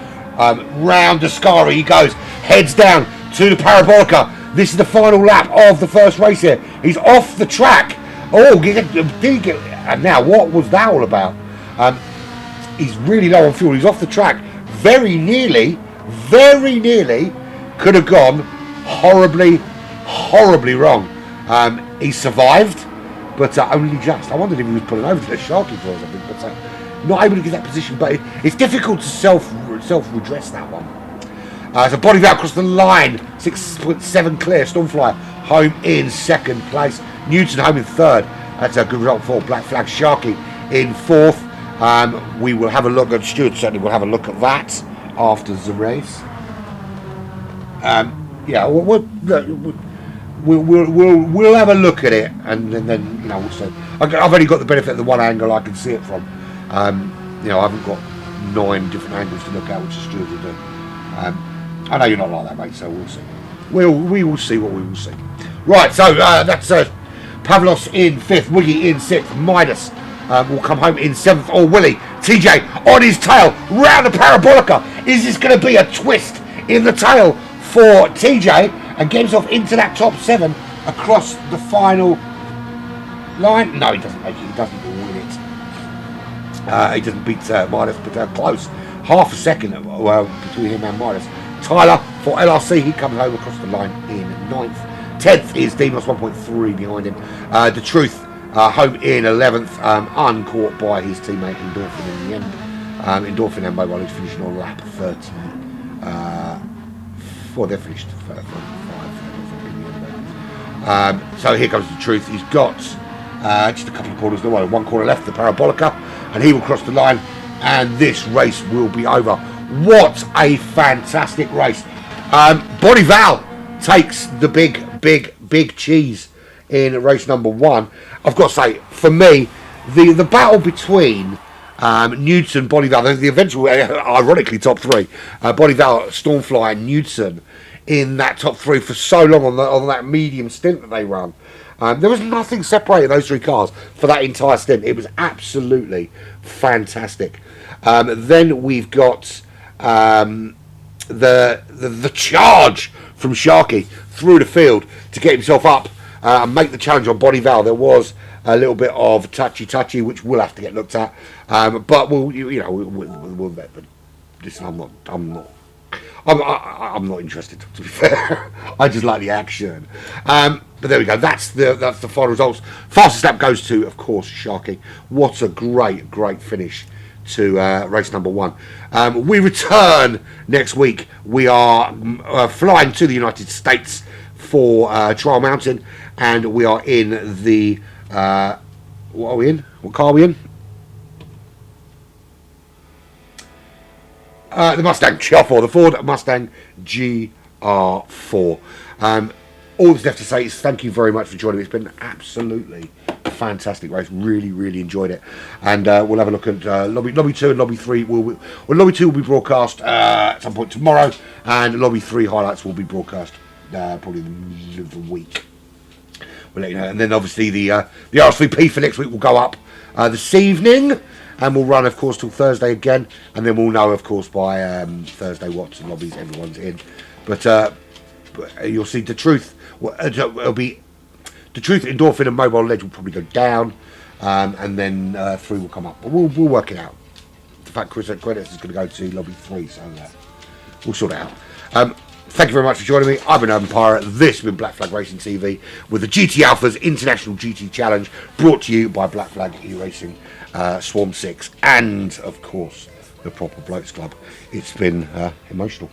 round Ascari he goes, heads down to the Parabolica. This is the final lap of the first race here. He's off the track. Oh, and now what was that all about? He's really low on fuel. He's off the track. Very nearly could have gone horribly wrong. He survived, but only just. I wondered if he was pulling over to the Sharky for or something, but not able to get that position. But it's difficult to self-redress that one. So Bonnie Val across the line, 6.7 clear. Stormfly home in 2nd place. Newton home in 3rd. That's a good result for Black Flag. Sharky in 4th. We will have a look at Stuart. Certainly, we'll have a look at that after the race. We'll have a look at it, and then we'll see. I've only got the benefit of the one angle I can see it from. I haven't got 9 different angles to look at, which is Stuart will do. I know you're not like that, mate, so we'll see. We will see what we will see. Right, so that's Pavlos in 5th, Wiggy in 6th, Midas will come home in 7th. Oh, Willie, TJ on his tail, round the Parabolica. Is this going to be a twist in the tail for TJ and gets off into that top 7 across the final line? No, he doesn't make it. He doesn't win it. He doesn't beat Midas, but close. Half a second between him and Midas. Tyler for LRC, he comes home across the line in 9th. 10th is Demos, 1.3 behind him. The Truth home in 11th, uncaught by his teammate Endorphin in the end. Endorphin and Mobile is finishing on lap 30. They're finished 35 in the end. So here comes The Truth. He's got just a couple of corners, one corner left, the Parabolica, and he will cross the line, and this race will be over. What a fantastic race. Bonnie Val takes the big cheese in race number 1. I've got to say, for me, the battle between Newton, Bonnie Val, the eventual, ironically, top 3, Bonnie Val, Stormfly, and Newton in that top 3 for so long on that medium stint that they run. There was nothing separating those 3 cars for that entire stint. It was absolutely fantastic. Then we've got the charge from Sharky through the field to get himself up and make the challenge on Bonnie Val. There was a little bit of touchy, which we'll have to get looked at. But we'll listen, I'm not interested, to be fair. I just like the action. But there we go. That's the final results. Fastest lap goes to, of course, Sharky. What a great finish to race number 1. We return next week. We are flying to the United States for Trial Mountain, and we are in the what are we in? What car are we in? The Mustang GR4, the Ford Mustang GR4. All that's left to say is thank you very much for joining me. It's been absolutely a fantastic race. Really, really enjoyed it. And we'll have a look at Lobby 2 and Lobby 3. Lobby 2 will be broadcast at some point tomorrow, and Lobby 3 highlights will be broadcast probably in the middle of the week. We'll let you know. And then obviously the RSVP for next week will go up this evening, and we'll run, of course, till Thursday again. And then we'll know, of course, by Thursday what lobbies everyone's in. But you'll see the truth. It'll be the truth. Endorphin and Mobile Ledge will probably go down, and then 3 will come up. But we'll work it out. The fact Chris at Credits is going to go to Lobby 3, so we'll sort it out. Thank you very much for joining me. I've been Urban Pirate. This has been Black Flag Racing TV with the GT Alphas International GT Challenge, brought to you by Black Flag E-Racing, Swarm 6, and of course the Proper Blokes Club. It's been emotional.